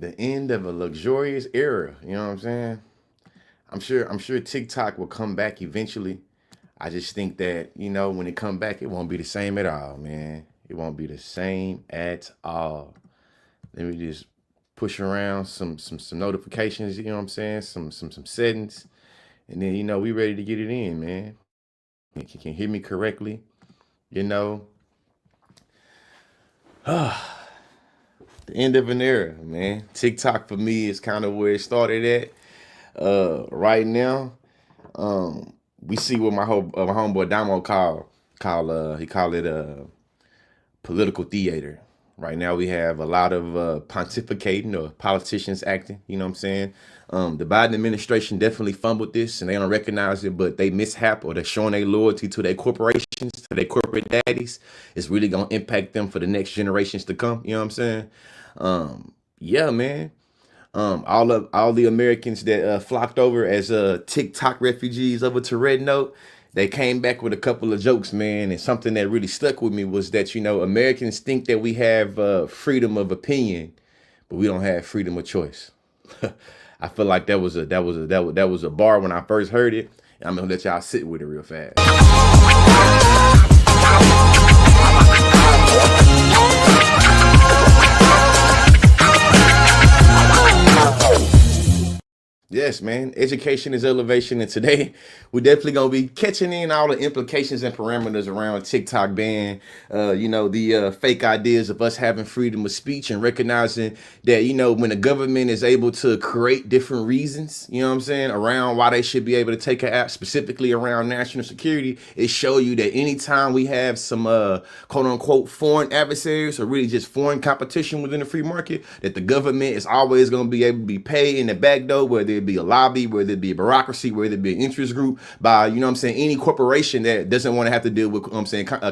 The end of a luxurious era. You know what I'm saying? I'm sure TikTok will come back eventually. I just think that, when it come back, it won't be the same at all, man. It won't be the same at all. Let me just push around some notifications, you know what I'm saying? Some settings. And then, we ready to get it in, man. You can hear me correctly, you know. The end of an era, man. TikTok for me is kind of where it started at. Right now, we see what my homeboy Damo he called it political theater. Right now, we have a lot of pontificating or politicians acting. You know what I'm saying? The Biden administration definitely fumbled this, and they don't recognize it, but they mishap or they're showing their loyalty to their corporations, to their corporate daddies. It's really gonna impact them for the next generations to come. You know what I'm saying? Yeah, man. All the Americans that flocked over as TikTok refugees over to Red Note, they came back with a couple of jokes, man. And something that really stuck with me was that Americans think that we have freedom of opinion, but we don't have freedom of choice. I feel like that was a bar when I first heard it. I'm gonna let y'all sit with it real fast. Yes, man. Education is elevation. And today, we're definitely going to be catching in all the implications and parameters around TikTok ban, the fake ideas of us having freedom of speech and recognizing that, when the government is able to create different reasons, you know what I'm saying, around why they should be able to take an app specifically around national security, it show you that anytime we have some quote unquote foreign adversaries or really just foreign competition within the free market, that the government is always going to be able to be paid in the back door, whether it be a lobby, whether it be a bureaucracy, whether it be an interest group by, any corporation that doesn't want to have to deal with,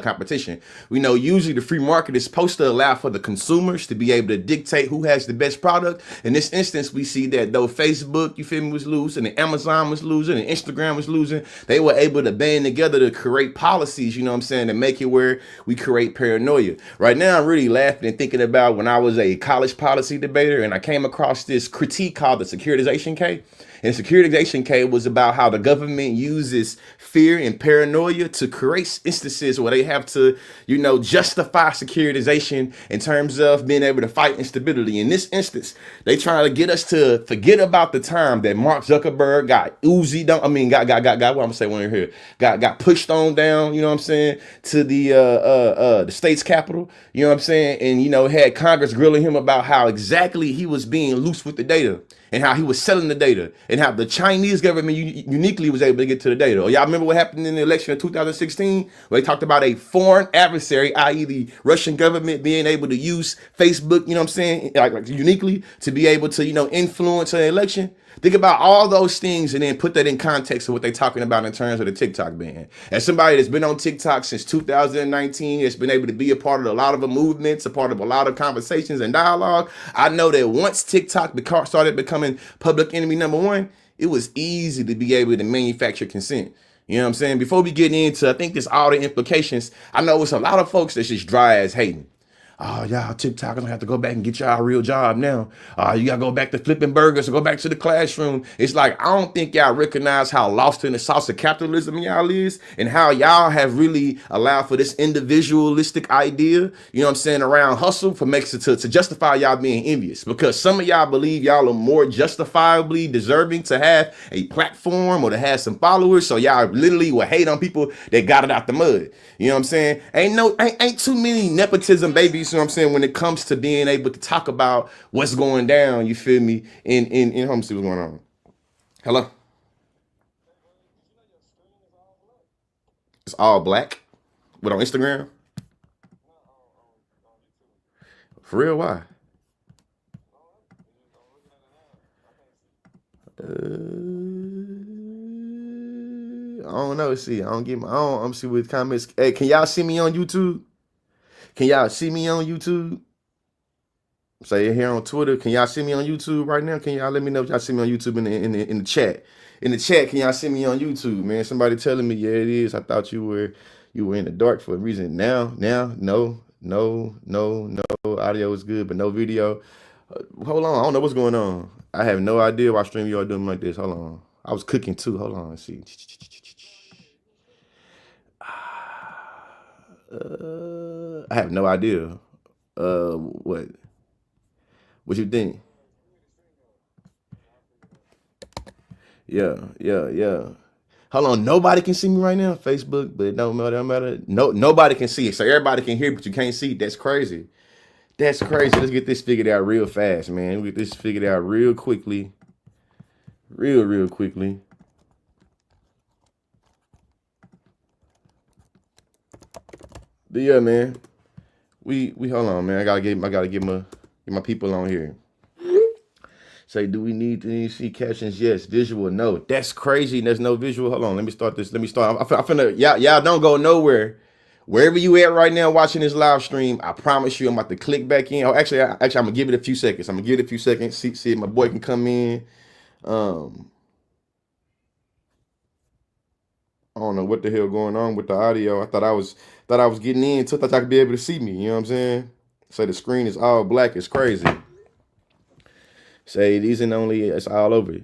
competition. We know usually the free market is supposed to allow for the consumers to be able to dictate who has the best product. In this instance, we see that though Facebook, you feel me, was losing, and Amazon was losing, and Instagram was losing, they were able to band together to create policies, to make it where we create paranoia. Right now, I'm really laughing and thinking about when I was a college policy debater and I came across this critique called the securitization case. And securitization case was about how the government uses fear and paranoia to create instances where they have to, justify securitization in terms of being able to fight instability. In this instance, they try to get us to forget about the time that Mark Zuckerberg got got what I'm gonna say when here, got pushed on down, to the state's capital, and had Congress grilling him about how exactly he was being loose with the data and how he was selling the data and how the Chinese government uniquely was able to get to the data. Y'all remember what happened in the election of 2016 where they talked about a foreign adversary, i.e. the Russian government being able to use Facebook, like uniquely to be able to, influence an election? Think about all those things and then put that in context of what they're talking about in terms of the TikTok ban. As somebody that's been on TikTok since 2019, it's been able to be a part of a lot of the movements, a part of a lot of conversations and dialogue. I know that once TikTok started becoming public enemy #1, it was easy to be able to manufacture consent. You know what I'm saying? Before we get into, I think there's all the implications. I know it's a lot of folks that's just dry as hating. Oh, y'all TikTok gonna have to go back and get y'all a real job now. You gotta go back to flipping burgers or go back to the classroom. It's like, I don't think y'all recognize how lost in the sauce of capitalism y'all is and how y'all have really allowed for this individualistic idea, around hustle for makes it to justify y'all being envious. Because some of y'all believe y'all are more justifiably deserving to have a platform or to have some followers. So y'all literally will hate on people that got it out the mud. You know what I'm saying? Ain't too many nepotism babies, when it comes to being able to talk about what's going down, you feel me? In let me see what's going on. Hello? It's all black. What, on Instagram? For real, why? I don't know. See, I don't get my own. I'm see with comments. Hey, can y'all see me on YouTube? Can y'all see me on YouTube? Say here on Twitter. Can y'all see me on YouTube right now? Can y'all let me know if y'all see me on YouTube in the chat? In the chat, can y'all see me on YouTube, man? Somebody telling me, yeah, it is. I thought you were in the dark for a reason. Now, no. Audio is good, but no video. Hold on, I don't know what's going on. I have no idea why stream y'all doing like this. Hold on. I was cooking too. Hold on, let's see. I have no idea. What? What you think? Yeah. Hold on, nobody can see me right now. Facebook, but it don't matter. Don't matter. No, nobody can see it. So everybody can hear, but you can't see. That's crazy. That's crazy. Let's get this figured out real fast, man. We get this figured out real quickly. Real quickly. But yeah, man. We hold on, man. I gotta get my people on here. Say, do we need to see captions? Yes. Visual? No. That's crazy. There's no visual. Hold on. Let me start this. Let me start. I finna, y'all don't go nowhere. Wherever you at right now watching this live stream, I promise you I'm about to click back in. Oh, actually, I'm gonna give it a few seconds. I'm gonna give it a few seconds. See if my boy can come in. I don't know what the hell going on with the audio. I thought I was getting in. So I thought y'all could be able to see me. You know what I'm saying? Say the screen is all black. It's crazy. Say these ain't only, it's all over.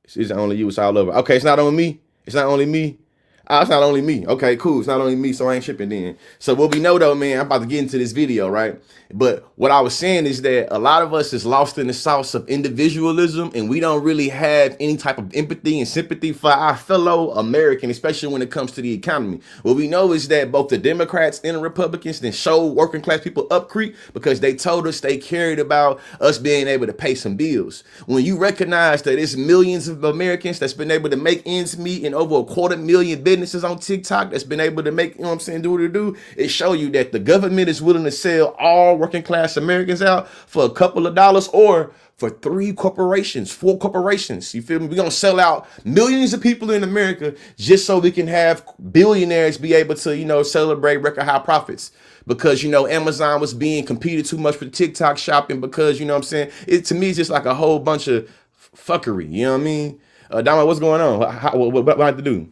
It's only you, it's all over. Okay, it's not on me. It's not only me. It's not only me. Okay, cool. It's not only me, so I ain't tripping then. So what we know though, man, I'm about to get into this video, right? But what I was saying is that a lot of us is lost in the sauce of individualism, and we don't really have any type of empathy and sympathy for our fellow American, especially when it comes to the economy. What we know is that both the Democrats and the Republicans then show working class people up creek because they told us they cared about us being able to pay some bills. When you recognize that it's millions of Americans that's been able to make ends meet and over 250,000 businesses on TikTok that's been able to make, you know what I'm saying, do what it do, it show you that the government is willing to sell all working class Americans out for a couple of dollars or for 3 corporations, 4 corporations. You feel me? We're going to sell out millions of people in America just so we can have billionaires be able to, you know, celebrate record high profits. Because, you know, Amazon was being competed too much for TikTok shopping because, you know what I'm saying? It to me is just like a whole bunch of fuckery. You know what I mean? Dama, what's going on? What I have to do?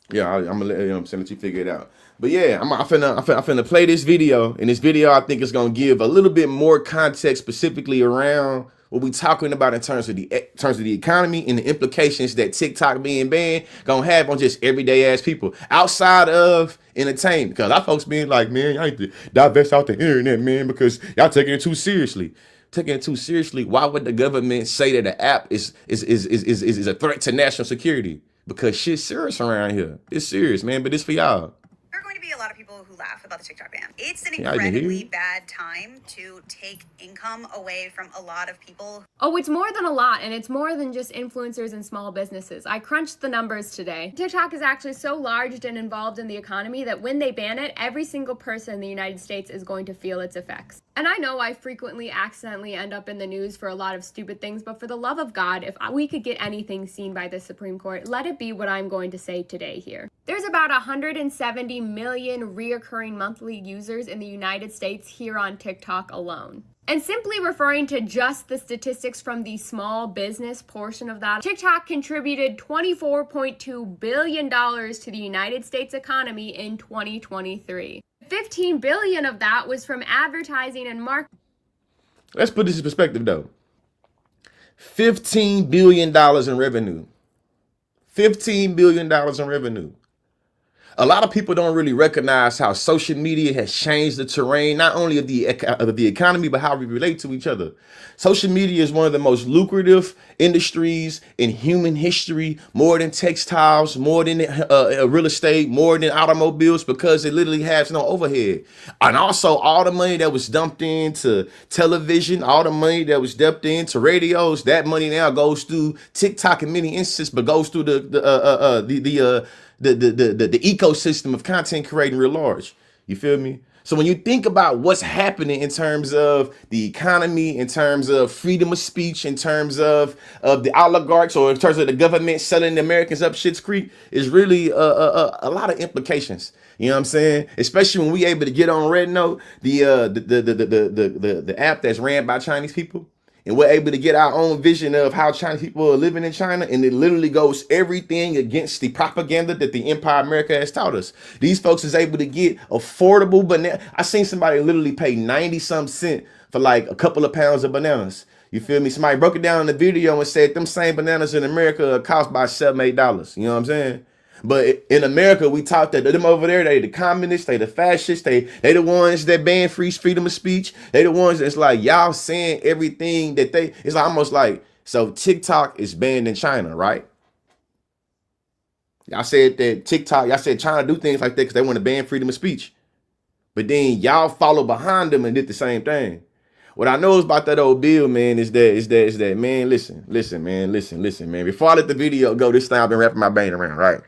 Yeah, I'm gonna let, you know what I'm saying, let you figure it out. But yeah, I'm finna play this video, and this video I think is gonna give a little bit more context specifically around what we talking about in terms of the economy and the implications that TikTok being banned gonna have on just everyday ass people outside of entertainment. Because our folks being like, man, y'all need to divest out the internet, man, because y'all taking it too seriously. Taking it too seriously. Why would the government say that the app is a threat to national security? Because shit's serious around here. It's serious, man, but it's for y'all. There are going to be a lot of people who laugh about the TikTok ban. It's an incredibly bad time to take income away from a lot of people. Oh, it's more than a lot, and it's more than just influencers and small businesses. I crunched the numbers today. TikTok is actually so large and involved in the economy that when they ban it, every single person in the United States is going to feel its effects. And I know I frequently accidentally end up in the news for a lot of stupid things, but for the love of God, if we could get anything seen by the Supreme Court, let it be what I'm going to say today here. There's about 170 million reoccurring monthly users in the United States here on TikTok alone. And simply referring to just the statistics from the small business portion of that, TikTok contributed $24.2 billion to the United States economy in 2023. $15 billion of that was from advertising and marketing. Let's put this in perspective though. $15 billion in revenue. $15 billion in revenue. A lot of people don't really recognize how social media has changed the terrain, not only of the economy, but how we relate to each other. Social media is one of the most lucrative industries in human history, more than textiles, more than real estate, more than automobiles, because it literally has no overhead. And also all the money that was dumped into television, all the money that was dumped into radios, that money now goes through TikTok in many instances, but goes through the ecosystem of content creating real large. You feel me? So when you think about what's happening in terms of the economy, in terms of freedom of speech, in terms of the oligarchs, or in terms of the government selling the Americans up shit's creek, is really a lot of implications. You know what I'm saying? Especially when we able to get on Red Note, the app that's ran by Chinese people, and we're able to get our own vision of how Chinese people are living in China, and it literally goes everything against the propaganda that the Empire America has taught us. These folks is able to get affordable banana. I seen somebody literally pay 90-some cents for like a couple of pounds of bananas. You feel me? Somebody broke it down in the video and said them same bananas in America cost by $7-8. You know what I'm saying? But in America, we taught that them over there, they the communists, they the fascists, they the ones that ban freedom of speech. They the ones that's like, y'all saying everything that it's like almost like, so TikTok is banned in China, right? Y'all said that y'all said China do things like that because they want to ban freedom of speech. But then y'all follow behind them and did the same thing. What I know is about that old bill, man, is that, man, listen, man. Before I let the video go, this thing I've been wrapping my brain around, right?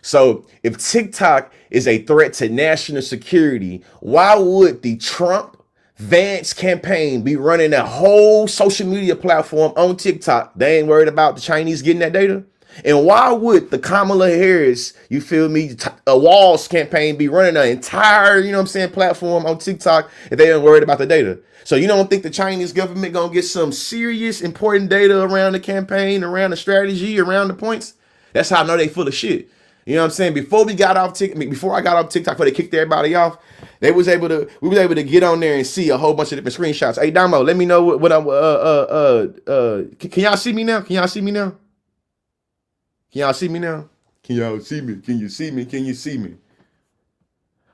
So if TikTok is a threat to national security, why would the Trump Vance campaign be running a whole social media platform on TikTok? They ain't worried about the Chinese getting that data. And why would the Kamala Harris, you feel me, a Walls campaign be running an entire, you know what I'm saying, platform on TikTok if they ain't worried about the data? So you don't think the Chinese government gonna get some serious important data around the campaign, around the strategy, around the points? That's how I know they full of shit. You know what I'm saying? Before I got off TikTok, before they kicked everybody off, we was able to get on there and see a whole bunch of different screenshots. Hey Damo, let me know what I'm can y'all see me now? Can y'all see me now? Can y'all see me now? Can y'all see me? Can you see me? Can you see me?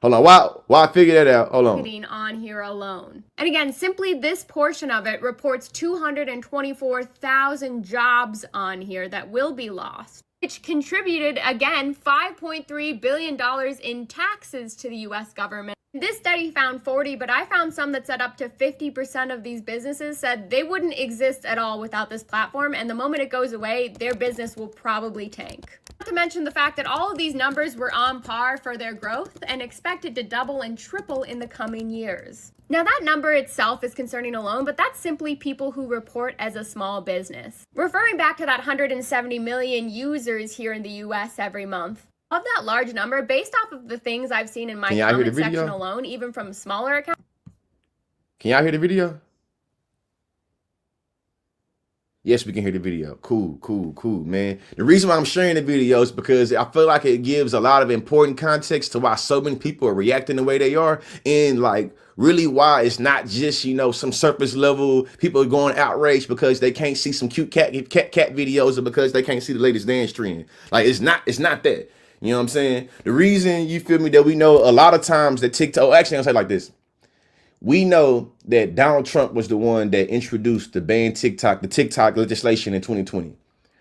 Hold on, while I figure that out, hold on. On here alone. And again, simply this portion of it reports 224,000 jobs on here that will be lost, which contributed, again, $5.3 billion in taxes to the U.S. government. This study found 40, but I found some that said up to 50% of these businesses said they wouldn't exist at all without this platform, and the moment it goes away, their business will probably tank. Not to mention the fact that all of these numbers were on par for their growth and expected to double and triple in the coming years. Now that number itself is concerning alone, but that's simply people who report as a small business. Referring back to that 170 million users here in the US every month, of that large number, based off of the things I've seen in my comment section alone, even from smaller accounts. Can y'all hear the video? Yes, we can hear the video. Cool, man. The reason why I'm sharing the video is because I feel like it gives a lot of important context to why so many people are reacting the way they are, and like really why it's not just, you know, some surface level people are going outraged because they can't see some cute cat videos or because they can't see the latest dance trend. Like it's not that. You know what I'm saying? The reason, you feel me, that we know a lot of times that TikTok, actually I'll say it like this. We know that Donald Trump was the one that introduced the TikTok legislation in 2020.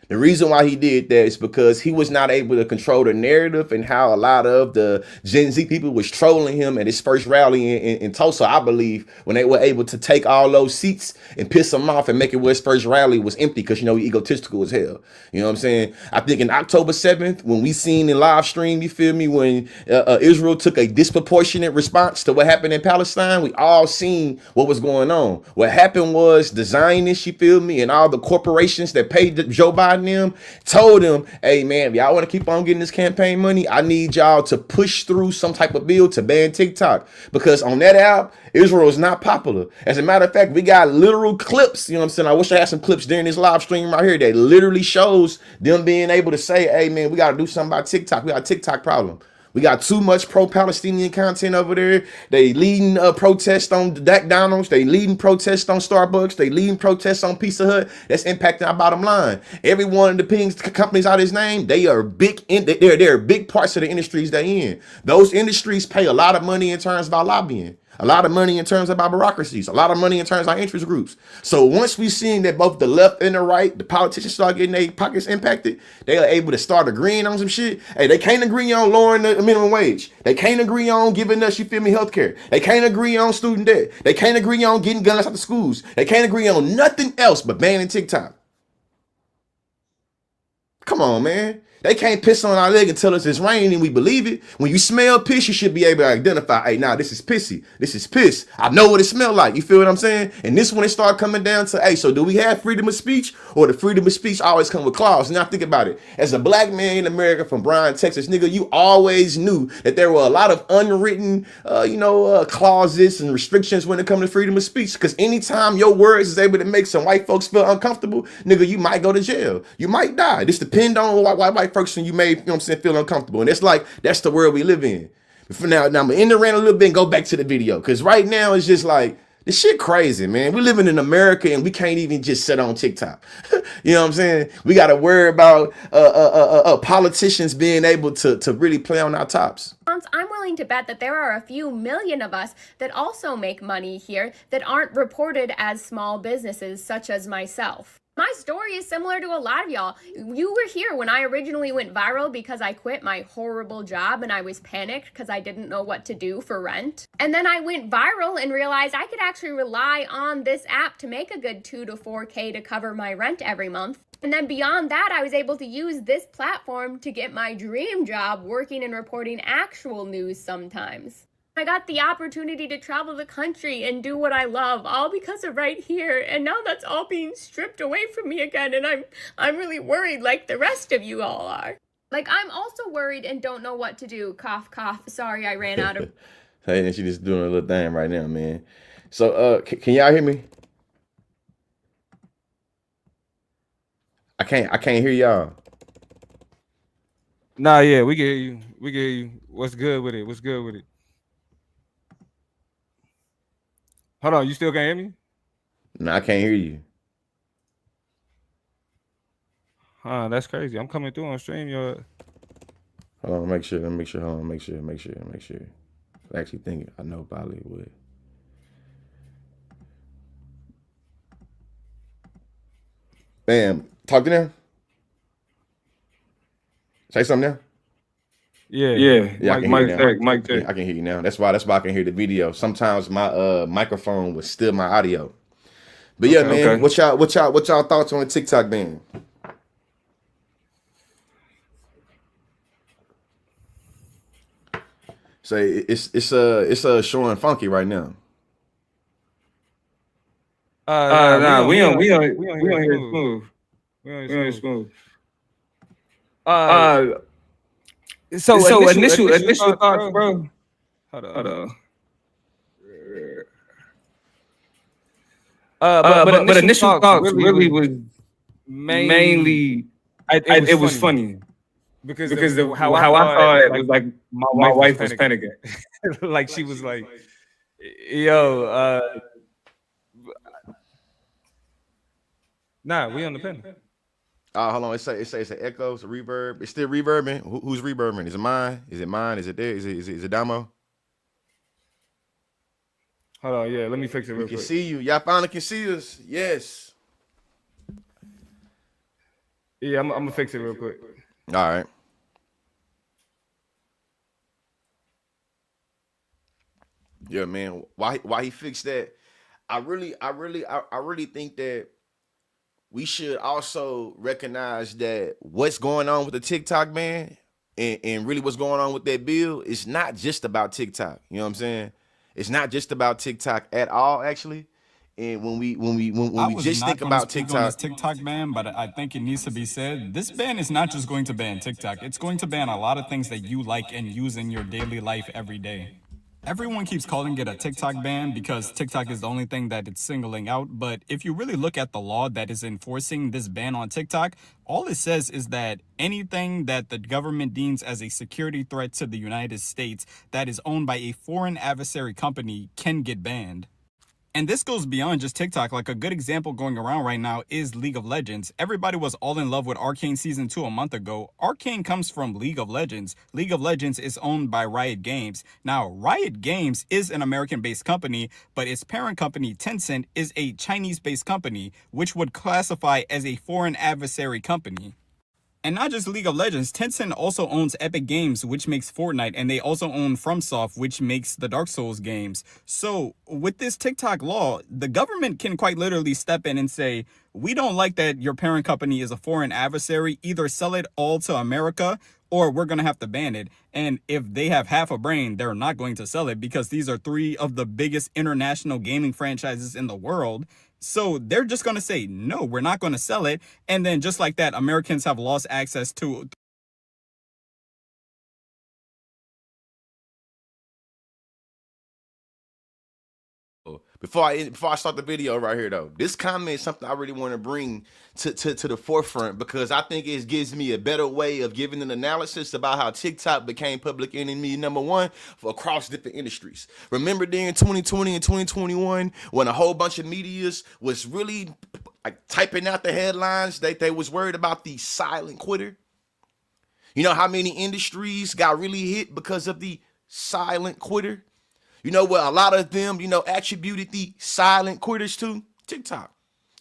The reason why he did that is because he was not able to control the narrative and how a lot of the Gen Z people was trolling him at his first rally in Tulsa, I believe, when they were able to take all those seats and piss him off and make it where his first rally was empty because, you know, he egotistical as hell. You know what I'm saying? I think in October 7th, when we seen in live stream, you feel me, when Israel took a disproportionate response to what happened in Palestine, we all seen what was going on. What happened was the Zionists, you feel me, and all the corporations that paid Joe Biden them told him, hey man, if y'all want to keep on getting this campaign money, I need y'all to push through some type of bill to ban TikTok, because on that app, Israel is not popular. As a matter of fact, we got literal clips, you know what I'm saying? I wish I had some clips during this live stream right here that literally shows them being able to say, hey man, we got to do something about TikTok. We got a TikTok problem. We got too much pro-Palestinian content over there. They leading protests on McDonald's. They leading protests on Starbucks. They leading protests on Pizza Hut. That's impacting our bottom line. Every one of the companies out his name, they are big. They're big parts of the industries they in. Those industries pay a lot of money in terms of our lobbying. A lot of money in terms of our bureaucracies, a lot of money in terms of our interest groups. So once we seen that both the left and the right, the politicians start getting their pockets impacted, they are able to start agreeing on some shit. Hey, they can't agree on lowering the minimum wage. They can't agree on giving us, you feel me, healthcare. They can't agree on student debt. They can't agree on getting guns out of schools. They can't agree on nothing else but banning TikTok. Come on, man. They can't piss on our leg and tell us it's raining and we believe it. When you smell piss, you should be able to identify, hey, nah, this is pissy. This is piss. I know what it smells like. You feel what I'm saying? And this when it start coming down to, hey, so do we have freedom of speech, or the freedom of speech always come with clause? Now think about it. As a black man in America from Bryan, Texas, nigga, you always knew that there were a lot of unwritten, clauses and restrictions when it comes to freedom of speech. Because anytime your words is able to make some white folks feel uncomfortable, nigga, you might go to jail. You might die. This depends on what white person you may, feel uncomfortable. And it's like, that's the world we live in. But for now I'm gonna end the rant a little bit and go back to the video. Because right now it's just like, this shit crazy, man. We're living in America and we can't even just sit on TikTok. You know what I'm saying? We got to worry about politicians being able to really play on our tops. I'm willing to bet that there are a few million of us that also make money here that aren't reported as small businesses, such as myself. My story is similar to a lot of y'all. You were here when I originally went viral because I quit my horrible job and I was panicked because I didn't know what to do for rent. And then I went viral and realized I could actually rely on this app to make a good 2 to 4K to cover my rent every month. And then beyond that, I was able to use this platform to get my dream job working and reporting actual news sometimes. I got the opportunity to travel the country and do what I love, all because of right here. And now that's all being stripped away from me again. And I'm really worried like the rest of you all are. Like, I'm also worried and don't know what to do. Cough, cough. Sorry, I ran out of... Hey, and she just doing a little thing right now, man. So, can y'all hear me? I can't hear y'all. Nah, yeah, we can hear you. We can hear you. What's good with it? What's good with it? Hold on, you still can't hear me? No, I can't hear you. That's crazy. I'm coming through on StreamYard. Hold on, make sure. Hold on, make sure. I actually think I know Bollywood. Bam. Talk to them. Say something now. Yeah. Mike check. Yeah, I can hear you now. That's why I can hear the video. Sometimes my microphone was still my audio. But yeah, man, okay. What y'all thoughts on the TikTok ban? Say it's showing funky right now. We don't hear smooth. We don't hear smooth. So initial thoughts, bro. Hold on. But initial thoughts really was mainly it was funny because how I thought it was like my wife was panicking. Like she was like, yo, nah, we on the pen. Hold on. It say it's an echo, it's a reverb. It's still reverbing. Who's reverbing? Is it mine? Is it mine? Is it there? Is it Damo? Hold on, yeah. Let me fix it real quick. We can see you. Y'all finally can see us. Yes. Yeah, I'm gonna fix it real quick. All right. Yeah, man. Why he fixed that? I really think that we should also recognize that what's going on with the TikTok ban and really what's going on with that bill is not just about TikTok. You know what I'm saying? It's not just about TikTok at all, actually. And when we just think about TikTok ban, but I think it needs to be said, this ban is not just going to ban TikTok. It's going to ban a lot of things that you like and use in your daily life every day. Everyone keeps calling it a TikTok ban because TikTok is the only thing that it's singling out. But if you really look at the law that is enforcing this ban on TikTok, all it says is that anything that the government deems as a security threat to the United States that is owned by a foreign adversary company can get banned. And this goes beyond just TikTok. Like, a good example going around right now is League of Legends. Everybody was all in love with Arcane Season 2 a month ago. Arcane comes from League of Legends. League of Legends is owned by Riot Games. Now, Riot Games is an American-based company, but its parent company, Tencent, is a Chinese-based company, which would classify as a foreign adversary company. And not just League of Legends, Tencent also owns Epic Games, which makes Fortnite, and they also own FromSoft, which makes the Dark Souls games. So with this TikTok law, the government can quite literally step in and say, we don't like that your parent company is a foreign adversary, either sell it all to America or we're going to have to ban it. And if they have half a brain, they're not going to sell it because these are 3 of the biggest international gaming franchises in the world. So they're just going to say, no, we're not going to sell it. And then just like that, Americans have lost access to Before I start the video right here though, this comment is something I really want to bring to the forefront because I think it gives me a better way of giving an analysis about how TikTok became public enemy number 1 for across different industries. Remember during 2020 and 2021 when a whole bunch of medias was really like typing out the headlines, they was worried about the silent quitter. You know how many industries got really hit because of the silent quitter? You know what a lot of them, attributed the silent quitters to? TikTok.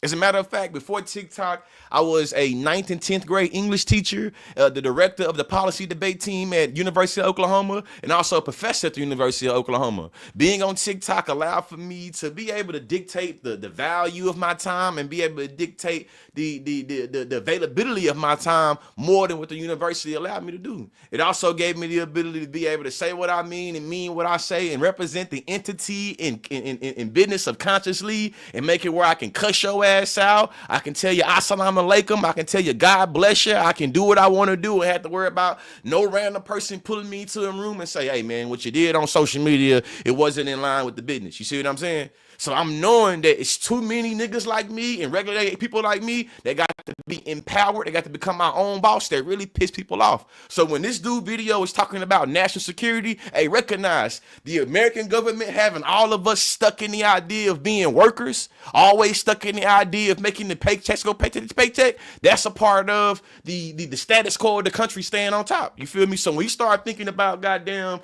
As a matter of fact, before TikTok, I was a 9th and 10th grade English teacher, the director of the policy debate team at University of Oklahoma, and also a professor at the University of Oklahoma. Being on TikTok allowed for me to be able to dictate the value of my time and be able to dictate the availability of my time more than what the university allowed me to do. It also gave me the ability to be able to say what I mean and mean what I say and represent the entity in business of consciously and make it where I can cuss your ass out. I can tell you assalamu alaikum. I can tell you God bless you. I can do what I want to do and have to worry about no random person pulling me into a room and say, hey man, what you did on social media, it wasn't in line with the business. You see what I'm saying? So I'm knowing that it's too many niggas like me and regular people like me that got to be empowered. They got to become my own boss. That really piss people off. So when this dude video is talking about national security, hey, recognize the American government having all of us stuck in the idea of being workers, always stuck in the idea of making the paychecks go paycheck to paycheck. That's a part of the status quo of the country staying on top. You feel me? So when we start thinking about goddamn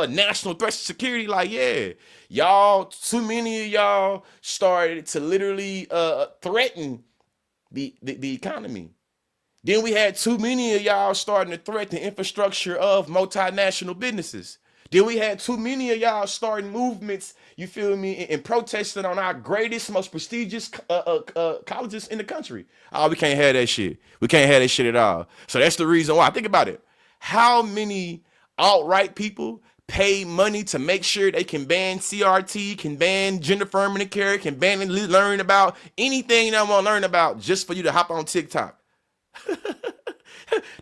national threats to security, like, yeah, y'all, too many of y'all started to literally threaten the economy. Then we had too many of y'all starting to threaten the infrastructure of multinational businesses. Then we had too many of y'all starting movements, you feel me, and protesting on our greatest, most prestigious colleges in the country. Oh, we can't have that shit. We can't have that shit at all. So that's the reason why. Think about it. How many alt-right people pay money to make sure they can ban CRT, can ban gender affirming care, can ban and learn about anything they want to learn about just for you to hop on TikTok?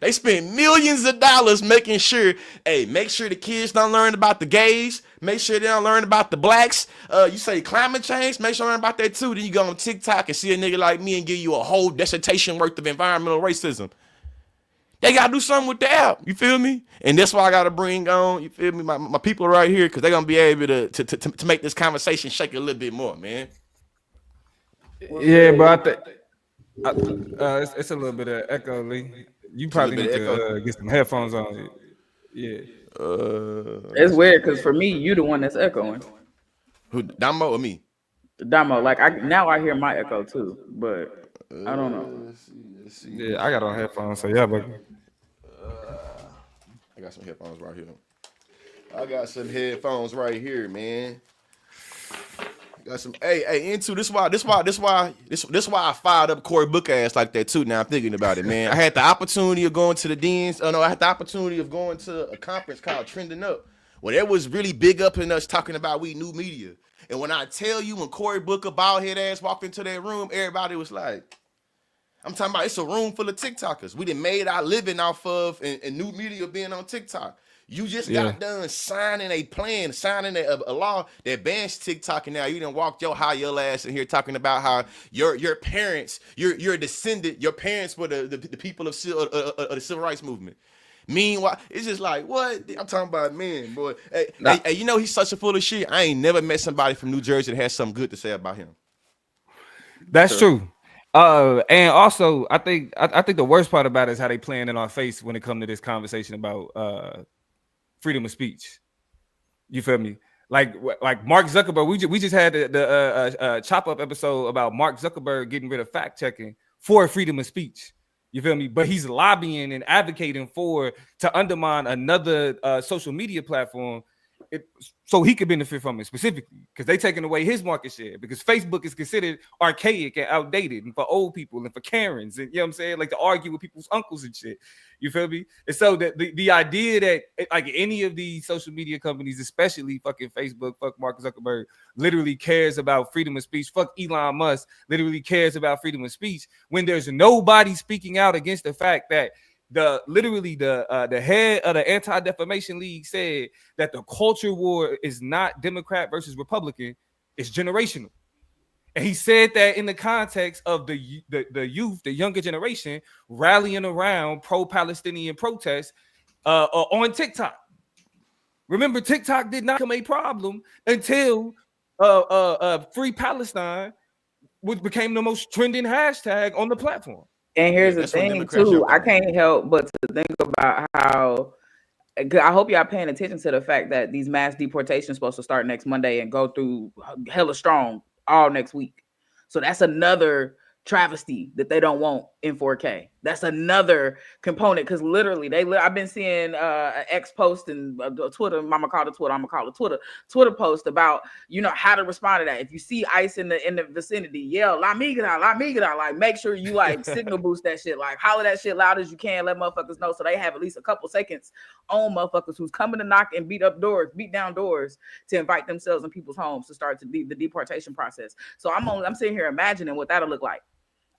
They spend millions of dollars making sure, hey, make sure the kids don't learn about the gays, make sure they don't learn about the blacks. You say climate change, make sure they learn about that too. Then you go on TikTok and see a nigga like me and give you a whole dissertation worth of environmental racism. They gotta do something with the app, you feel me? And that's why I gotta bring on, you feel me, my people right here, because they're gonna be able to make this conversation shake a little bit more, man. Yeah, but I think it's a little bit of echo, Lee. You probably need to get some headphones on. Yeah. It's weird because for me, you the one that's echoing. Who, Damo or me? Damo, like I hear my echo too, but I don't know. Let's see. Yeah, I got on headphones, so yeah, but I got some headphones right here. I got some headphones right here, man. Got some. Hey, into this why I fired up Cory Book ass like that too. Now I'm thinking about it, man. I had the opportunity of going to the Dens. Oh no, I had the opportunity of going to a conference called Trending Up, where it was really big up in us talking about we new media. And when I tell you, when Cory Booker bald head ass walked into that room, everybody was like, I'm talking about it's a room full of TikTokers. We done made our living off of and new media being on TikTok. You just got done signing a law that bans TikTok, and now you done walked your ass in here talking about how your parents, your descendant, your parents were the people of the civil rights movement. Meanwhile, it's just like, what? I'm talking about, man, boy. Hey, you know he's such a full of shit. I ain't never met somebody from New Jersey that has something good to say about him. That's true. And also, I think the worst part about it is how they playing in our face when it comes to this conversation about freedom of speech. You feel me? Like Mark Zuckerberg. We just had the chop up episode about Mark Zuckerberg getting rid of fact checking for freedom of speech. You feel me? But he's lobbying and advocating to undermine another social media platform so he could benefit from it specifically, because they taking away his market share, because Facebook is considered archaic and outdated and for old people and for Karens, and you know what I'm saying, like to argue with people's uncles and shit. You feel me? And so the idea that like any of these social media companies, especially fucking Facebook, fuck Mark Zuckerberg, literally cares about freedom of speech, fuck Elon Musk, literally cares about freedom of speech, when there's nobody speaking out against the fact that the head of the Anti-Defamation League said that the culture war is not Democrat versus Republican, it's generational. And he said that in the context of the youth, the younger generation, rallying around pro-Palestinian protests on TikTok. Remember, TikTok did not become a problem until Free Palestine became the most trending hashtag on the platform. And here's the thing too, I can't help but to think about how, I hope y'all paying attention to the fact that these mass deportations supposed to start next Monday and go through hella strong all next week. So that's another travesty that they don't want in 4K. That's another component, because literally I've been seeing X post and Twitter, mama call it Twitter, I'm gonna call it Twitter post about, you know, how to respond to that. If you see ICE in the vicinity, yell la migra, like make sure you like signal boost that shit, like holler that shit loud as you can, let motherfuckers know so they have at least a couple seconds on motherfuckers who's coming to knock and beat down doors to invite themselves in people's homes to start the deportation process. So I'm sitting here imagining what that'll look like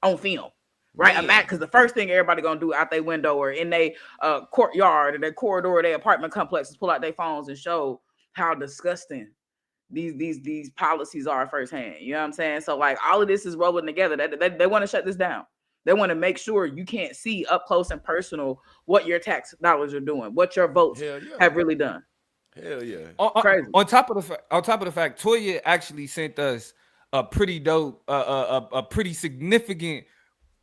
on film, right? Because the first thing everybody gonna do out their window or in their courtyard or their corridor or their apartment complex is pull out their phones and show how disgusting these policies are firsthand. You know what I'm saying? So like all of this is rolling together. They want to shut this down. They want to make sure you can't see up close and personal what your tax dollars are doing, what your votes have really done. Hell yeah! Crazy. On top of the fact, Toya actually sent us a pretty dope, a pretty significant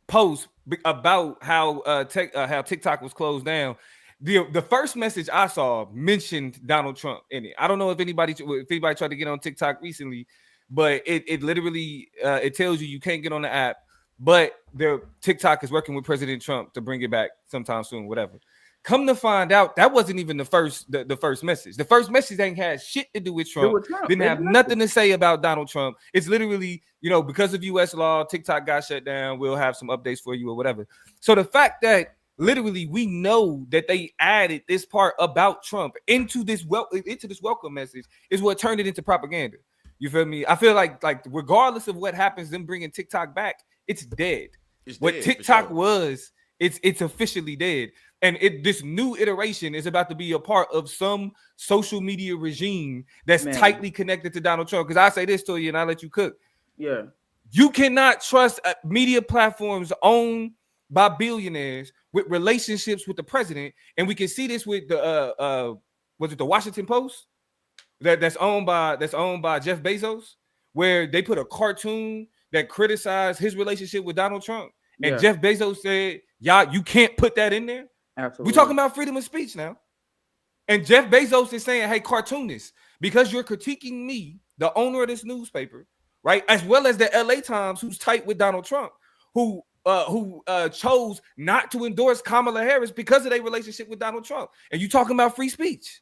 post about how TikTok was closed down. The first message I saw mentioned Donald Trump in it. I don't know if anybody tried to get on TikTok recently, but it literally it tells you can't get on the app, but their TikTok is working with President Trump to bring it back sometime soon, whatever. Come to find out, that wasn't even the first message. The first message ain't had shit to do with Trump. Didn't have nothing to say about Donald Trump. It's literally, because of U.S. law, TikTok got shut down. We'll have some updates for you or whatever. So the fact that literally we know that they added this part about Trump into this welcome message is what turned it into propaganda. You feel me? I feel like regardless of what happens, them bringing TikTok back, it's dead. What TikTok was, it's officially dead. And this new iteration is about to be a part of some social media regime that's tightly connected to Donald Trump. Because I say this to you, and I'll let you cook. Yeah, you cannot trust media platforms owned by billionaires with relationships with the president, and we can see this with the was it the Washington Post that's owned by Jeff Bezos, where they put a cartoon that criticized his relationship with Donald Trump, and Jeff Bezos said, "Y'all, you can't put that in there." Absolutely. We're talking about freedom of speech now. And Jeff Bezos is saying, hey, cartoonists, because you're critiquing me, the owner of this newspaper, right, as well as the LA Times, who's tight with Donald Trump, who chose not to endorse Kamala Harris because of their relationship with Donald Trump. And you talking about free speech.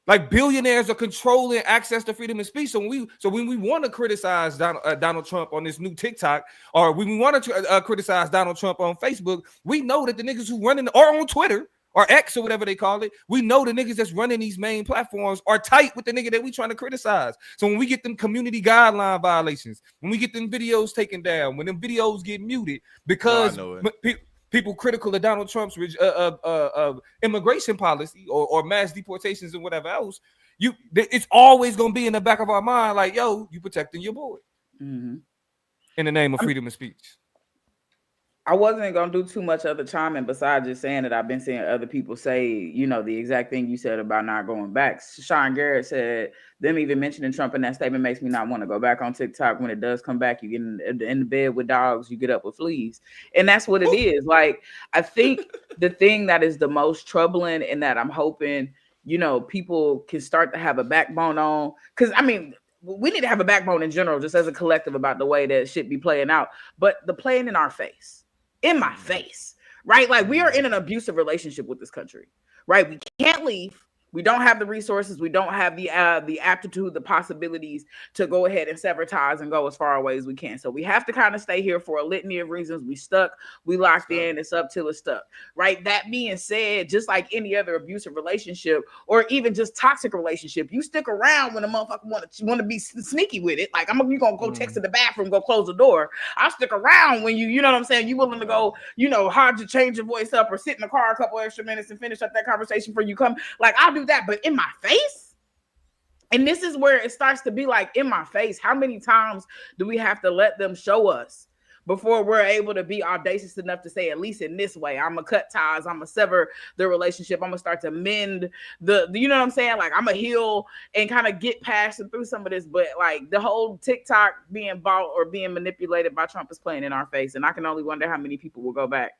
Like billionaires are controlling access to freedom of speech. So when we want to criticize Donald Trump on this new TikTok, or when we want to criticize Donald Trump on Facebook, we know that the niggas who running or on Twitter or X or whatever they call it, we know the niggas that's running these main platforms are tight with the nigga that we trying to criticize. So when we get them community guideline violations, when we get them videos taken down, when them videos get muted because people critical of Donald Trump's immigration policy or mass deportations and whatever else, it's always going to be in the back of our mind like, yo, you protecting your boy in the name of freedom of speech. I wasn't going to do too much other timing besides just saying that I've been seeing other people say, the exact thing you said about not going back. Sean Garrett said, them even mentioning Trump in that statement makes me not want to go back on TikTok. When it does come back, you get in the bed with dogs, you get up with fleas. And that's what it is. Like, I think the thing that is the most troubling and that I'm hoping, people can start to have a backbone on, because, we need to have a backbone in general, just as a collective about the way that shit be playing out. But the playing in our face. in my face, right? Like, we are in an abusive relationship with this country, right? We can't leave. We don't have the resources. We don't have the aptitude, the possibilities to go ahead and sever ties and go as far away as we can. So we have to kind of stay here for a litany of reasons. We stuck. We locked in. It's up till it's stuck, right? That being said, just like any other abusive relationship or even just toxic relationship, you stick around when a motherfucker want to be sneaky with it. Like, you gonna go text in the bathroom, go close the door. I'll stick around when you know what I'm saying? You willing to go, hard to change your voice up or sit in the car a couple extra minutes and finish up that conversation before you come. Like, I'll do that, but in my face. And this is where it starts to be like, in my face. How many times do we have to let them show us before we're able to be audacious enough to say, at least in this way, I'm gonna cut ties, I'm gonna sever the relationship, I'm gonna start to mend the you know what I'm saying? Like, I'm gonna heal and kind of get past and through some of this. But like, the whole TikTok being bought or being manipulated by Trump is playing in our face. And I can only wonder how many people will go back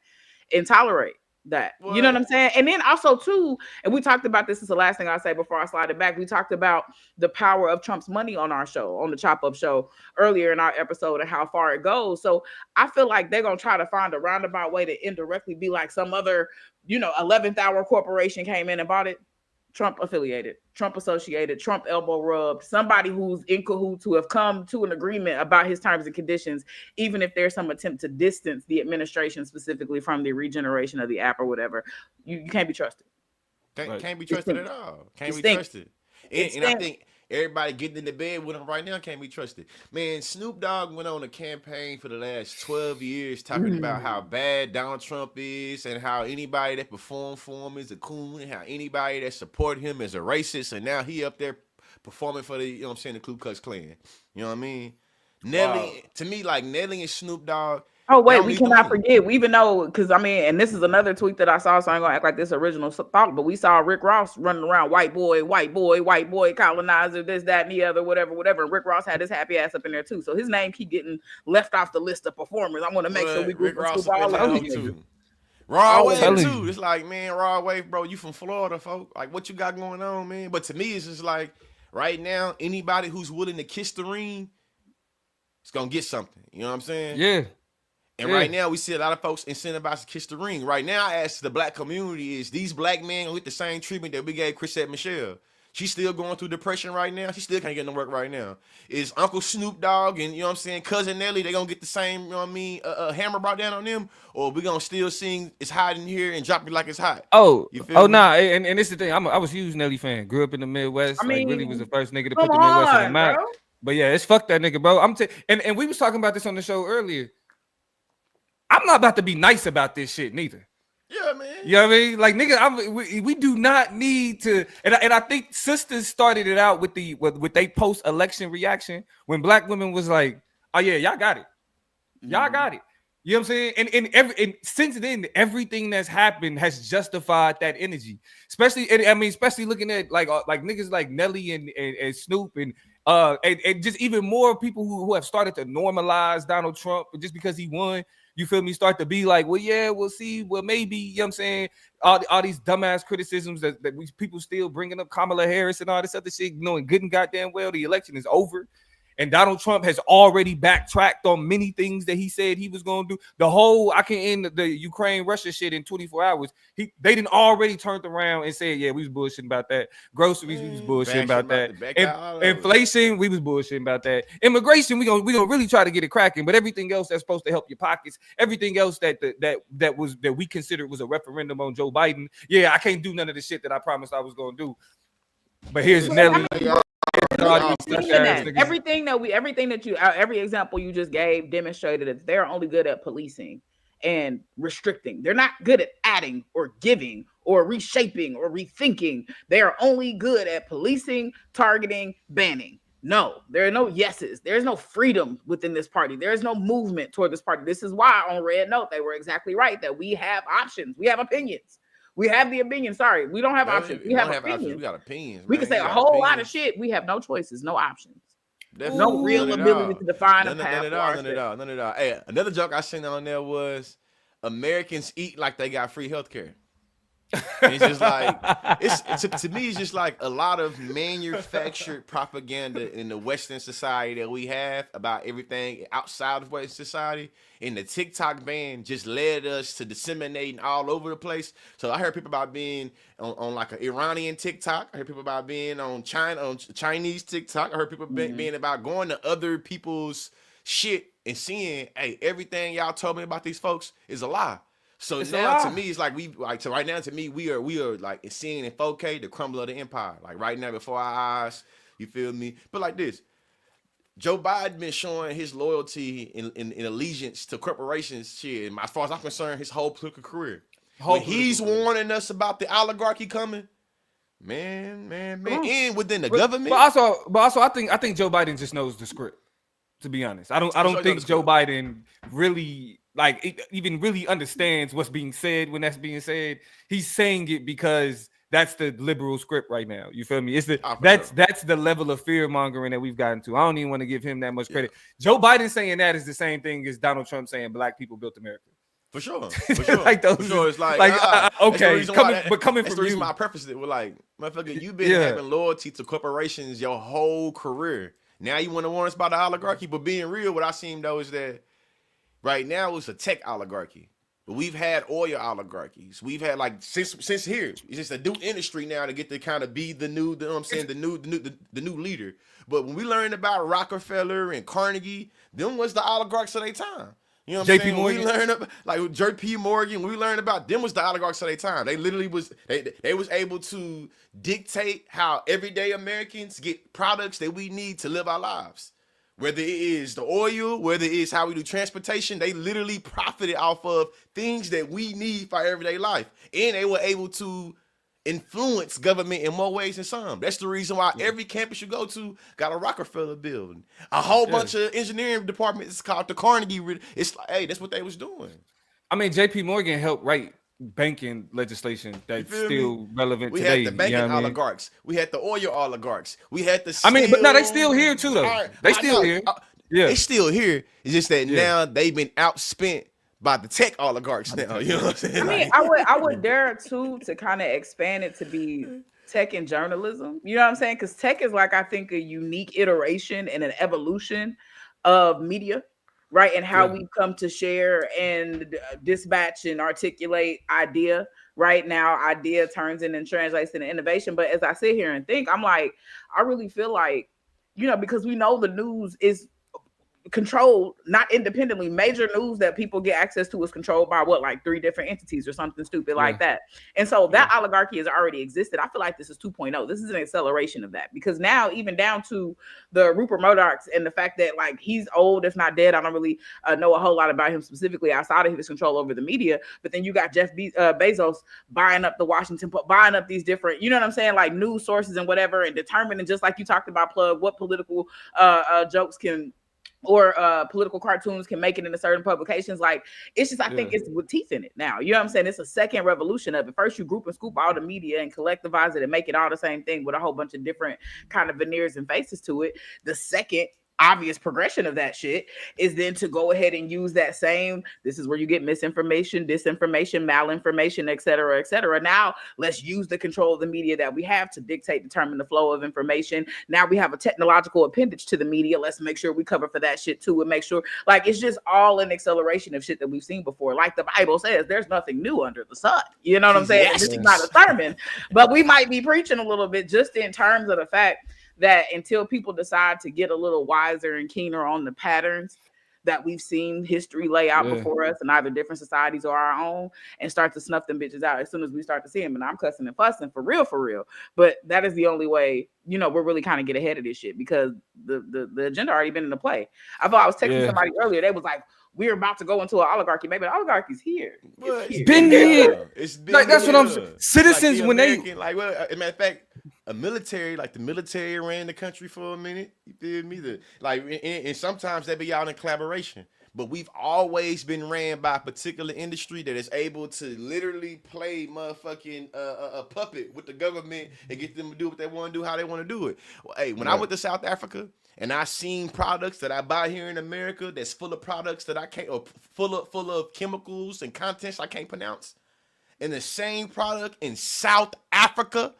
and tolerate that. Well, you know what I'm saying? And then also too, and we talked about this is the last thing I'll say before I slide it back. We talked about the power of Trump's money on our show, on the Chop Up show earlier in our episode, and how far it goes. So I feel like they're gonna try to find a roundabout way to indirectly be like some other, 11th hour corporation came in and bought it. Trump affiliated, Trump associated, Trump elbow rubbed, somebody who's in cahoots, who have come to an agreement about his terms and conditions, even if there's some attempt to distance the administration specifically from the regeneration of the app or whatever. You can't be trusted. Can't be trusted at all. Can't be trusted. And I think everybody getting in the bed with him right now can't be trusted. Man, Snoop Dogg went on a campaign for the last 12 years talking about how bad Donald Trump is and how anybody that performed for him is a coon and how anybody that support him is a racist. And now he up there performing for the, the Ku Klux Klan. You know what I mean? Nelly, to me, like Nelly and Snoop Dogg. Oh, wait, we cannot forget. We even know, because and this is another tweet that I saw, so I ain't gonna act like this original thought, but we saw Rick Ross running around, white boy, colonizer, this, that, and the other, whatever. And Rick Ross had his happy ass up in there too. So his name keep getting left off the list of performers. I want to make sure we group Ross all too. Raw Wave too. It's like, man, Raw Wave, bro, you from Florida, folk. Like, what you got going on, man? But to me, it's just like, right now, anybody who's willing to kiss the ring, it's gonna get something. You know what I'm saying? Yeah. And right now, we see a lot of folks incentivized to kiss the ring. Right now, I ask the black community, is these black men gonna get the same treatment that we gave Chrisette Michelle? She's still going through depression right now. She still can't get no work right now. Is Uncle Snoop Dogg and, Cousin Nelly, they gonna get the same, hammer brought down on them? Or we gonna still sing It's Hot in Here and drop it like it's hot? Nah. And it's the thing. I was a huge Nelly fan. Grew up in the Midwest. Really was the first nigga to put the Midwest on the map. Bro. But yeah, it's fuck that nigga, bro. And we was talking about this on the show earlier. I'm not about to be nice about this shit neither. Yeah, man. You know what I mean? Like, nigga, we do not need to. And I think sisters started it out with they post-election reaction when black women was like, "Oh yeah, y'all got it, y'all got it." You know what I'm saying? And since then, everything that's happened has justified that energy. Especially looking at like niggas like Nelly and Snoop and just even more people who have started to normalize Donald Trump just because he won. You feel me? Start to be like, well, yeah, we'll see. Well, maybe, you know what I'm saying? All these dumbass criticisms that people still bringing up Kamala Harris and all this other shit, knowing good and goddamn well the election is over. And Donald Trump has already backtracked on many things that he said he was going to do. The whole, I can end the Ukraine-Russia shit in 24 hours. They didn't already turned around and said, yeah, we was bullshitting about that. Groceries, we was bullshitting about that. Inflation, we was bullshitting about that. Immigration, we gonna really try to get it cracking. But everything else that's supposed to help your pockets, everything else that we considered was a referendum on Joe Biden. Yeah, I can't do none of the shit that I promised I was going to do. But here's Nelly. Every example you just gave demonstrated that they're only good at policing and restricting. They're not good at adding or giving or reshaping or rethinking. They are only good at policing, targeting, banning. No, there are no yeses. There's no freedom within this party. There is no movement toward this party. This is why on Red Note they were exactly right that we have options. We have opinions. We have the opinion. Sorry, we don't have options. We have opinions. We got opinions. We can say a whole lot of shit. We have no choices, no options. No real ability to define a path. None at all. Hey, another joke I seen on there was Americans eat like they got free healthcare. And it's just like to me, it's just like a lot of manufactured propaganda in the Western society that we have about everything outside of Western society. And the TikTok ban just led us to disseminating all over the place. So I heard people about being on like an Iranian TikTok. I heard people about being on Chinese TikTok. I heard people being about going to other people's shit and seeing, hey, everything y'all told me about these folks is a lie. So It's now to me, it's like so right now to me, we are like seeing in 4K the crumble of the empire. Like right now before our eyes, you feel me? But like this, Joe Biden been showing his loyalty in allegiance to corporations shit. And as far as I'm concerned, his whole political career. When he's warning us about the oligarchy coming, man, and within the government. But also, I think Joe Biden just knows the script. To be honest, I don't think Joe Biden really even really understands what's being said when that's being said. He's saying it because that's the liberal script right now. You feel me? It's that's the level of fear mongering that we've gotten to. I don't even want to give him that much credit. Joe Biden saying that is the same thing as Donald Trump saying black people built America. For sure. Like those, for sure. It's like okay, coming from you. Reason why I preface it with like, motherfucker, you've been having loyalty to corporations your whole career. Now you want to warn us about the oligarchy, but being real, what I seen though is that right now it's a tech oligarchy. But we've had oil oligarchies. We've had like since here, it's just a new industry now to get to kind of be the new, you know what I'm saying, the new leader. But when we learned about Rockefeller and Carnegie, them was the oligarchs of their time. You know what I'm saying? Morgan. We learned about like JP Morgan. We learned about them was the oligarchs of their time. They literally was they was able to dictate how everyday Americans get products that we need to live our lives. Whether it is the oil, whether it is how we do transportation, they literally profited off of things that we need for our everyday life, and they were able to influence government in more ways than some. That's the reason why every campus you go to got a Rockefeller building. A whole bunch of engineering departments called the Carnegie. It's like, hey, that's what they was doing. I mean, JP Morgan helped write banking legislation that's still relevant today. We had the banking oligarchs. We had the oil oligarchs. We had the but no, they still here too, though. They still here. They still here. It's just that now they've been outspent by the tech oligarchs now. You know what I'm saying? I mean, I would dare to kind of expand it to be tech and journalism. You know what I'm saying? Because tech is like, I think, a unique iteration and an evolution of media, right? And how we come to share and dispatch and articulate idea. Right now, idea turns in and translates into innovation. But as I sit here and think, I'm like, I really feel like, because we know the news is controlled, not independently. Major news that people get access to is controlled by like 3 different entities or something stupid like that. And so that oligarchy has already existed. I feel like this is 2.0. This is an acceleration of that, because now even down to the Rupert Murdochs and the fact that like he's old, if not dead. I don't really know a whole lot about him specifically outside of his control over the media. But then you got Jeff Bezos buying up the Washington Post, buying up these different, you know what I'm saying, like news sources and whatever, and determining, just like you talked about, Plug, what political jokes can or political cartoons can make it into certain publications. Like, it's just, I think it's with teeth in it now. You know what I'm saying? It's a second revolution of it. First, you group and scoop all the media and collectivize it and make it all the same thing with a whole bunch of different kind of veneers and faces to it. The second obvious progression of that shit is then to go ahead and use that same, this is where you get misinformation, disinformation, malinformation, et cetera, et cetera. Now let's use the control of the media that we have to determine the flow of information. Now we have a technological appendage to the media. Let's make sure we cover for that shit too, and make sure, like, it's just all an acceleration of shit that we've seen before. Like the Bible says, there's nothing new under the sun. You know what I'm saying? Yes. This is not a sermon, but we might be preaching a little bit just in terms of the fact that until people decide to get a little wiser and keener on the patterns that we've seen history lay out before us in either different societies or our own, and start to snuff them bitches out as soon as we start to see them. And I'm cussing and fussing for real. But that is the only way, we're really kind of get ahead of this shit, because the agenda already been in the play. I thought I was texting somebody earlier. They was like, we're about to go into an oligarchy. Maybe the oligarchy's here. It's been here. It's been like, that's here. what I'm saying. Citizens, like when American, as a matter of fact, the military ran the country for a minute. You feel me? And sometimes they be out in collaboration. But we've always been ran by a particular industry that is able to literally play motherfucking a puppet with the government and get them to do what they want to do, how they want to do it. Well, hey, when I went to South Africa and I seen products that I buy here in America that's full of products that I can't, or full of chemicals and contents I can't pronounce, and the same product in South Africa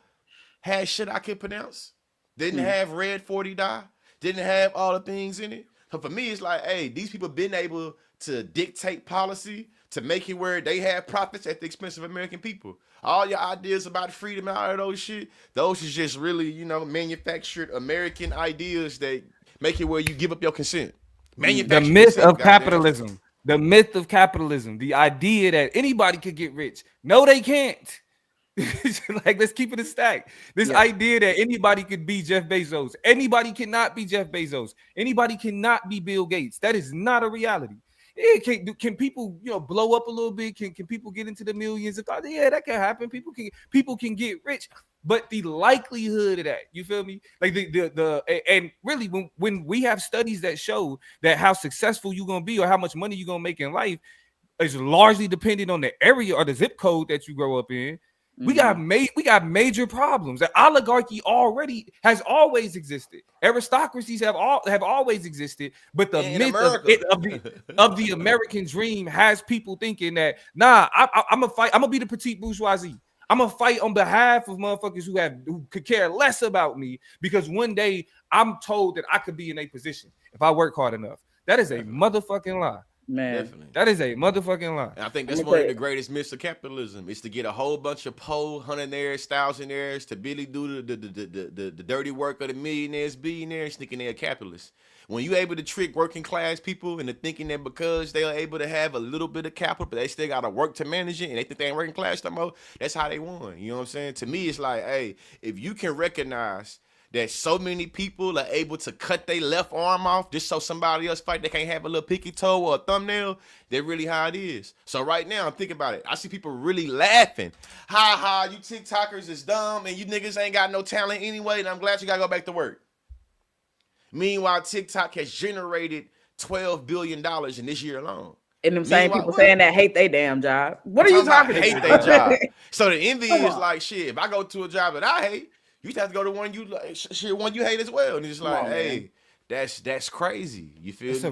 had shit I could pronounce, didn't have red 40 dye, didn't have all the things in it. So for me, it's like, hey, these people been able to dictate policy to make it where they have profits at the expense of American people. All your ideas about freedom and all of those shit, those is just really, manufactured American ideas that make it where you give up your consent. The myth of capitalism. The myth of capitalism. The idea that anybody could get rich. No, they can't. Like, let's keep it a stack. This idea that anybody could be Jeff Bezos. Anybody cannot be Jeff Bezos. Anybody cannot be Bill Gates. That is not a reality. Can people, blow up a little bit? Can people get into the millions? Yeah, that can happen. People can get rich, but the likelihood of that, you feel me? Like and really when we have studies that show that how successful you're gonna be or how much money you're gonna make in life is largely dependent on the area or the zip code that you grow up in. We got major problems. The oligarchy has always existed. Aristocracies have always existed, but the myth of the American dream has people thinking that I'm gonna fight. I'm gonna be the petite bourgeoisie. I'm gonna fight on behalf of motherfuckers who could care less about me because one day I'm told that I could be in a position if I work hard enough. That is a motherfucking lie. Man, definitely. That is a motherfucking lie. And I think that's one of the greatest myths of capitalism is to get a whole bunch of poor hunterdaires, thousandaires to really do the dirty work of the millionaires, billionaires, thinking they're capitalists. When you're able to trick working class people into thinking that because they are able to have a little bit of capital, but they still got to work to manage it, and they think they ain't working class no more, that's how they won. You know what I'm saying? To me, it's like, hey, if you can recognize that so many people are able to cut their left arm off just so somebody else fight, they can't have a little pinky toe or a thumbnail, that's really how it is. So right now, I'm thinking about it. I see people really laughing. Ha, you TikTokers is dumb and you niggas ain't got no talent anyway, and I'm glad you gotta go back to work. Meanwhile, TikTok has generated $12 billion in this year alone. And them same people saying that hate their damn job. What are you talking about? Hate their job. So the envy is like, shit, if I go to a job that I hate, you have to go to one you like, one you hate as well. And it's like, hey, that's crazy. You feel it's me?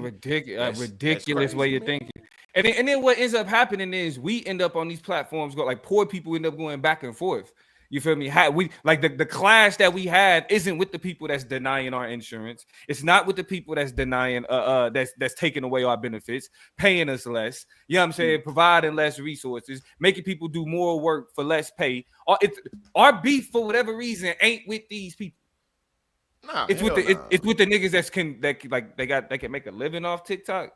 A ridiculous way of thinking. And then what ends up happening is we end up on these platforms, like poor people end up going back and forth. You feel me? We like the clash that we have isn't with the people that's denying our insurance. It's not with the people that's denying that's taking away our benefits, paying us less. You know what I'm saying? Providing less resources, making people do more work for less pay. Our beef for whatever reason ain't with these people. Nah, it's with the niggas that can make a living off TikTok.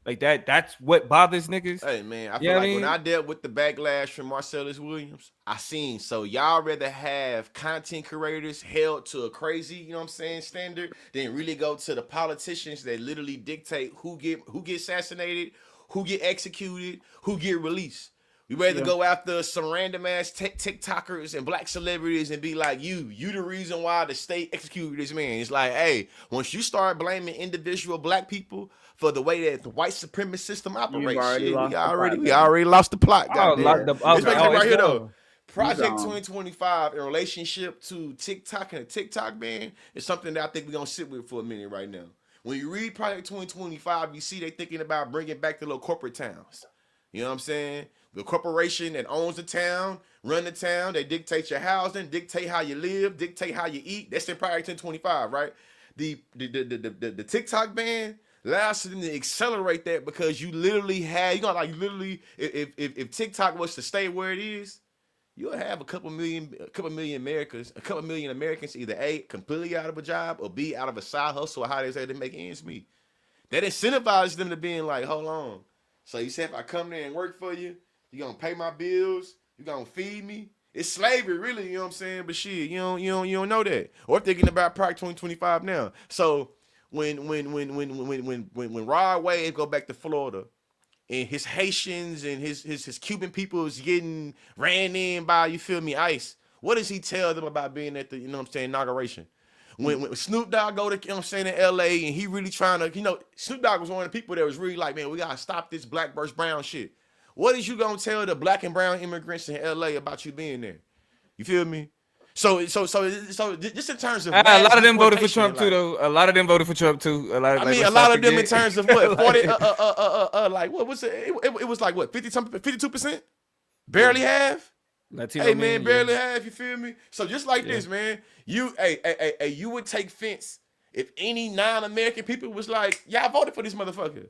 Like that's what bothers niggas. Hey man, I feel like when I dealt with the backlash from Marcellus Williams, I seen so y'all rather have content creators held to a crazy, you know what I'm saying, standard than really go to the politicians that literally dictate who get assassinated, who get executed, who get released. We rather go after some random ass TikTokers and black celebrities and be like, you the reason why the state executed this man. It's like, hey, once you start blaming individual black people for the way that the white supremacist system operates, we already lost the plot. This right here though. Project 2025 in relationship to TikTok and the TikTok ban is something that I think we're gonna sit with for a minute right now. When you read Project 2025, you see they thinking about bringing back the little corporate towns. You know what I'm saying? The corporation that owns the town, run the town, they dictate your housing, dictate how you live, dictate how you eat. That's in Project 2025, right? The TikTok ban allows them to accelerate that because you literally have, if TikTok was to stay where it is, you'll have a couple million Americans either A, completely out of a job, or B, out of a side hustle, or how they say they make ends meet. That incentivizes them to being like, hold on. So you say if I come there and work for you, you're gonna pay my bills, you're gonna feed me. It's slavery, really, you know what I'm saying? But shit, you don't know that. Or thinking about Project 2025 now. So when Rod Wave go back to Florida and his Haitians and his Cuban people is getting ran in by, you feel me, ICE, what does he tell them about being at the, you know what I'm saying, inauguration? When Snoop Dogg go to, you know what I'm saying, in LA and he really trying to, Snoop Dogg was one of the people that was really like, man, we gotta stop this black versus brown shit. What is you gonna tell the black and brown immigrants in LA about you being there? You feel me? So just in terms of a lot of them voted for Trump too, though. A lot of them voted for Trump too. A lot of them in terms of what 40, like what was it? It was like what 52%? Barely half. Latino Hey man, men, barely half. You feel me? So just like Yeah. this, man. You, you would take offense if any non-American people was like, "Yeah, I voted for this motherfucker."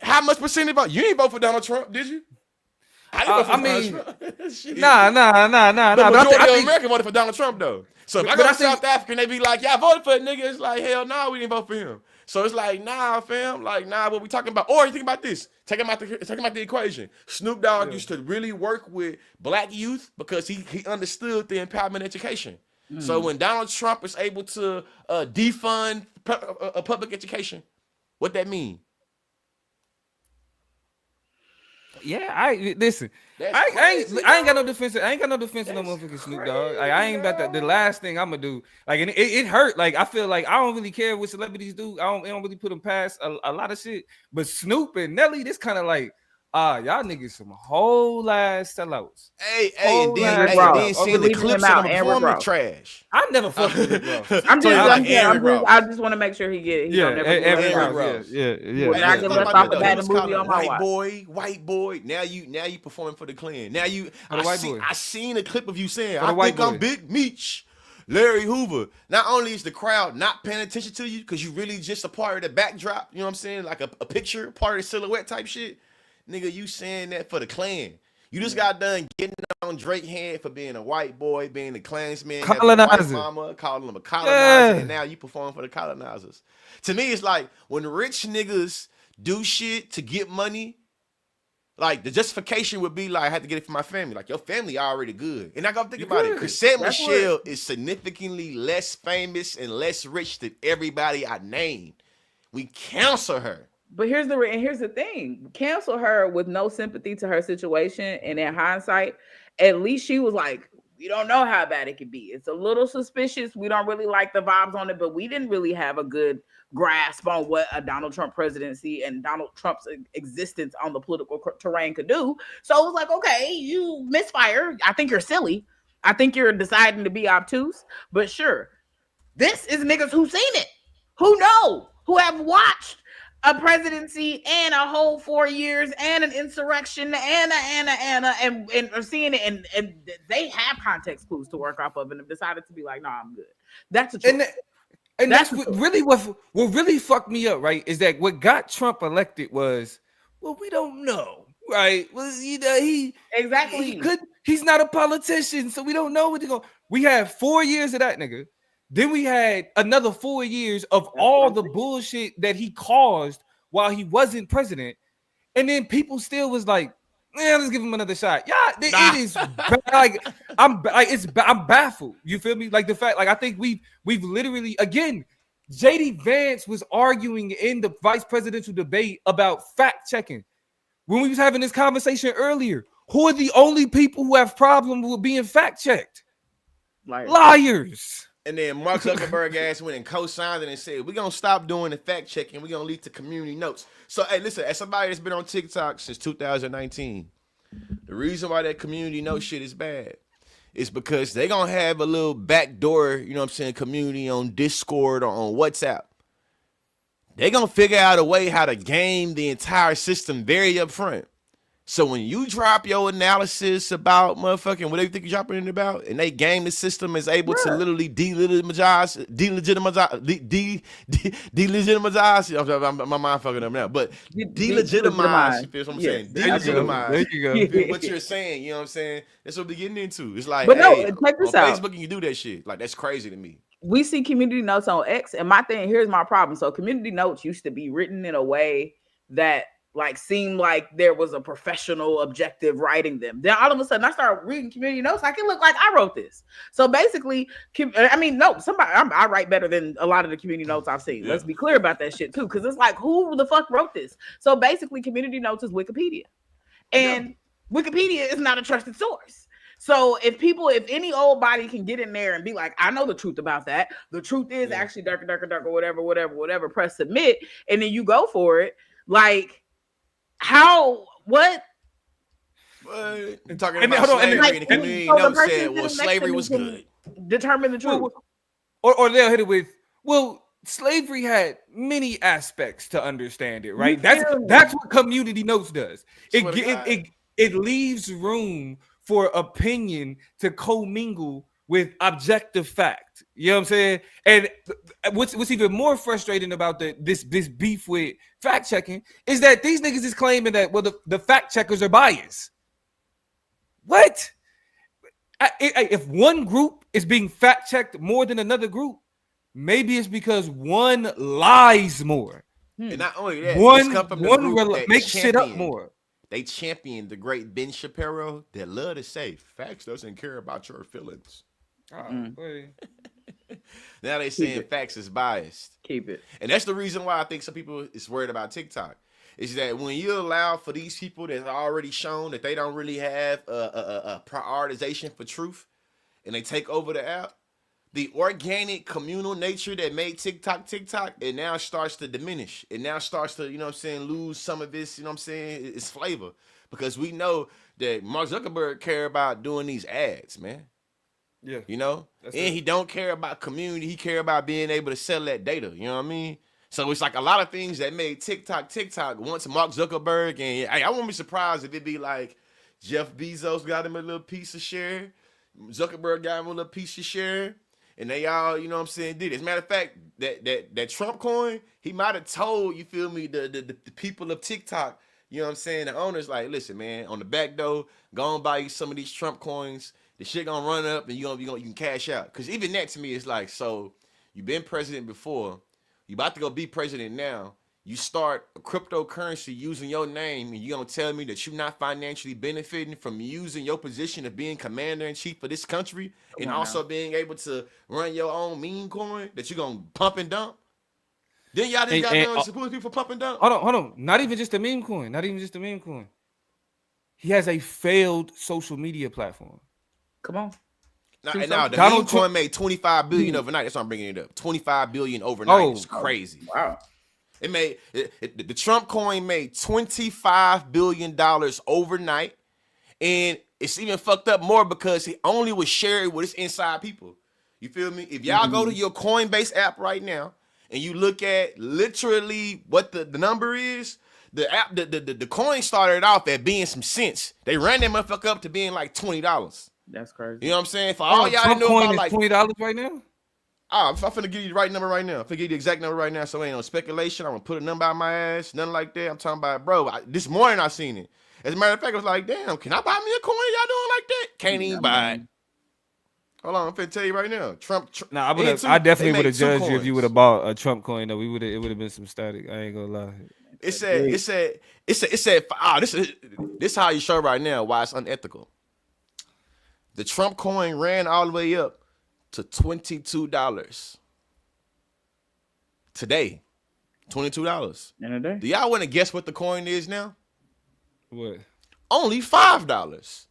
How much percent vote? You ain't vote for Donald Trump, did you? I didn't vote for Donald Trump. Shit. Nah. The majority I of think, Americans voted for Donald Trump though. So if I but go I to think- South Africa and they be like, "Yeah, I voted for a nigga," it's like, hell no, we didn't vote for him. So it's like, nah, fam, like, nah, what we talking about? Or you think about this, take him out the equation. Snoop Dogg used to really work with black youth because he understood the empowerment education. So when Donald Trump is able to defund public education, what that mean? Yeah, I listen. That's I crazy, ain't got no dog. defense. I ain't got no defense of no That's motherfucking Snoop Dogg. Like, crazy, I ain't about that. The last thing I'm gonna do, like, and it hurt. Like, I feel like I don't really care what celebrities do. It don't really put them past a lot of shit. But Snoop and Nelly, this kind of like, y'all niggas some whole ass sellouts. Hey, Whole and ass then sellouts. seeing the leaving clips him of out them and Rick performing Ross. trash. I never fucked with Rick Ross. I just want to make sure he Yeah, don't never and get Rick left out. Ross. Yeah. When I get left off the bat in the movie on my watch. white boy. Now you performing for the Klan. Now boy. I seen a clip of you saying, For the I white think I'm boy. Big Meech, Larry Hoover. Not only is the crowd not paying attention to you because you really just a part of the backdrop, you know what I'm saying? Like a picture, part of the silhouette type shit. Nigga, you saying that for the Klan. You just got done getting on Drake head for being a white boy, being a Klansman, having a white Colonizer. mama, calling him a colonizer, Yeah. and now you perform for the colonizers. To me, it's like when rich niggas do shit to get money, like the justification would be like, I had to get it for my family. Like your family already good. And I gotta think about it. Chrisette That's Michelle is significantly less famous and less rich than everybody I named. We counsel her. But here's the thing: cancel her with no sympathy to her situation, and in hindsight, at least she was like, "We don't know how bad it could be. It's a little suspicious. We don't really like the vibes on it, but we didn't really have a good grasp on what a Donald Trump presidency and Donald Trump's existence on the political terrain could do. So it was like, okay, you misfire. I think you're silly. I think you're deciding to be obtuse. But sure, this is niggas who seen it, who know, who have watched a presidency and a whole 4 years and an insurrection and are seeing it and they have context clues to work off of and have decided to be like, no, I'm good. That's a choice. And that's what really fucked me up, right? Is that what got Trump elected was, well, we don't know, right? Well, Exactly. He's not a politician, so we don't know what to go. We had 4 years of that nigga. Then we had another 4 years of all the bullshit that he caused while he wasn't president. And then people still was like, man, let's give him another shot. Yeah, it is like I'm baffled. You feel me? Like the fact, like I think we've literally, again, JD Vance was arguing in the vice presidential debate about fact checking. When we was having this conversation earlier, who are the only people who have problem with being fact checked? Liars. And then Mark Zuckerberg ass went and co-signed it and said, we're going to stop doing the fact checking. We're going to lead to community notes. So, hey, listen, as somebody that's been on TikTok since 2019, the reason why that community note shit is bad is because they going to have a little backdoor, you know what I'm saying, community on Discord or on WhatsApp. They're going to figure out a way how to game the entire system very upfront. So when you drop your analysis about motherfucking whatever you think you're dropping it about, and they game the system is able to literally delegitimize. My mind fucking up now, but delegitimize. You feel what I'm saying? Delegitimize. There you go. What you're saying, you know what I'm saying? That's what we're getting into. It's like, but no, hey, check this on out. Facebook, you can do that shit. Like that's crazy to me. We see community notes on X, and my thing here's my problem. So community notes used to be written in a way that like seemed like there was a professional objective writing them. Then all of a sudden I started reading community notes. Like it looked like I wrote this. So basically, I write better than a lot of the community notes I've seen. Yeah. Let's be clear about that shit too. Cause it's like, who the fuck wrote this? So basically community notes is Wikipedia. And Wikipedia is not a trusted source. So if any old body can get in there and be like, I know the truth about that. The truth is actually darker, whatever, press submit. And then you go for it. Like, what? Talking about slavery and the community note said, well, slavery was good. Determine the truth. Or they'll hit it with, well, slavery had many aspects to understand it, right? That's what community notes does. It leaves room for opinion to commingle with objective fact. You know what I'm saying? And what's even more frustrating about this beef with fact checking is that these niggas is claiming that the fact checkers are biased. What? If one group is being fact checked more than another group, maybe it's because one lies more. And not only that, one makes shit up more. They champion the great Ben Shapiro that love to say facts doesn't care about your feelings. Now they saying facts is biased. Keep it. And that's the reason why I think some people is worried about TikTok. Is that when you allow for these people that's already shown that they don't really have a prioritization for truth, and they take over the app, the organic communal nature that made TikTok, it now starts to diminish. It now starts to, you know what I'm saying, lose some of its, you know what I'm saying, its flavor. Because we know that Mark Zuckerberg care about doing these ads, man. Yeah. You know? He don't care about community. He care about being able to sell that data. You know what I mean? So it's like a lot of things that made TikTok once Mark Zuckerberg, and I won't be surprised if it be like Jeff Bezos got him a little piece of share, Zuckerberg got him a little piece of share, and they all, you know what I'm saying, did it. As a matter of fact, that Trump coin, he might have told, you feel me, the people of TikTok, you know what I'm saying, the owners, like, listen, man, on the back door, go on buy you some of these Trump coins. The shit gonna run up, and you can cash out. Because even that to me is like, so you've been president before. You about to go be president now. You start a cryptocurrency using your name, and you're going to tell me that you're not financially benefiting from using your position of being commander-in-chief of this country and also being able to run your own meme coin that you're going to pump and dump? Then y'all just got done supporting people for pump and dump? Hold on. Not even just a meme coin. He has a failed social media platform. Come on. Now the meme coin made $25 billion overnight. That's why I'm bringing it up. $25 billion overnight. It's crazy. Wow. It made the Trump coin made $25 billion overnight, and it's even fucked up more because he only was shared with his inside people. You feel me? If y'all go to your Coinbase app right now and you look at literally what the number is, the app the coin started off at being some cents. They ran that motherfucker up to being like $20. That's crazy. You know what I'm saying? For all y'all Trump know coin about is like $20 right now. I'm finna give you the right number right now. I'm finna give you the exact number right now. So ain't no speculation. I'm gonna put a number out my ass. Nothing like that. I'm talking about, bro. This morning I seen it. As a matter of fact, I was like, damn, can I buy me a coin? Y'all doing like that? Can't even buy it. Hold on, I'm finna tell you right now. Trump. Nah, I definitely would have judged you if you would have bought a Trump coin. Though it would have been some static. I ain't gonna lie. It said. This how you show right now why it's unethical. The Trump coin ran all the way up to $22 today. $22 in a day. Do y'all want to guess what the coin is now? What? Only $5.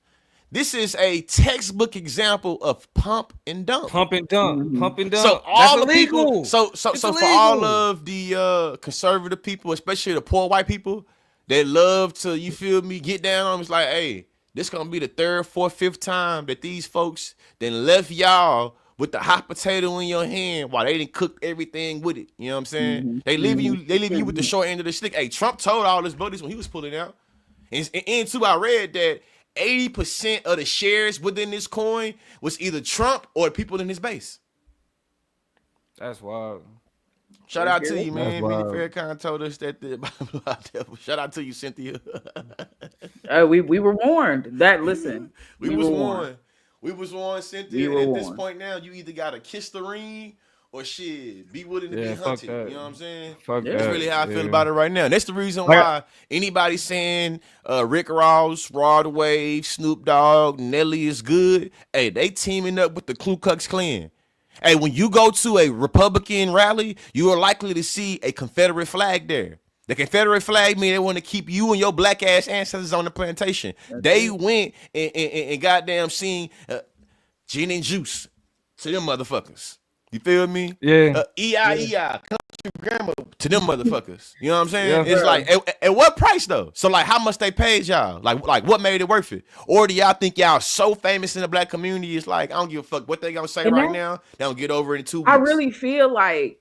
This is a textbook example of pump and dump. Pump and dump. So all the illegal. people, so for all of the conservative people, especially the poor white people, that love to, you feel me, get down on, it's like, hey, this gonna be the third, fourth, fifth time that these folks then left y'all with the hot potato in your hand while they didn't cook everything with it. You know what I'm saying? They leave you with the short end of the stick. Hey, Trump told all his buddies when he was pulling out. And too, I read that 80% of the shares within this coin was either Trump or people in his base. That's wild. Shout out to you, man. Minnie Farrakhan told us that shout out to you, Cynthia. We were warned. Listen. We was warned. We was warned, Cynthia. And at this point now, you either gotta kiss the ring or shit, be willing to be hunted. You know what I'm saying? That's really how I feel about it right now. And that's the reason why anybody saying Rick Ross, Rod Wave, Snoop Dogg, Nelly is good. Hey, they teaming up with the Ku Klux Klan. Hey, when you go to a Republican rally, you are likely to see a Confederate flag there. The Confederate flag mean they want to keep you and your black ass ancestors on the plantation. They went and goddamn seen gin and juice to them motherfuckers. You feel me? Yeah. E-I-E-I, country grammar to them motherfuckers. You know what I'm saying? It's like, at what price though? So like, how much they paid y'all? Like what made it worth it? Or do y'all think y'all so famous in the black community? It's like, I don't give a fuck what they gonna say right now. They don't get over it in 2 weeks. I really feel like,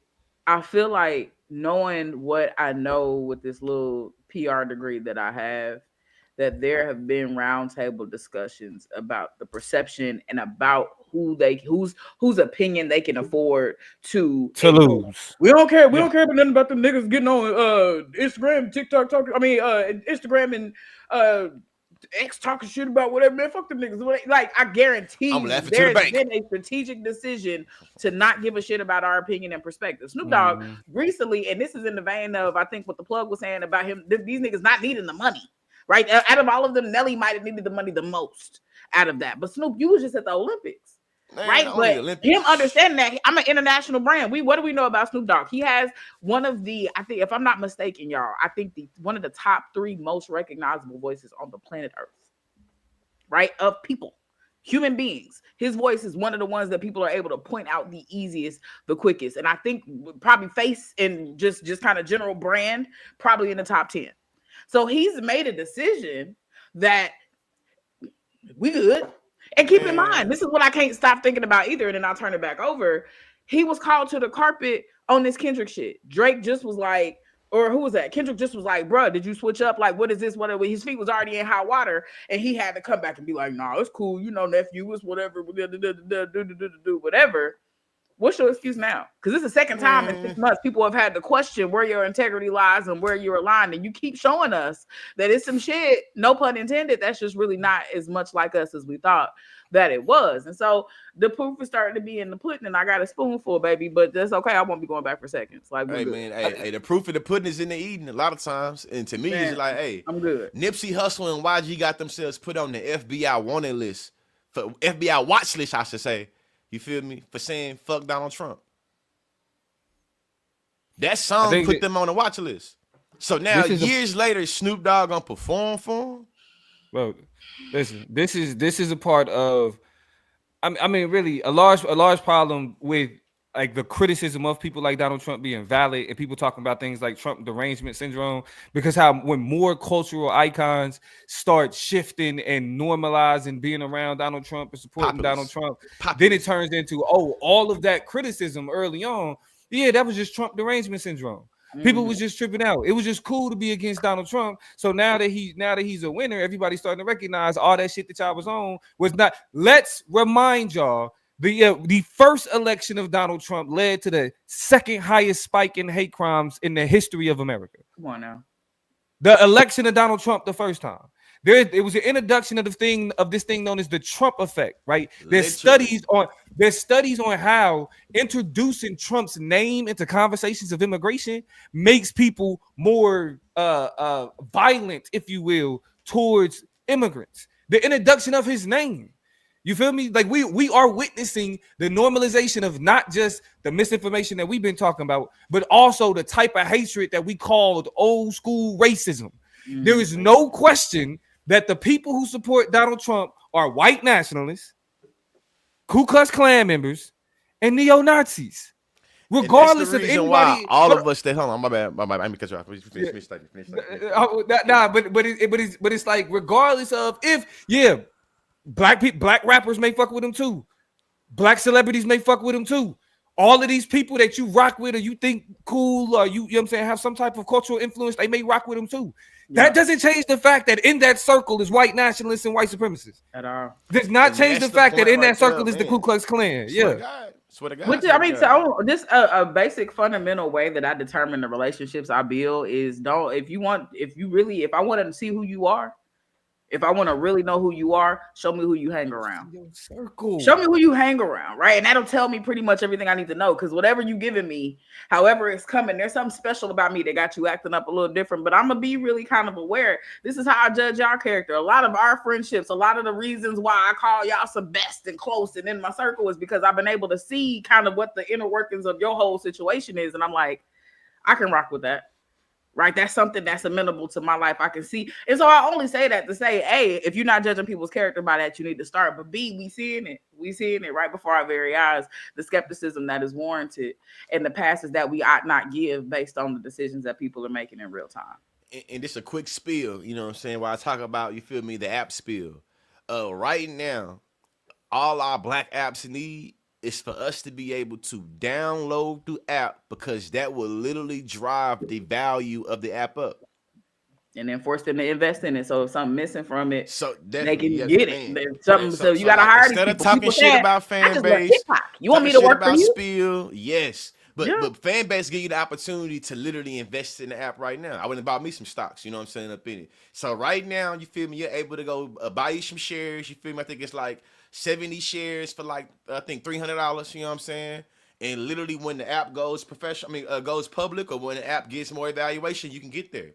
knowing what I know with this little PR degree that I have, that there have been roundtable discussions about the perception and about whose opinion they can afford to lose. We don't care. We don't care about nothing about the niggas getting on Instagram, TikTok talking. I mean, Instagram and X talking shit about whatever. Man, fuck the niggas. Like, I guarantee you, there's been a strategic decision to not give a shit about our opinion and perspective. Snoop Dogg recently, and this is in the vein of, I think, what the plug was saying about him, these niggas not needing the money, right? Out of all of them, Nelly might have needed the money the most out of that. But Snoop, you was just at the Olympics. Man, right, but him understanding that I'm an international brand. What do we know about Snoop Dogg? He has one of the, I think, if I'm not mistaken, y'all, I think one of the top 3 most recognizable voices on the planet Earth, right? Of people, human beings. His voice is one of the ones that people are able to point out the easiest, the quickest, and I think probably face and just kind of general brand, probably in the top 10. So he's made a decision that we good. And keep in mind, this is what I can't stop thinking about either, and then I'll turn it back over. He was called to the carpet on this Kendrick shit. Drake just was like, or who was that? Kendrick just was like, bruh, did you switch up? Like, what is this? Whatever. His feet was already in hot water, and he had to come back and be like, nah, it's cool. You know, nephew, it's whatever, whatever. What's your excuse now? Because it's the second time in 6 months people have had to question where your integrity lies and where you're aligned. And you keep showing us that it's some shit, no pun intended, that's just really not as much like us as we thought that it was. And so the proof is starting to be in the pudding, and I got a spoonful, baby, but that's okay. I won't be going back for seconds. Like, hey, man, hey, the proof of the pudding is in the eating a lot of times. And to me, it's like, hey, I'm good. Nipsey Hussle and YG got themselves put on the FBI wanted list, for FBI watch list, I should say. You feel me? For saying fuck Donald Trump. That song put them on the watch list. So now years later, Snoop Dogg gonna perform for him? Well, listen, this is a part of, I mean, really a large problem with like the criticism of people like Donald Trump being valid and people talking about things like Trump derangement syndrome, because when more cultural icons start shifting and normalizing being around Donald Trump and supporting Donald Trump, then it turns into, all of that criticism early on, that was just Trump derangement syndrome. People was just tripping out. It was just cool to be against Donald Trump. So now that he's a winner, everybody's starting to recognize all that shit that y'all was on was not. Let's remind y'all, the first election of Donald Trump led to the second highest spike in hate crimes in the history of America. Come on now. The election of Donald Trump the first time. It was an introduction of this thing known as the Trump effect, right? There's studies on how introducing Trump's name into conversations of immigration makes people more violent, if you will, towards immigrants. The introduction of his name. You feel me? Like we are witnessing the normalization of not just the misinformation that we've been talking about, but also the type of hatred that we called old school racism. There is no question that the people who support Donald Trump are white nationalists, Ku Klux Klan members, and neo-Nazis. Regardless of anybody, why all of us that hold on, my bad. Let me cut you off. Finish. But it's like regardless of if black rappers may fuck with him too, black celebrities may fuck with him too. All of these people that you rock with or you think cool or you know what I'm saying have some type of cultural influence, they may rock with him too. Yeah. That doesn't change the fact that in that circle is white nationalists and white supremacists. At all. Does not change the fact that in that circle is the Ku Klux Klan. Swear to God. Which I mean, so this a basic fundamental way that I determine the relationships I build is if I want to see who you are, if I want to really know who you are, show me who you hang around. Circle. Show me who you hang around, right? And that'll tell me pretty much everything I need to know. Because whatever you giving me, however it's coming, there's something special about me that got you acting up a little different. But I'm gonna be really kind of aware. This is how I judge y'all character. A lot of our friendships, a lot of the reasons why I call y'all some best and close and in my circle is because I've been able to see kind of what the inner workings of your whole situation is, and I'm like, I can rock with that. Right, that's something that's amenable to my life. I can see, and so I only say that to say, A, if you're not judging people's character by that, you need to start. But B, we seeing it right before our very eyes. The skepticism that is warranted, and the passes that we ought not give based on the decisions that people are making in real time. And just a quick spiel, you know what I'm saying? While I talk about, you feel me, the app spill. Right now, all our black apps need is for us to be able to download the app because that will literally drive the value of the app up. and then force them to invest in it. So if something missing from it, So they definitely, can yeah, get man. it. There's something, Yeah, so you so gotta like hire these instead of people. talking People shit saying, about I fan just love base, TikTok. You want talking me to shit work for about you? Spill, yes. But Yeah. but fan base give you the opportunity to literally invest in the app right now. I went and bought me some stocks, you know what I'm saying, up in it. So right now, you feel me, you're able to go buy you some shares. You feel me? I think it's like 70 shares for like I think $300, you know what I'm saying? And literally when the app goes professional, goes public, or when the app gets more evaluation, you can get there.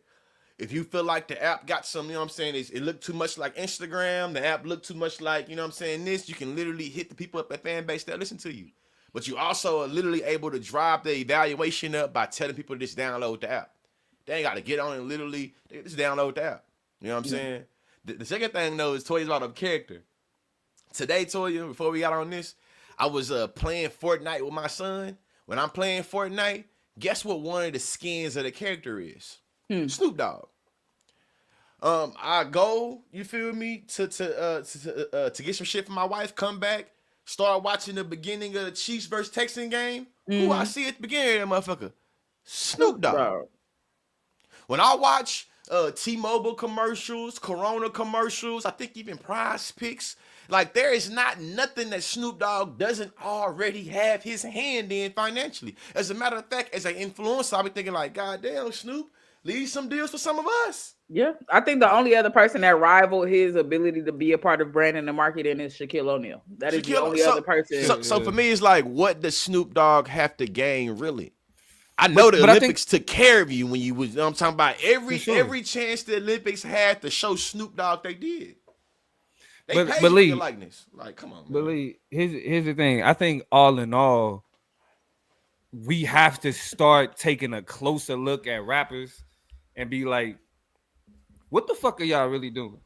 If you feel like the app got some, you know what I'm saying, it looked too much like Instagram, the app looked too much like, you know what I'm saying, this, you can literally hit the people up at fan base that listen to you. But you also are literally able to drive the evaluation up by telling people to just download the app. They ain't got to get on and literally they just download the app. You know what I'm saying? The second thing, though, is Toya's about a character. Today, Toya, before we got on this, I was playing Fortnite with my son. When I'm playing Fortnite, guess what one of the skins of the character is? Snoop Dogg. I go, you feel me, to get some shit for my wife, come back, start watching the beginning of the Chiefs versus Texans game. Who I see at the beginning of that motherfucker? Snoop Dogg. When I watch T-Mobile commercials, Corona commercials, I think even Prize Picks, like there is not nothing that Snoop Dogg doesn't already have his hand in financially. As a matter of fact, as an influencer, I be thinking like, God damn, Snoop, leave some deals for some of us. Yeah, I think the only other person that rivaled his ability to be a part of branding and marketing is Shaquille O'Neal. That is the only other person. So for me, it's like, what does Snoop Dogg have to gain, really? I know the Olympics took care of you when you was. You know what I'm talking about every chance the Olympics had to show Snoop Dogg, they did. They paid for your likeness. Like, come on, man. But Lee, here's the thing. I think all in all, we have to start taking a closer look at rappers and be like, what the fuck are y'all really doing?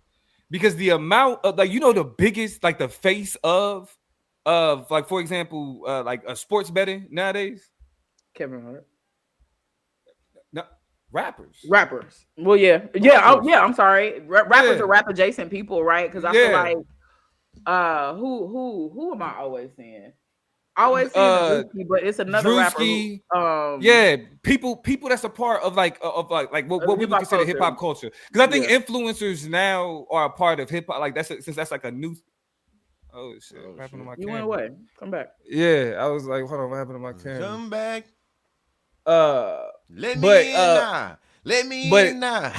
Because the amount of, like, you know, the biggest, like the face of like, for example, like a sports betting nowadays. Kevin Hart. No, rappers. Well, yeah. I'm sorry. Rappers are rap adjacent people, right? Because I feel like, who am I always seeing? Always seeing Drewski, but it's another Drewski, rapper. People that's a part of like what we would consider hip hop culture. Because I think influencers now are a part of hip hop. Like since that's like a new. Oh shit! What happened to my camera? You went away. Come back. Yeah, I was like, hold on, what happened to my camera? Come back. Let me in now.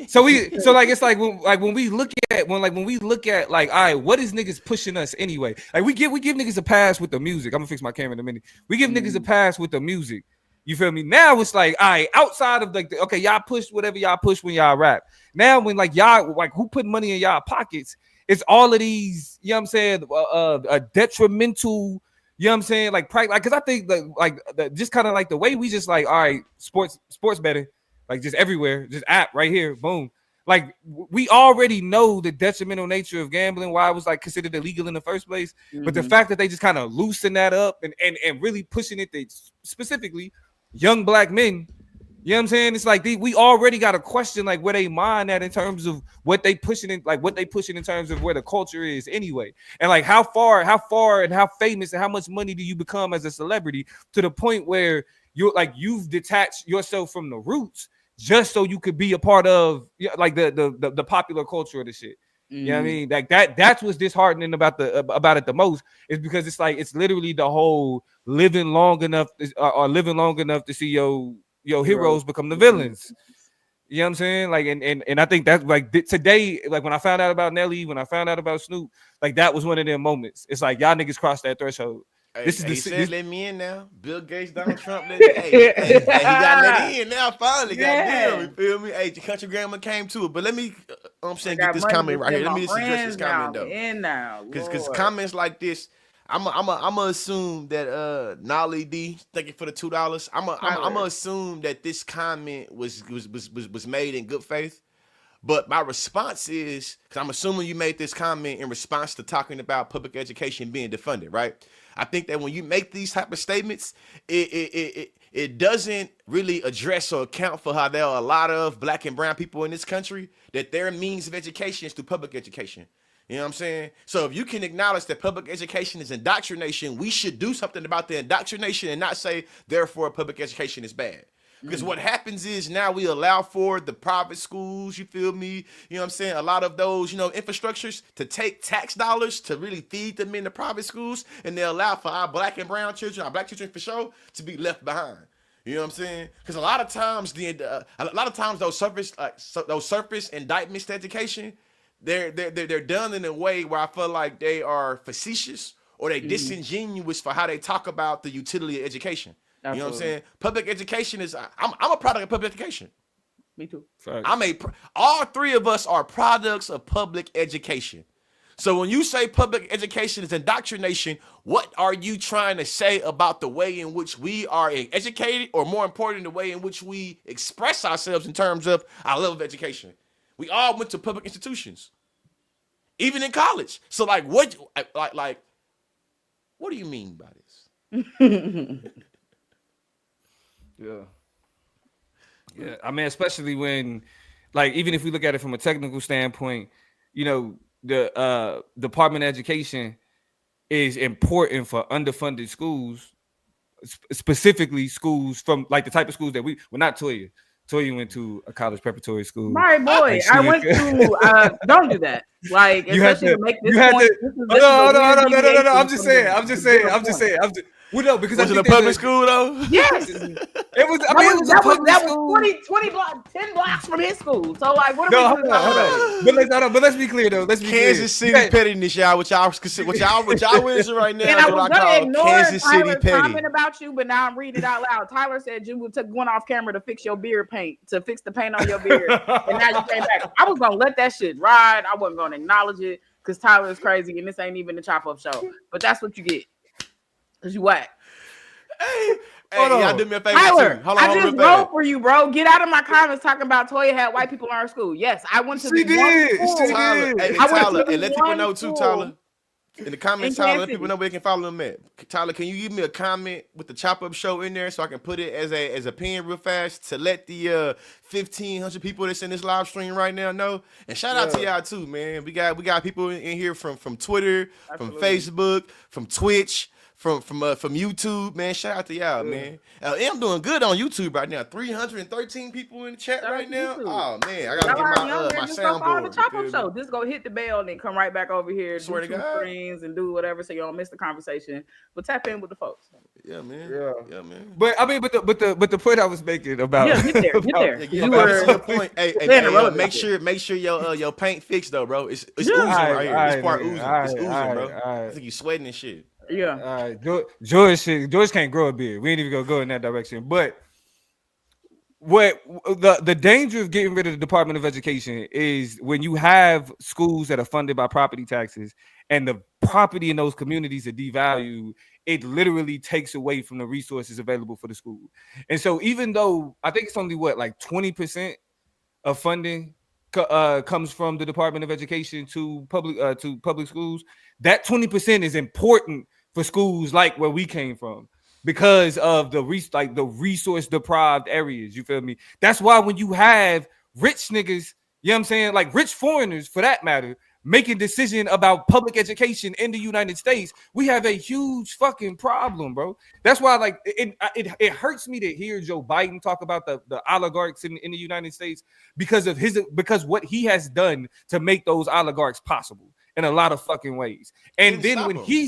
So like it's like when we look at like, all right, what is niggas pushing us anyway? Like we give niggas a pass with the music. I'm gonna fix my camera in a minute. We give niggas a pass with the music. You feel me? Now it's like, all right, outside of like, okay, y'all push whatever y'all push when y'all rap. Now when like y'all like who put money in y'all pockets? It's all of these, you know what I'm saying, detrimental. You know what I'm saying? Like, because I think just kind of like the way we just like, all right, sports betting, like just everywhere, just app right here, boom. Like we already know the detrimental nature of gambling, why it was like considered illegal in the first place. But the fact that they just kind of loosen that up and really pushing it to specifically young black men. You know what I'm saying? It's like we already got a question like where they mind at in terms of what they pushing in, like what they pushing in terms of where the culture is anyway. And like how far and how famous and how much money do you become as a celebrity to the point where you've detached yourself from the roots just so you could be a part of like the popular culture of the shit. You know what I mean? Like that's what's disheartening about it the most, is because it's like it's literally the whole living long enough to see your heroes become the villains. You know what I'm saying? Like, and I think that's like today, like when I found out about Nelly, when I found out about Snoop, like that was one of them moments. It's like y'all niggas crossed that threshold. Let me in now. Bill Gates, Donald Trump, let me. He got let in now. Finally, goddamn, you feel me? Hey, Country Grandma came to it, but let me, get this comment right here. Let me just address this comment though. Because comments like this, I'm assume that Nolly D, thank you for the $2. I'm assume that this comment was made in good faith. But my response is, because I'm assuming you made this comment in response to talking about public education being defunded, right? I think that when you make these type of statements, it doesn't really address or account for how there are a lot of black and brown people in this country that their means of education is through public education. You know what I'm saying? So if you can acknowledge that public education is indoctrination, we should do something about the indoctrination and not say, therefore, public education is bad. Because what happens is now we allow for the private schools, you feel me? You know what I'm saying? A lot of those, infrastructures to take tax dollars to really feed them in the private schools, and they allow for our black and brown children, our black children for sure, to be left behind. You know what I'm saying? Because a lot of times those surface indictments to education, they're done in a way where I feel like they are facetious or they disingenuous for how they talk about the utility of education. Absolutely. You know what I'm saying? Public education is. I'm a product of public education. Me too. All three of us are products of public education. So when you say public education is indoctrination, what are you trying to say about the way in which we are educated, or more important, the way in which we express ourselves in terms of our level of education? We all went to public institutions, even in college. So what do you mean by this? Yeah. I mean, especially when, even if we look at it from a technical standpoint, the Department of Education is important for underfunded schools, specifically schools from the type of schools that we're not Toya. Toya went to a college preparatory school. My boy, I went to. Don't do that. Especially to make this point. No. I'm just saying. Well, no, because was it a public school though? Yes, it was. I mean, it was that was 20 blocks, 10 blocks from his school. So what are we doing? Hold on. But let's be clear though. Kansas City pettiness, y'all. What y'all is right now? And I was gonna ignore Kansas City Tyler's petty. comment about you, but now I'm reading it out loud. Tyler said you went off camera to fix your beard paint, to fix the paint on your beard, and now you came back. I was gonna let that shit ride. I wasn't gonna acknowledge it because Tyler is crazy, and this ain't even the chop up show. But that's what you get. Cause you whack. Hey, y'all do me a favor Tyler, too. Hold on, I just wrote for you, bro. Get out of my comments talking about Toya had white people in her school. Yes, I went to Tyler, and let people know too, Tyler. In the comments, Tyler, let people know where they can follow them at. Tyler, can you give me a comment with the chop up show in there so I can put it as a pin real fast to let the 1,500 people that's in this live stream right now know? And shout out to y'all too, man. We got people in here from Twitter, from Facebook, from Twitch, from YouTube, man. Shout out to y'all, man. I'm doing good on YouTube right now. 313 people in the chat right now. Oh man, I gotta get my soundboard. The chop up show. Just go hit the bell and then come right back over here. Swear to God. Screens and do whatever so you don't miss the conversation. But tap in with the folks. Yeah, man. Yeah, man. But I mean, but the point I was making about get there. You were your point. Hey, make sure your paint fixed though, bro. It's oozing right here. This part oozing. It's oozing, bro. I think you sweating and shit. Yeah. All right. George can't grow a beard. We ain't even gonna go in that direction. But what the danger of getting rid of the Department of Education is when you have schools that are funded by property taxes and the property in those communities are devalued, it literally takes away from the resources available for the school. And so even though I think it's only 20% of funding comes from the Department of Education to public schools, that 20% is important for schools like where we came from because of the resource deprived areas. You feel me? That's why when you have rich niggas, you know what I'm saying, like rich foreigners for that matter, making decision about public education in the United States, we have a huge fucking problem, bro. That's why it hurts me to hear Joe Biden talk about the oligarchs in the United States because what he has done to make those oligarchs possible in a lot of fucking ways. And then when he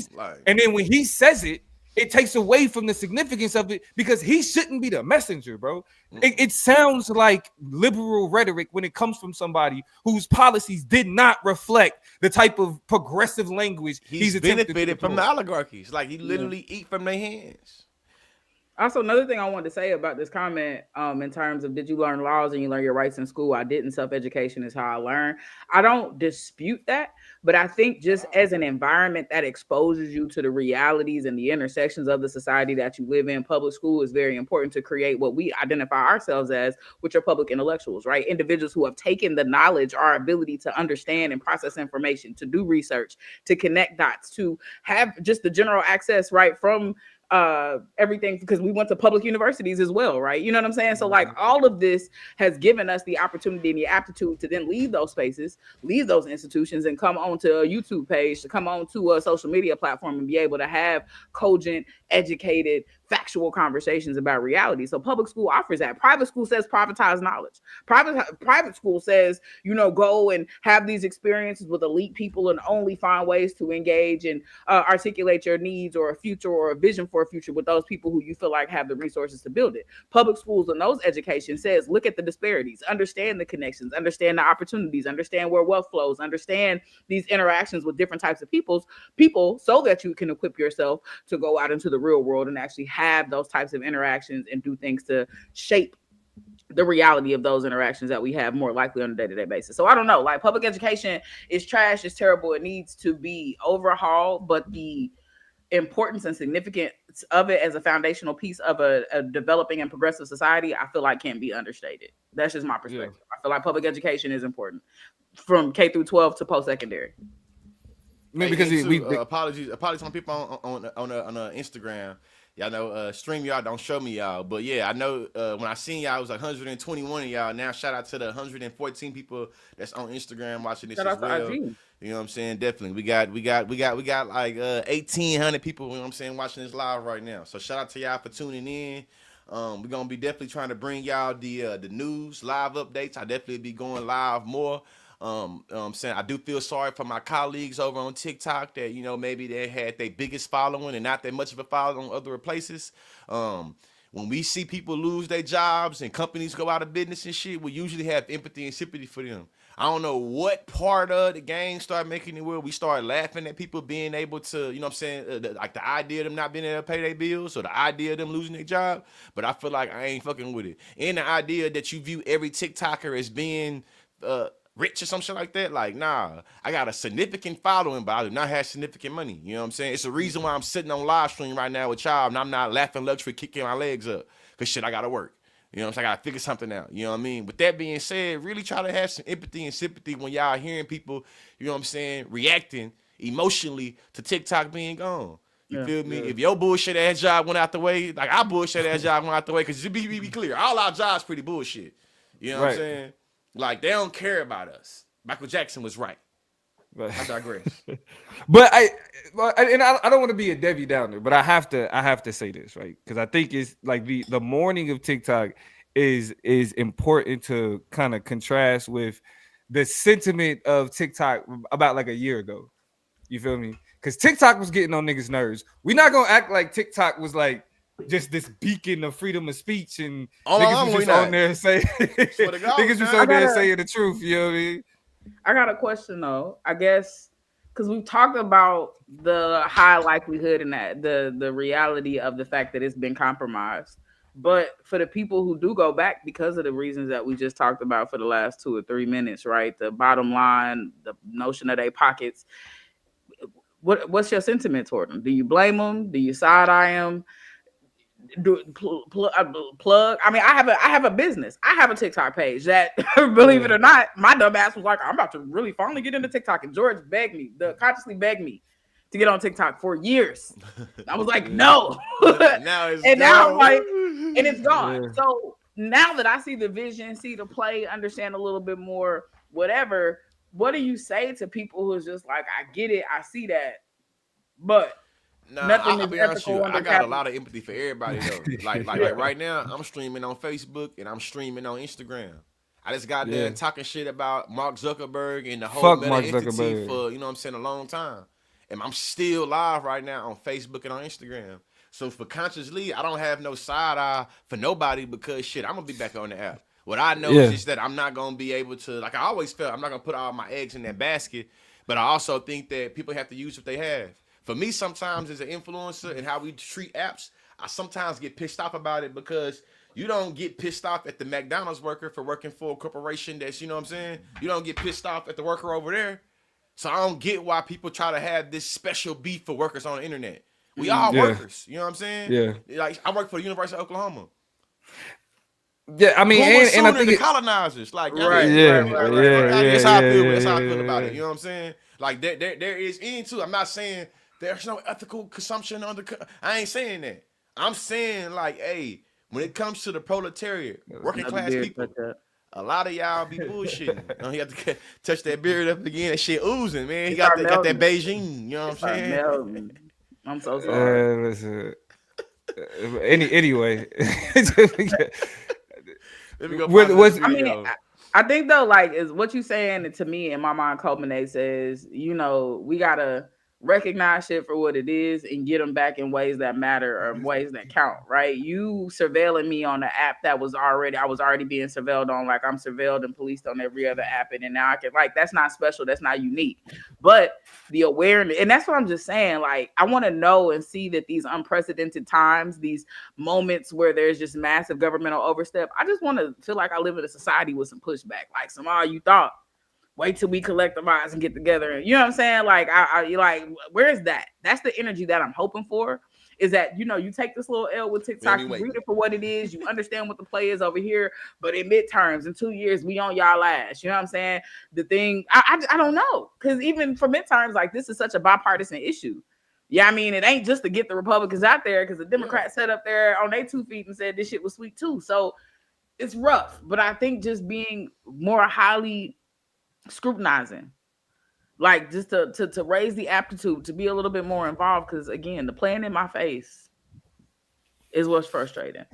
says it, it takes away from the significance of it because he shouldn't be the messenger, bro. It sounds like liberal rhetoric when it comes from somebody whose policies did not reflect the type of progressive language he's benefited from the oligarchies. Like he literally eat from their hands. Also, another thing I wanted to say about this comment, in terms of did you learn laws and you learn your rights in school? I didn't. Self-education is how I learned. I don't dispute that, but I think just as an environment that exposes you to the realities and the intersections of the society that you live in, public school is very important to create what we identify ourselves as, which are public intellectuals, right? Individuals who have taken the knowledge, our ability to understand and process information, to do research, to connect dots, to have just the general access, right, from everything, because we went to public universities as well, right? You know what I'm saying? So like all of this has given us the opportunity and the aptitude to then leave those spaces, leave those institutions, and come onto a YouTube page, to come on to a social media platform and be able to have cogent, educated, factual conversations about reality. So public school offers that. Private school says privatize knowledge. Private school says, go and have these experiences with elite people and only find ways to engage and articulate your needs or a future or a vision for a future with those people who you feel like have the resources to build it. Public schools and those education says, look at the disparities, understand the connections, understand the opportunities, understand where wealth flows, understand these interactions with different types of people so that you can equip yourself to go out into the real world and actually have those types of interactions and do things to shape the reality of those interactions that we have more likely on a day-to-day basis. So I don't know, like public education is trash, it's terrible, it needs to be overhauled, but the importance and significance of it as a foundational piece of a developing and progressive society, I feel like can't be understated. That's just my perspective. Yeah. I feel like public education is important from K through 12 to post-secondary. Because apologies on people on Instagram. Y'all know stream y'all don't show me y'all, but yeah, I know when I seen y'all it was like 121 of y'all. Now shout out to the 114 people that's on Instagram watching this as well. You know what I'm saying? Definitely, we got like 1,800 people. You know what I'm saying, watching this live right now. So shout out to y'all for tuning in. We're gonna be definitely trying to bring y'all the news live updates. I definitely be going live more. I'm saying I do feel sorry for my colleagues over on TikTok that maybe they had their biggest following and not that much of a following on other places. When we see people lose their jobs and companies go out of business and shit, we usually have empathy and sympathy for them. I don't know what part of the game started making it where we start laughing at people being able to, like the idea of them not being able to pay their bills or the idea of them losing their job. But I feel like I ain't fucking with it. And the idea that you view every TikToker as being rich or some shit like that, like, nah, I got a significant following, but I do not have significant money. You know what I'm saying? It's the reason why I'm sitting on live stream right now with y'all and I'm not laughing luxury, kicking my legs up. Because shit, I got to work. You know what I'm saying? I got to figure something out. You know what I mean? With that being said, really try to have some empathy and sympathy when y'all hearing people, you know what I'm saying, reacting emotionally to TikTok being gone. You feel me? If your bullshit ass job went out the way, like our bullshit ass job went out the way, because be clear, all our jobs pretty bullshit. You know what I'm saying? Like, they don't care about us. Michael Jackson was right. I digress. But I don't want to be a Debbie Downer, but I have to say this, right? Because I think it's like the morning of TikTok is important to kind of contrast with the sentiment of TikTok about like a year ago. You feel me? Because TikTok was getting on niggas' nerves. We're not gonna act like TikTok was like just this beacon of freedom of speech and niggas was just on there saying niggas was on there saying the truth. You know what I mean? I got a question though. I guess because we've talked about the high likelihood and that the reality of the fact that it's been compromised. But for the people who do go back because of the reasons that we just talked about for the last 2 or 3 minutes, right? The bottom line, the notion of their pockets. What's your sentiment toward them? Do you blame them? Do you side eye them? Plug. I mean, I have a business. I have a TikTok page that, believe it or not, my dumb ass was like, I'm about to really finally get into TikTok, and George consciously begged me to get on TikTok for years. I was like, no. Now I'm like, and it's gone. Yeah. So now that I see the vision, see the play, understand a little bit more, whatever. What do you say to people who's just like, I get it, I see that, but I'll be honest with you. I got a lot of empathy for everybody though. Like right now, I'm streaming on Facebook and I'm streaming on Instagram. I just got done talking shit about Mark Zuckerberg and the whole meta entity for, you know what I'm saying, a long time. And I'm still live right now on Facebook and on Instagram. So for consciously, I don't have no side eye for nobody because shit, I'm gonna be back on the app. What I know is just that I'm not gonna be able to, like I always felt, I'm not gonna put all my eggs in that basket. But I also think that people have to use what they have. For me, sometimes as an influencer and how we treat apps, I sometimes get pissed off about it because you don't get pissed off at the McDonald's worker for working for a corporation that's, you know what I'm saying? You don't get pissed off at the worker over there. So I don't get why people try to have this special beef for workers on the internet. We all workers, you know what I'm saying? Yeah. Like I work for the University of Oklahoma. Yeah, I mean, and I think the colonizers, like, right. That's how I feel. That's how I feel about it. You know what I'm saying? Like there is into. I'm not saying there's no ethical consumption I ain't saying that. I'm saying like, hey, when it comes to the proletariat, working class people, a lot of y'all be bullshitting. You have to touch that beard up again. That shit oozing, man. He got that Beijing. You know what I'm saying? I'm so sorry. Anyway. Let me go find this I mean, video. I think though, like, is what you saying to me in my mind culminates as, you know, we gotta recognize shit for what it is and get them back in ways that matter or ways that count, right? You surveilling me on the app that I was already being surveilled on, like I'm surveilled and policed on every other app, and now I can, like, that's not special, that's not unique. But the awareness, and that's what I'm just saying, like, I want to know and see that these unprecedented times, these moments where there's just massive governmental overstep, I just want to feel like I live in a society with some pushback, like you thought, wait till we collectivize and get together. And you know what I'm saying? Like, like, where is that? That's the energy that I'm hoping for. Is that, you know, you take this little L with TikTok, you read it for what it is, you understand what the play is over here, but in midterms, in 2 years, we on y'all ass. You know what I'm saying? The thing, I don't know. Because even for midterms, like, this is such a bipartisan issue. Yeah, I mean, it ain't just to get the Republicans out there, because the Democrats sat up there on their 2 feet and said this shit was sweet too. So it's rough. But I think just being more highly scrutinizing, like, just to raise the aptitude to be a little bit more involved, because again, the playing in my face is what's frustrating.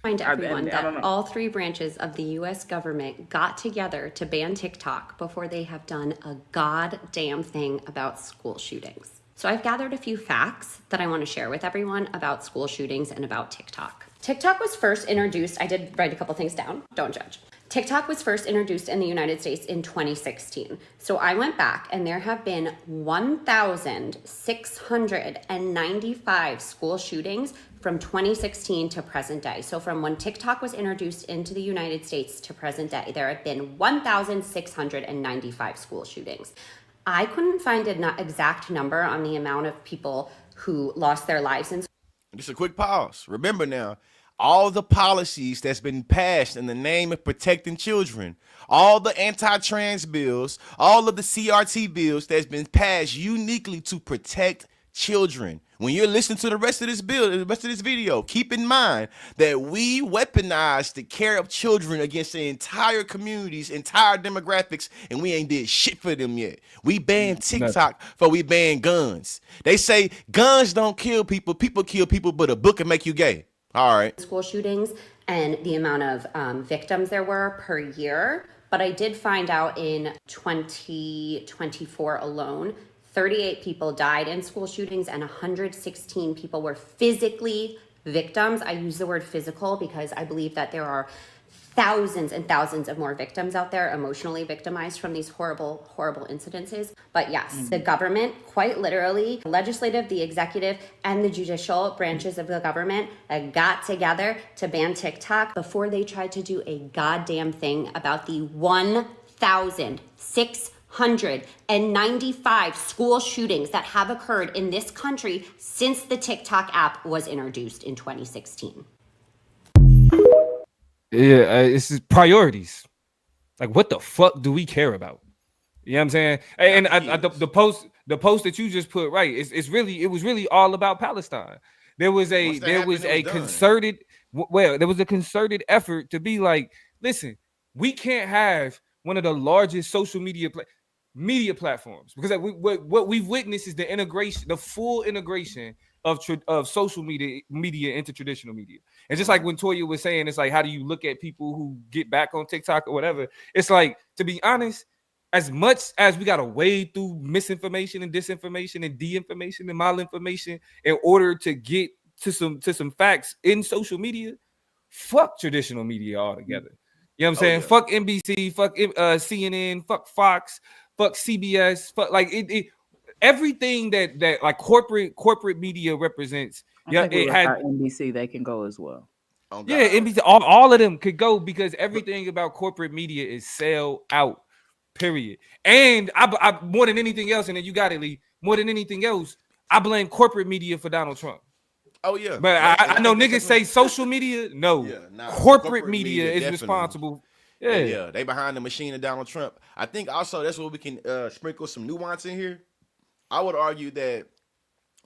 Remind everyone that all 3 branches of the US government got together to ban TikTok before they have done a goddamn thing about school shootings. So I've gathered a few facts that I want to share with everyone about school shootings and about TikTok. TikTok was first introduced, I did write a couple things down, don't judge. TikTok was first introduced in the United States in 2016. So I went back and there have been 1,695 school shootings from 2016 to present day. So from when TikTok was introduced into the United States to present day, there have been 1,695 school shootings. I couldn't find an exact number on the amount of people who lost their lives in. Just a quick pause. Remember now, all the policies that's been passed in the name of protecting children, all the anti-trans bills, all of the CRT bills that's been passed uniquely to protect children. When you're listening to the rest of this bill, the rest of this video, keep in mind that we weaponize the care of children against the entire communities, entire demographics, and we ain't did shit for them yet. We banned TikTok for we banned guns. They say guns don't kill people, people kill people, but a book can make you gay. All right. School shootings and the amount of victims there were per year. But I did find out in 2024 alone, 38 people died in school shootings and 116 people were physically victims. I use the word physical because I believe that there are thousands and thousands of more victims out there emotionally victimized from these horrible, horrible incidences. But yes, the government, quite literally, legislative, the executive, and the judicial branches of the government got together to ban TikTok before they tried to do a goddamn thing about the 1,695 school shootings that have occurred in this country since the TikTok app was introduced in 2016. Yeah, it's priorities. Like, what the fuck do we care about? You know what I'm saying? And the post that you just put, right? It was really all about Palestine. There was a concerted effort to be like, listen, we can't have one of the largest social media platforms, because what we've witnessed is the full integration of social media into traditional media. And just like when Toya was saying, it's like, how do you look at people who get back on TikTok or whatever? It's like, to be honest, as much as we gotta wade through misinformation and disinformation and de-information and malinformation in order to get to some facts in social media, fuck traditional media altogether. You know what I'm saying? Yeah. Fuck NBC, fuck CNN, fuck Fox, fuck CBS, fuck like it everything that like corporate media represents. Yeah, it had NBC. They can go as well. Oh, yeah, NBC. All of them could go, because everything about corporate media is sell out. Period. And I more than anything else, and then you got it, Lee. More than anything else, I blame corporate media for Donald Trump. Oh yeah, but I know niggas say social media. No, corporate media is responsible. Yeah, they behind the machine of Donald Trump. I think also that's where we can sprinkle some nuance in here. I would argue that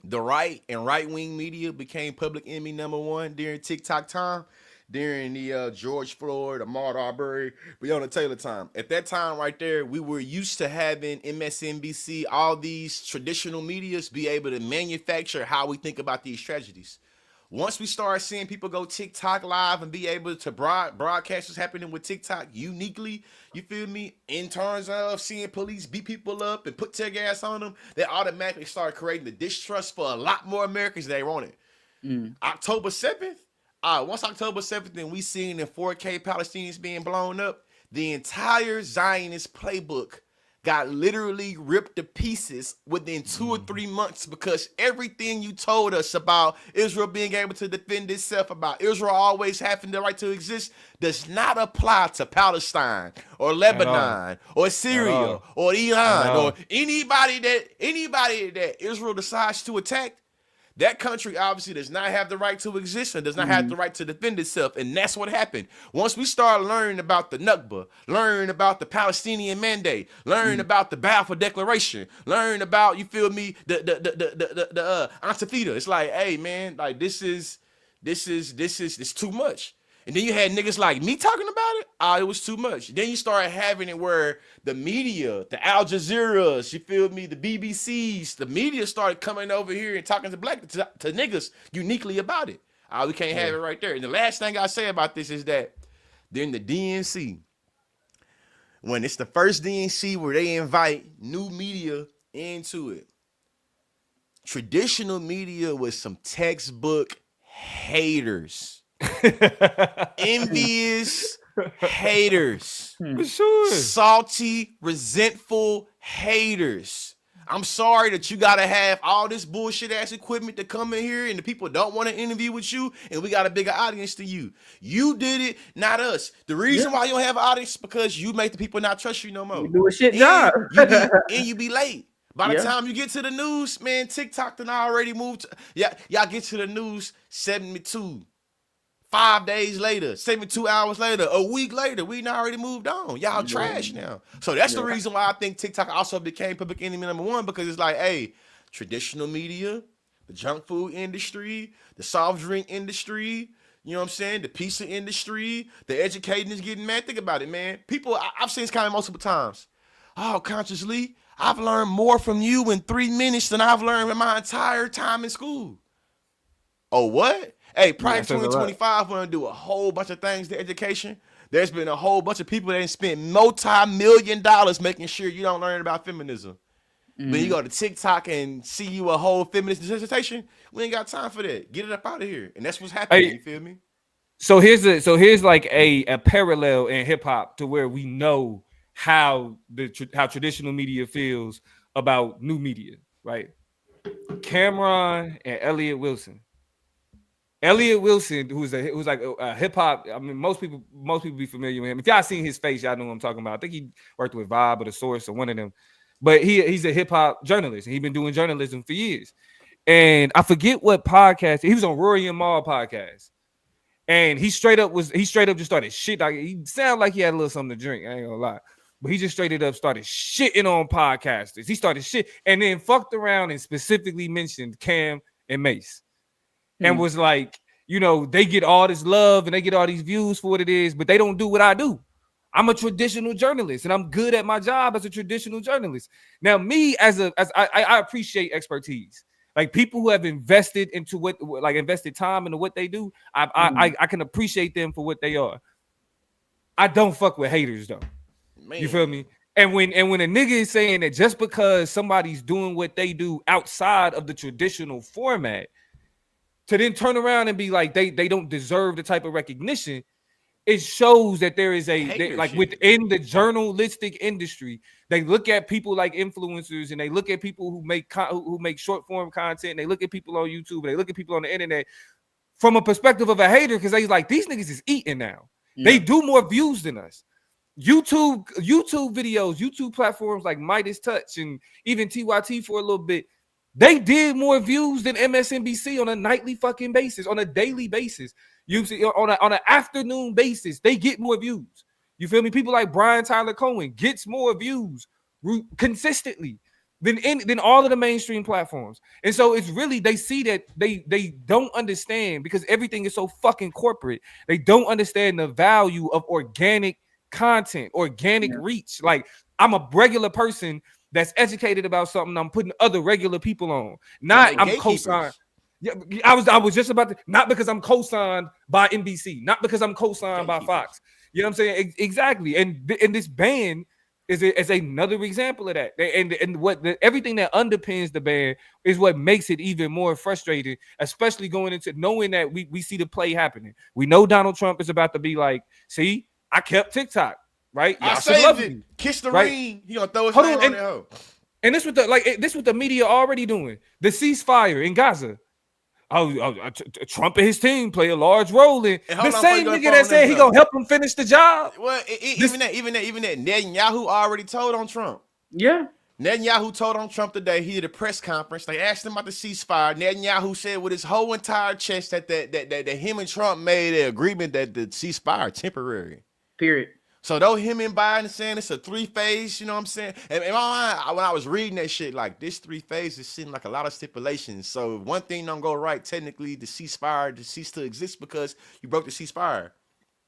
the right and right-wing media became public enemy number one during TikTok time, during the George Floyd, Ahmaud Arbery, Breonna Taylor time. At that time right there, we were used to having MSNBC, all these traditional medias be able to manufacture how we think about these tragedies. Once we start seeing people go TikTok live and be able to broadcast what's happening with TikTok uniquely, you feel me? In terms of seeing police beat people up and put tear gas on them, they automatically start creating the distrust for a lot more Americans than they wanted. October 7th, once October 7th and we seen in 4K Palestinians being blown up, the entire Zionist playbook got literally ripped to pieces within 2 or 3 months, because everything you told us about Israel being able to defend itself, about Israel always having the right to exist, does not apply to Palestine or Lebanon or Syria or Iran or anybody that Israel decides to attack. That country obviously does not have the right to exist and does not have the right to defend itself. And that's what happened. Once we start learning about the Nakba, learn about the Palestinian Mandate, learn about the Balfour Declaration, learn about, you feel me, the Antifida. It's like, hey man, like this is too much. And then you had niggas like me talking about it. It was too much. Then you started having it where the media, the Al-Jazeera's, you feel me, the BBC's, the media started coming over here and talking to to niggas uniquely about it. We can't have it right there. And the last thing I say about this is that during the DNC, when it's the first DNC where they invite new media into it, traditional media was some textbook haters. Envious haters, For sure. salty, resentful haters. I'm sorry that you gotta have all this bullshit ass equipment to come in here and the people don't want to interview with you and we got a bigger audience than you. You did it, not us. The reason why you don't have an audience is because you make the people not trust you no more. You do a shit job. You be late. By the time you get to the news, man, TikTok done already moved. Y'all get to the news 72. 5 days later, 72 hours later, a week later, we done already moved on. Y'all trash now. So that's the reason why I think TikTok also became public enemy number one, because it's like, hey, traditional media, the junk food industry, the soft drink industry, you know what I'm saying, the pizza industry, the educating is getting mad. Think about it, man. People, I've seen this comment multiple times. Oh, consciously, I've learned more from you in 3 minutes than I've learned in my entire time in school. Oh, what? Hey, probably 2025, we're going to do a whole bunch of things to education. There's been a whole bunch of people that spent multi-million dollars making sure you don't learn about feminism. But you go to TikTok and see you a whole feminist dissertation, we ain't got time for that. Get it up out of here. And that's what's happening, you feel me? So here's like a parallel in hip hop to where we know how traditional media feels about new media, right? Cameron and Elliott Wilson. Elliott Wilson, who's like a hip hop. I mean, most people be familiar with him. If y'all seen his face, y'all know what I'm talking about. I think he worked with Vibe or The Source or one of them. But he's a hip hop journalist, and he's been doing journalism for years. And I forget what podcast he was on. Rory and Maul podcast, and he straight up just started shit. Like, he sounded like he had a little something to drink. I ain't gonna lie, but he just straight up started shitting on podcasters. He started shit, and then fucked around and specifically mentioned Cam and Mace. And was like, you know, they get all this love and they get all these views for what it is, but they don't do what I do. I'm a traditional journalist and I'm good at my job as a traditional journalist. Now, me I appreciate expertise. Like, people who have invested into invested time into what they do, I can appreciate them for what they are. I don't fuck with haters though. Man. You feel me? And when a nigga is saying that just because somebody's doing what they do outside of the traditional format, to then turn around and be like they don't deserve the type of recognition, it shows that there is within the journalistic industry, they look at people like influencers and they look at people who make short form content, and they look at people on YouTube, and they look at people on the internet from a perspective of a hater, because they like, these niggas is eating now. Yeah. They do more views than us. YouTube videos, YouTube platforms like Midas Touch and even TYT for a little bit, they did more views than MSNBC on a nightly fucking basis, on a daily basis. You see, on an afternoon basis, they get more views. You feel me? People like Brian Tyler Cohen gets more views consistently than all of the mainstream platforms. And so it's really, they see that they don't understand, because everything is so fucking corporate. They don't understand the value of organic content, organic reach. Like, I'm a regular person that's educated about something, I'm putting other regular people on. Not I'm co-signing. Yeah, I was just about to, not because I'm co-signed by NBC, not because I'm co-signed by Fox. You know what I'm saying? Exactly. And this ban is another example of that. And what everything that underpins the ban is what makes it even more frustrating, especially going into knowing that we see the play happening. We know Donald Trump is about to be like, see, I kept TikTok, right? Y'all should love me. Kiss the right? ring. He gonna throw his Hold name on, on that hoe. And this what the media already doing. The ceasefire in Gaza. Trump and his team play a large role in the same nigga that said he gonna help him finish the job. Well, even that Netanyahu already told on Trump. Yeah. Netanyahu told on Trump today. He did a press conference. They asked him about the ceasefire. Netanyahu said with his whole entire chest that him and Trump made an agreement that the ceasefire temporary. Period. So though him and Biden saying it's a 3-phase, you know what I'm saying? And in my mind, when I was reading that shit, like this 3 phases seemed like a lot of stipulations. So if one thing don't go right, technically the ceasefire to cease to exist because you broke the ceasefire.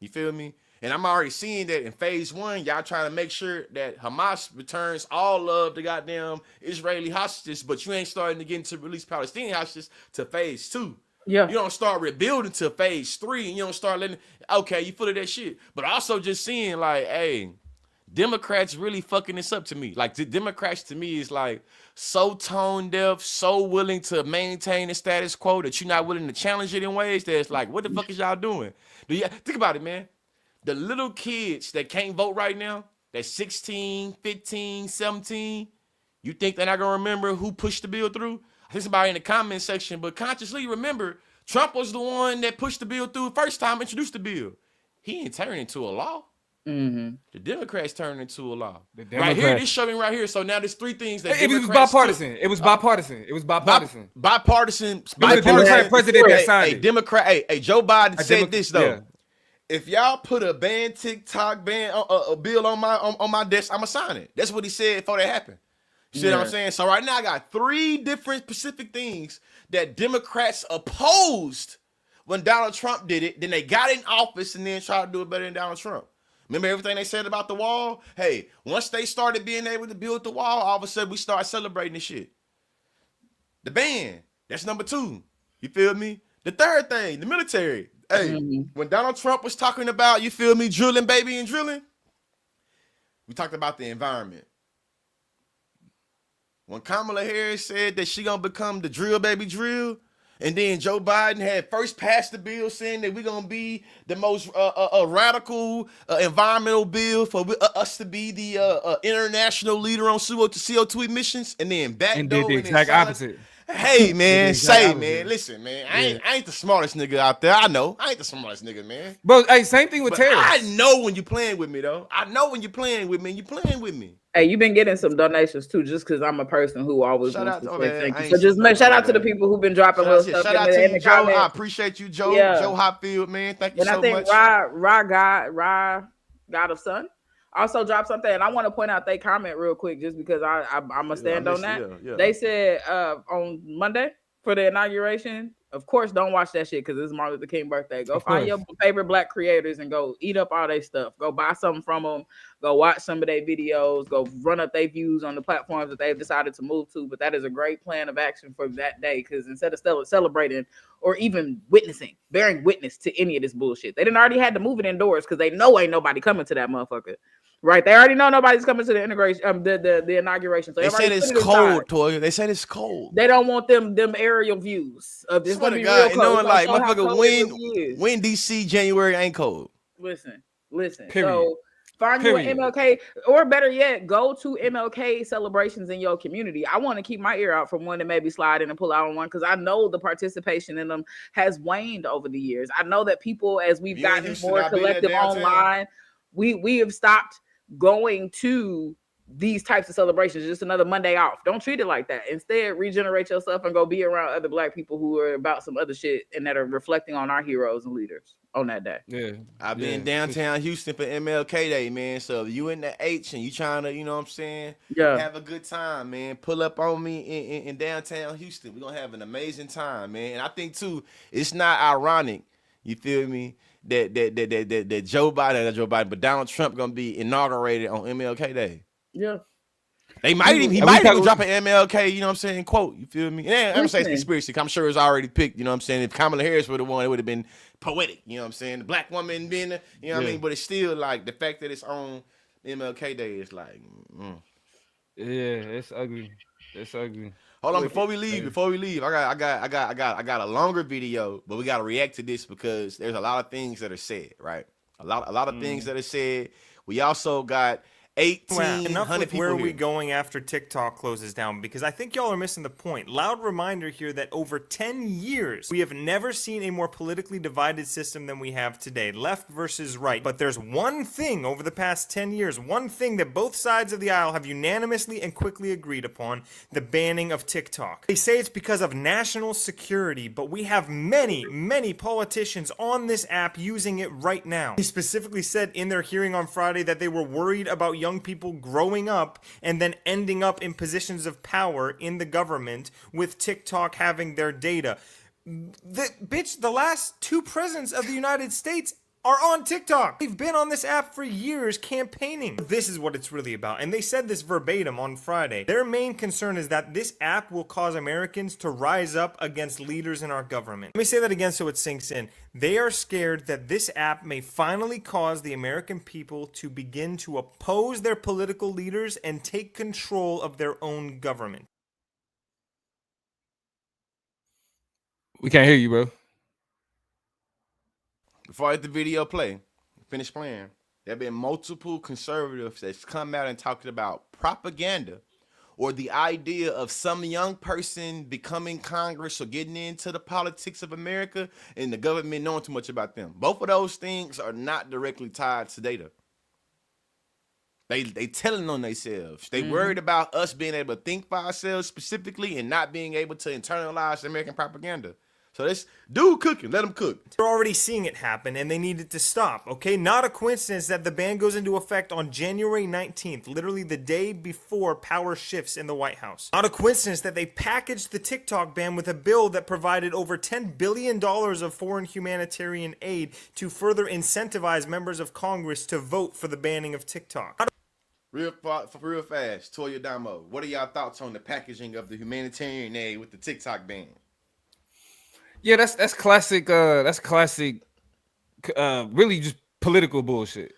You feel me? And I'm already seeing that in phase 1, y'all trying to make sure that Hamas returns all of the goddamn Israeli hostages, but you ain't starting to get into release Palestinian hostages to phase 2. Yeah. You don't start rebuilding to phase 3 and you don't start letting, okay, you full of that shit. But also just seeing like, hey, Democrats really fucking this up to me. Like the Democrats to me is like so tone deaf, so willing to maintain the status quo that you're not willing to challenge it in ways that it's like, what the fuck is y'all doing? Think about it, man. The little kids that can't vote right now, that's 16, 15, 17, you think they're not gonna remember who pushed the bill through? I think somebody in the comment section, but consciously remember, Trump was the one that pushed the bill through the first time, introduced the bill. He ain't turned into a law. Mm-hmm. The Democrats turned into a law. Right here, this showing right here. So now there's 3 things that it was bipartisan. It was bipartisan. It was bipartisan. Bipartisan. The Democratic president that signed it. Hey, Joe Biden said this though. Yeah. If y'all put a ban TikTok ban a bill on my desk, I'ma sign it. That's what he said before that happened. You see what I'm saying? So right now I got 3 different specific things that Democrats opposed when Donald Trump did it. Then they got in office and then tried to do it better than Donald Trump. Remember everything they said about the wall? Hey, once they started being able to build the wall, all of a sudden we start celebrating this shit. The ban, that's number 2. You feel me? The third thing, the military. Hey, when Donald Trump was talking about, you feel me, drilling, baby, and drilling, we talked about the environment. When Kamala Harris said that she gonna become the drill, baby, drill, and then Joe Biden had first passed the bill saying that we're gonna be the most radical environmental bill for us to be the international leader on CO2 emissions, and then and did the exact opposite. Hey man, listen man, I ain't the smartest nigga out there. I know I ain't the smartest nigga, man. But hey, same thing with tariffs. I know when you playing with me though. I know when you playing with me. And you playing with me. Hey, you've been getting some donations too, just because I'm a person who always wants to say thank you. So just shout out to the people who've been dropping little stuff. Shout out to you, Joe. I appreciate you, Joe. Yeah. Joe Hopfield, man. Thank you so much. And I think Ra God of Sun also dropped something, and I want to point out they comment real quick just because I'm gonna stand on that. Yeah. They said on Monday for the inauguration, of course, don't watch that shit because it's Martin Luther King birthday. Go find your favorite Black creators and go eat up all their stuff. Go buy something from them. Go watch some of their videos. Go run up their views on the platforms that they've decided to move to. But that is a great plan of action for that day because instead of celebrating or even bearing witness to any of this bullshit, they didn't already had to move it indoors because they know ain't nobody coming to that motherfucker. Right, they already know nobody's coming to the integration, the inauguration. So they said it's cold, Toya. They said it's cold. They don't want them aerial views of this. Gonna be real cold. Knowing like motherfucker, when DC January ain't cold. Listen. Period. So find you an MLK, or better yet, go to MLK celebrations in your community. I want to keep my ear out for one to maybe slide in and pull out on one because I know the participation in them has waned over the years. I know that people, as we've gotten more collective online, we have stopped going to these types of celebrations, just another Monday off. Don't treat it like that. Instead, regenerate yourself and go be around other Black people who are about some other shit and that are reflecting on our heroes and leaders on that day. Yeah, I've been downtown Houston for MLK Day, man. So if you in the H and you trying to, you know what I'm saying, have a good time, man. Pull up on me in downtown Houston. We're gonna have an amazing time, man. And I think too, it's not ironic, you feel me, that Joe Biden, but Donald Trump gonna be inaugurated on MLK Day. Yeah. He might even drop an MLK, you know what I'm saying, quote, you feel me? And I'm saying it's conspiracy. I'm sure it's already picked, you know what I'm saying? If Kamala Harris would have won, it would have been poetic, you know what I'm saying? The black woman being, you know what I mean? But it's still like the fact that it's on MLK Day is like, yeah, it's ugly. It's ugly. Hold on, before we leave, I got a longer video, but we gotta react to this because there's a lot of things that are said, right? A lot of things that are said. We also got 1,800 people where are here. we going after TikTok closes down? Because I think y'all are missing the point. Loud reminder here that over 10 years, we have never seen a more politically divided system than we have today. Left versus right. But there's one thing over the past 10 years, one thing that both sides of the aisle have unanimously and quickly agreed upon, the banning of TikTok. They say it's because of national security, but we have many politicians on this app using it right now. They specifically said in their hearing on Friday that they were worried about young people growing up and then ending up in positions of power in the government with TikTok having their data. The last two presidents of the United States are on TikTok. They've been on this app for years campaigning. This is what it's really about. And they said this verbatim on Friday. Their main concern is that this app will cause Americans to rise up against leaders in our government. Let me say that again so it sinks in. They are scared that this app may finally cause the American people to begin to oppose their political leaders and take control of their own government. We can't hear you, bro. Before I let the video finish playing, there have been multiple conservatives that's come out and talked about propaganda or the idea of some young person becoming Congress or getting into the politics of America and the government knowing too much about them. Both of those things are not directly tied to data. They telling on themselves. They worried about us being able to think for ourselves specifically and not being able to internalize American propaganda. So this dude cooking, let him cook. They're already seeing it happen and they need it to stop, okay? Not a coincidence that the ban goes into effect on January 19th, literally the day before power shifts in the White House. Not a coincidence that they packaged the TikTok ban with a bill that provided over $10 billion of foreign humanitarian aid to further incentivize members of Congress to vote for the banning of TikTok. Real fast, Toya Damo, what are y'all thoughts on the packaging of the humanitarian aid with the TikTok ban? Yeah, that's classic. That's classic. Really, just political bullshit.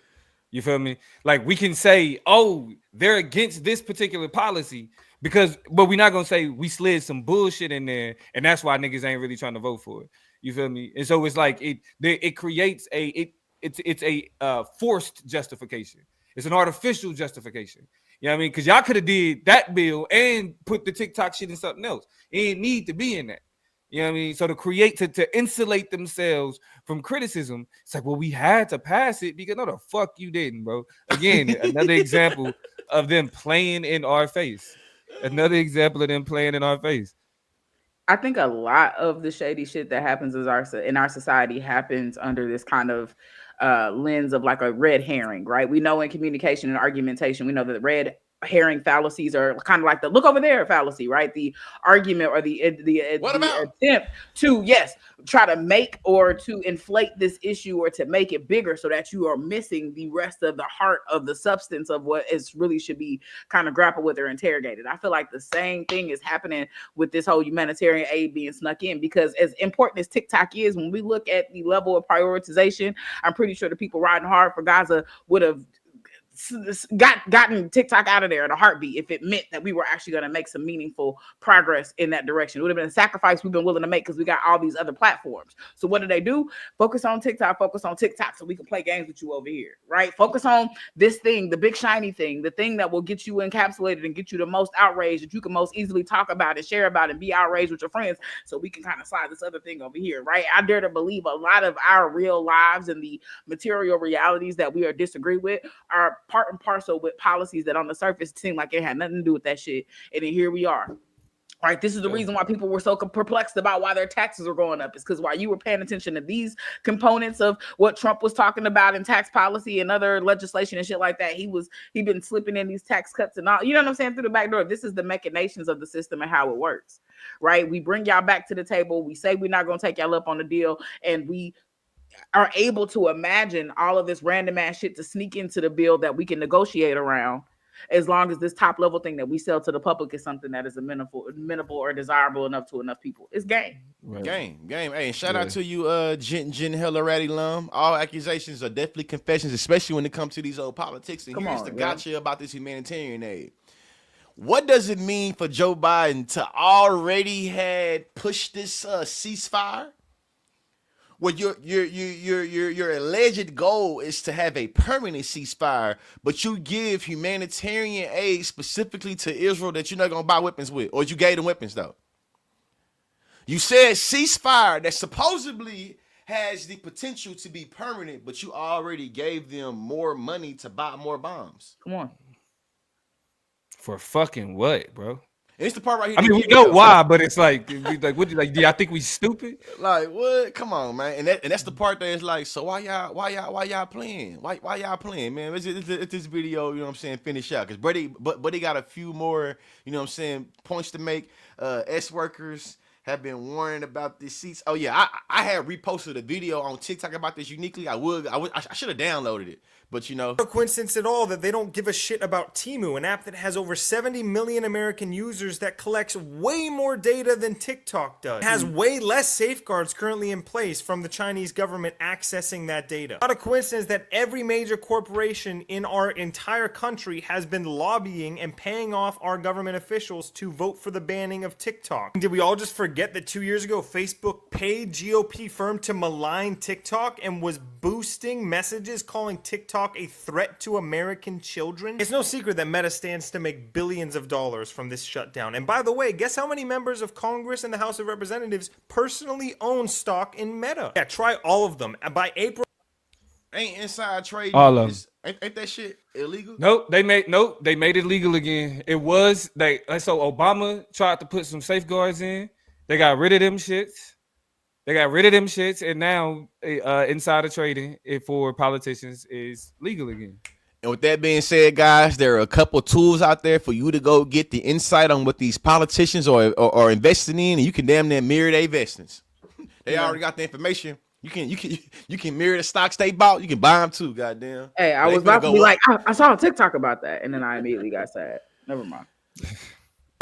You feel me? Like we can say, oh, they're against this particular policy but we're not gonna say we slid some bullshit in there, and that's why niggas ain't really trying to vote for it. You feel me? And so it's like it creates it's a forced justification. It's an artificial justification. You know what I mean? Because y'all could have did that bill and put the TikTok shit in something else. It didn't need to be in that. You know what I mean? So to insulate themselves from criticism, it's like, well, we had to pass it because no, the fuck you didn't, bro. Again, another example of them playing in our face. Another example of them playing in our face. I think a lot of the shady shit that happens in our society happens under this kind of lens of like a red herring, right? We know in communication and argumentation, we know that red herring fallacies are kind of like the look over there fallacy, right? The argument or the attempt to try to make or to inflate this issue or to make it bigger so that you are missing the rest of the heart of the substance of what is really should be kind of grappled with or interrogated. I feel like the same thing is happening with this whole humanitarian aid being snuck in, because as important as TikTok is, when we look at the level of prioritization, I'm pretty sure the people riding hard for Gaza would have gotten TikTok out of there in a heartbeat if it meant that we were actually going to make some meaningful progress in that direction. It would have been a sacrifice we've been willing to make because we got all these other platforms. So what do? Focus on TikTok so we can play games with you over here, right? Focus on this thing, the big shiny thing, the thing that will get you encapsulated and get you the most outraged that you can most easily talk about and share about and be outraged with your friends, so we can kind of slide this other thing over here, right? I dare to believe a lot of our real lives and the material realities that we are disagree with are part and parcel with policies that on the surface seem like it had nothing to do with that shit. And then here we are. Right. This is the reason why people were so perplexed about why their taxes are going up. It's because while you were paying attention to these components of what Trump was talking about in tax policy and other legislation and shit like that, he'd been slipping in these tax cuts and all, you know what I'm saying, through the back door. This is the machinations of the system and how it works. Right. We bring y'all back to the table. We say we're not going to take y'all up on the deal, and we are able to imagine all of this random ass shit to sneak into the bill that we can negotiate around. as long as this top level thing that we sell to the public is something that is amenable or desirable enough to enough people. It's game. Right. Game. Hey, and shout out to you, Jen Hella Ratty Lum. All accusations are definitely confessions, especially when it comes to these old politics. And here's the gotcha about this humanitarian aid. What does it mean for Joe Biden to already had pushed this ceasefire? Well, your alleged goal is to have a permanent ceasefire, but you give humanitarian aid specifically to Israel that you're not gonna buy weapons with, or you gave them weapons though. You said ceasefire that supposedly has the potential to be permanent, but you already gave them more money to buy more bombs. Come on. For fucking what, bro? It's the part right here. I mean, we know why, but it's like, what? Like, do y'all think we stupid? Like, what? Come on, man. And that's the part that is like, so why y'all playing? Why y'all playing, man? It's this video, you know what I'm saying, finish out. Because Buddy got a few more, you know what I'm saying, points to make. S workers have been warning about these seats. Oh yeah, I had reposted a video on TikTok about this uniquely. I should have downloaded it. But you know, no coincidence at all that they don't give a shit about Temu, an app that has over 70 million American users that collects way more data than TikTok does. It has way less safeguards currently in place from the Chinese government accessing that data. Not a coincidence that every major corporation in our entire country has been lobbying and paying off our government officials to vote for the banning of TikTok. Did we all just forget that 2 years ago Facebook paid GOP firm to malign TikTok and was boosting messages calling TikTok a threat to American children? It's no secret that Meta stands to make billions of dollars from this shutdown. And by the way, guess how many members of Congress and the House of Representatives personally own stock in Meta? Yeah, try all of them. And by April... Ain't inside trading. All of them. Ain't that shit illegal? Nope, they made it legal again. It was so Obama tried to put some safeguards in. They got rid of them shits. And now insider trading for politicians is legal again. And with that being said, guys, there are a couple tools out there for you to go get the insight on what these politicians are investing in, and you can damn near mirror their investments. They already got the information. You can mirror the stocks they bought. You can buy them too. Goddamn. Hey, I was about to be like, I saw a TikTok about that, and then I immediately got sad. Never mind.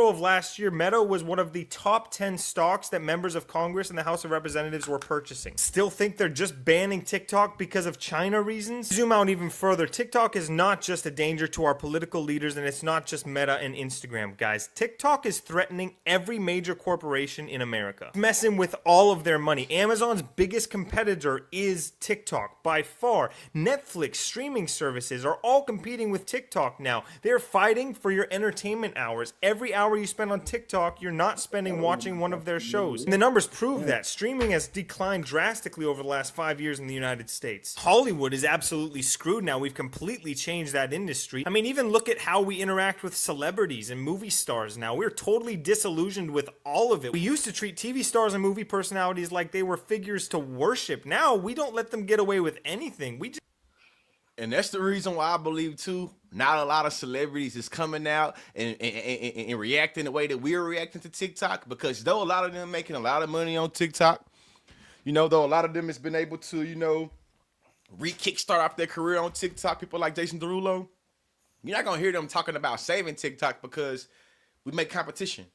Of last year, Meta was one of the top 10 stocks that members of Congress and the House of Representatives were purchasing. Still think they're just banning TikTok because of China reasons? Zoom out even further. TikTok is not just a danger to our political leaders, and it's not just Meta and Instagram, guys. TikTok is threatening every major corporation in America. It's messing with all of their money. Amazon's biggest competitor is TikTok by far. Netflix, streaming services are all competing with TikTok now. They're fighting for your entertainment hours. Every hour you spend on TikTok, you're not spending watching one of their shows. And the numbers prove that. Streaming has declined drastically over the last 5 years in the United States. Hollywood is absolutely screwed now. We've completely changed that industry. I mean, even look at how we interact with celebrities and movie stars now. We're totally disillusioned with all of it. We used to treat TV stars and movie personalities like they were figures to worship. Now, we don't let them get away with anything. And that's the reason why I believe, too, not a lot of celebrities is coming out and reacting the way that we're reacting to TikTok, because though a lot of them making a lot of money on TikTok, you know, though a lot of them has been able to, you know, re-kickstart off their career on TikTok, people like Jason Derulo, you're not going to hear them talking about saving TikTok because we make competition.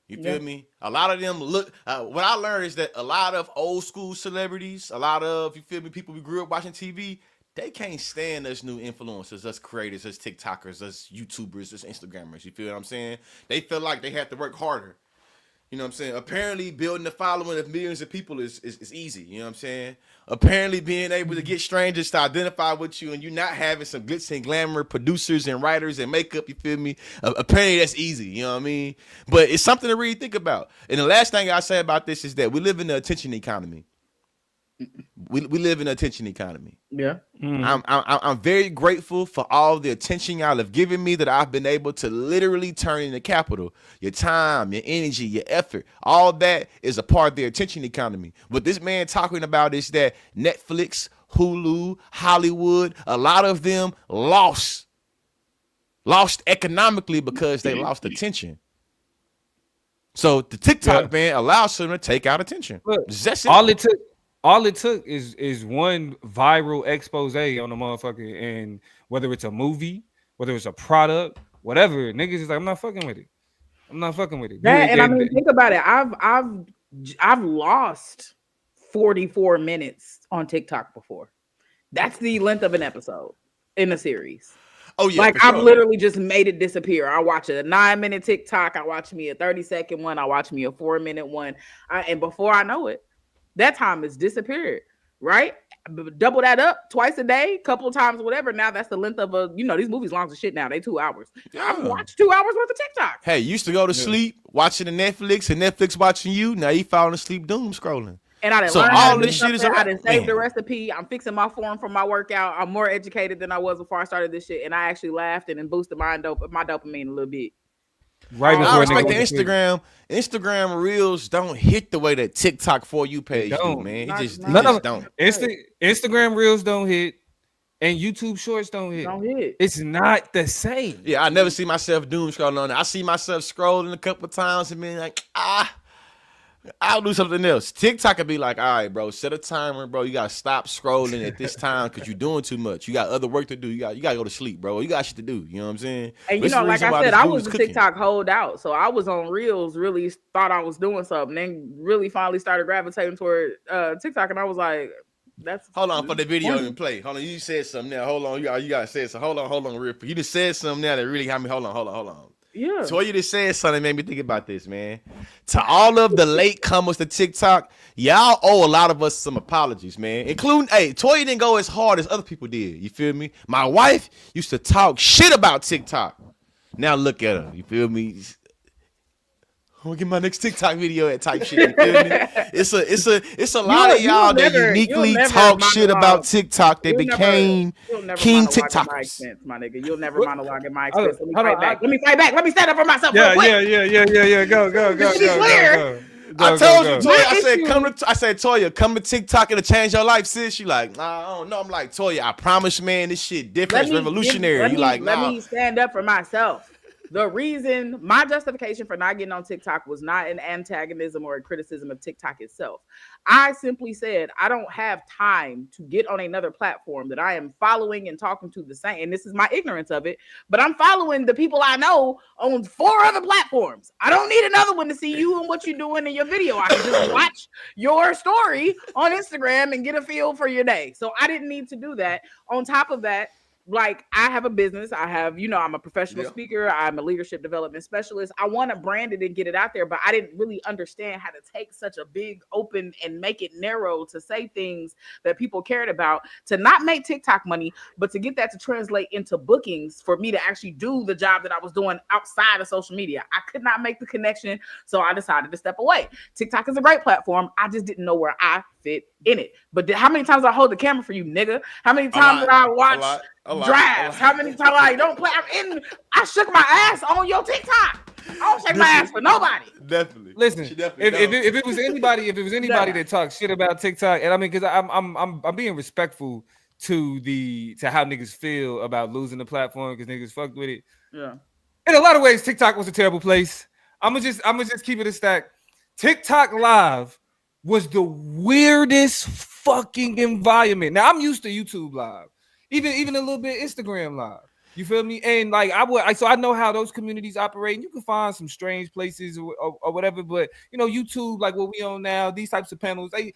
You feel me? A lot of them look, what I learned is that a lot of old school celebrities, a lot of, you feel me, people we grew up watching TV, they can't stand us new influencers, us creators, us TikTokers, us YouTubers, us Instagrammers. You feel what I'm saying? They feel like they have to work harder. You know what I'm saying? Apparently, building a following of millions of people is easy. You know what I'm saying? Apparently, being able to get strangers to identify with you and you not having some glitz and glamour producers and writers and makeup, you feel me? Apparently, that's easy. You know what I mean? But it's something to really think about. And the last thing I say about this is that we live in the attention economy. We live in an attention economy. Yeah. I'm very grateful for all the attention y'all have given me, that I've been able to literally turn into capital. Your time, your energy, your effort, all that is a part of the attention economy. What this man talking about is that Netflix, Hulu, Hollywood, a lot of them lost economically because they lost attention. So the TikTok ban allows them to take out attention. Look, that's it. All it took is one viral expose on the motherfucker, and whether it's a movie, whether it's a product, whatever. Niggas is like, I'm not fucking with it. I'm not fucking with it. That, and I mean, think about it. I've lost 44 minutes on TikTok before. That's the length of an episode in a series. Oh yeah, like I've literally just made it disappear. I watch a 9-minute TikTok. I watch me a 30-second one. I watch me a 4-minute one. And before I know it, that time has disappeared. Right? Double that up twice a day, couple of times, whatever. Now that's the length of a, these movies long as shit now. They 2 hours. Yeah. I've watched 2 hours worth of TikTok. Hey, you used to go to sleep watching the Netflix and Netflix watching you. Now you falling asleep doom scrolling. And I didn't learn all this shit is I didn't save the recipe. I'm fixing my form for my workout. I'm more educated than I was before I started this shit. And I actually laughed and boosted my dopamine a little bit. Right before I respect the Instagram reels don't hit the way that TikTok For You page do, man. It just don't. Instagram reels don't hit, and YouTube shorts don't hit. It's not the same. Yeah, I never see myself doom scrolling on it. I see myself scrolling a couple of times and being like, I'll do something else. TikTok could be like, all right, bro, set a timer, bro. You gotta stop scrolling at this time because you're doing too much. You got other work to do. You gotta go to sleep, bro. You got shit to do. You know what I'm saying? And like I said, I was a TikTok holdout, so I was on Reels. Really thought I was doing something, then really finally started gravitating toward TikTok, and I was like, "That's." Hold on for the video and play. Hold on, you said something now. Hold on, you gotta say something. Hold on, real quick. You just said something now that really had me. Hold on. Yeah. So you just said something made me think about this, man. To all of the late comers to TikTok, y'all owe a lot of us some apologies, man. Including, Toya didn't go as hard as other people did. You feel me? My wife used to talk shit about TikTok. Now look at her. You feel me? I'm gonna get my next TikTok video at type shit. You feel me? It's a lot of y'all that uniquely talk shit about TikTok that became king TikTokers. My nigga, you'll never monologue at my expense. Let me fight back. Let me stand up for myself. Yeah. Go. I told you, Toya. I said, Toya, come to TikTok, it'll change your life, sis. She like, nah, I don't know. I'm like, Toya, I promise, man, this shit different, it's revolutionary. Let me stand up for myself. The reason, my justification for not getting on TikTok was not an antagonism or a criticism of TikTok itself. I simply said, I don't have time to get on another platform that I am following and talking to the same. And this is my ignorance of it, but I'm following the people I know on 4 other platforms. I don't need another one to see you and what you're doing in your video. I can just watch your story on Instagram and get a feel for your day. So I didn't need to do that. On top of that, like, I have a business. I have, I'm a professional speaker. I'm a leadership development specialist. I want to brand it and get it out there, but I didn't really understand how to take such a big open and make it narrow to say things that people cared about, to not make TikTok money, but to get that to translate into bookings for me to actually do the job that I was doing outside of social media. I could not make the connection, so I decided to step away. TikTok is a great platform. I just didn't know where I fit in it. But how many times I hold the camera for you, nigga? How many times did I watch drafts? How many times I don't play? I shook my ass on your TikTok. I don't shake my ass for nobody. Definitely. Listen, if it was anybody that talks shit about TikTok, and I mean, because I'm being respectful to how niggas feel about losing the platform because niggas fucked with it. Yeah. In a lot of ways, TikTok was a terrible place. I'm gonna just keep it a stack. TikTok Live was the weirdest fucking environment. Now I'm used to YouTube Live, even a little bit Instagram Live. You feel me? And like so I know how those communities operate. And you can find some strange places or whatever, but YouTube, like what we on now, these types of panels, they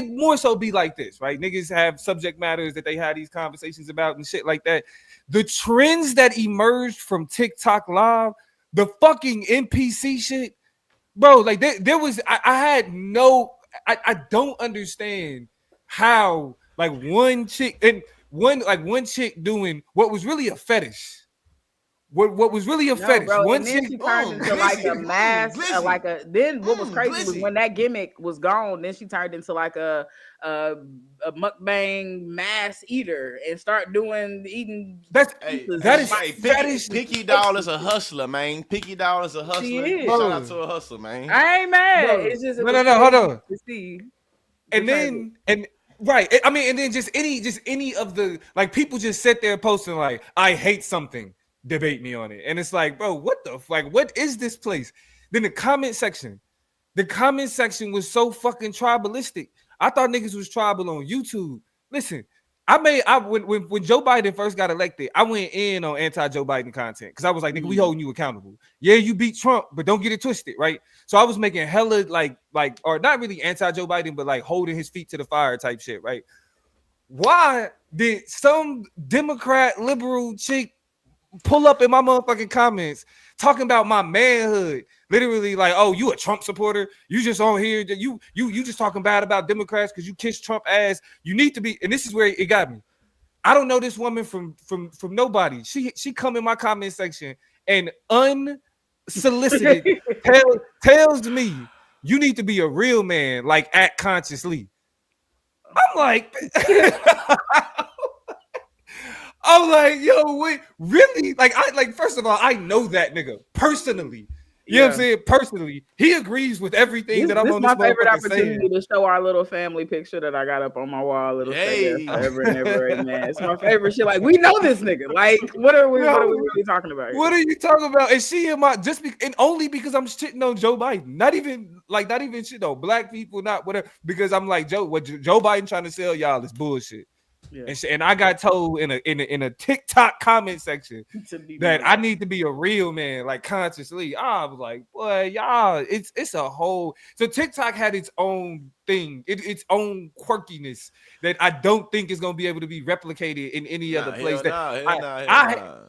more so be like this, right? Niggas have subject matters that they have these conversations about and shit like that. The trends that emerged from TikTok Live, the fucking NPC shit, bro. Like there was, I don't understand how like one chick doing what was really a fetish. What was really a fetish? Bro, one chick she turned into like a mask, then what was crazy was when that gimmick was gone, then she turned into like a mukbang mass eater and start eating. That is fetish. Picky Doll is a hustler, man. Picky Doll is a hustler. She is. Shout out to a hustler, man. I ain't mad. Bro. It's just no, hold on. Right. I mean, and then just any of the, like, people just sit there posting like, I hate something, debate me on it. And it's like, bro, what the like, what is this place? Then the comment section was so fucking tribalistic. I thought niggas was tribal on YouTube. Listen, when Joe Biden first got elected, I went in on anti-Joe Biden content because I was like, nigga, we holding you accountable. Yeah, you beat Trump, but don't get it twisted, right? So I was making hella like or not really anti-Joe Biden, but like holding his feet to the fire type shit, right? Why did some Democrat liberal chick pull up in my motherfucking comments talking about my manhood? Literally like, oh, you a Trump supporter? You just on here, you just talking bad about Democrats because you kiss Trump ass. You need to be, and this is where it got me. I don't know this woman from nobody. She come in my comment section and unsolicited tells me you need to be a real man, like act consciously. I'm like, yo, wait, really? Like, first of all, I know that nigga personally. You know what I'm saying? Personally, he agrees with everything that I'm on this my favorite opportunity saying. to show our little family picture that I got up on my wall. Little forever and ever, man. It's my favorite shit. Like, we know this nigga. Like, what are we really talking about? What are you talking about? And she and my and only because I'm shitting on Joe Biden. Not even shit on black people, not whatever. Because I'm like, what Joe Biden trying to sell y'all is bullshit. Yeah. And I got told in a TikTok comment section that I need to be a real man, like consciously. I was like, boy, y'all, it's a whole. So TikTok had its own thing, its own quirkiness that I don't think is gonna be able to be replicated in any other place. Yeah,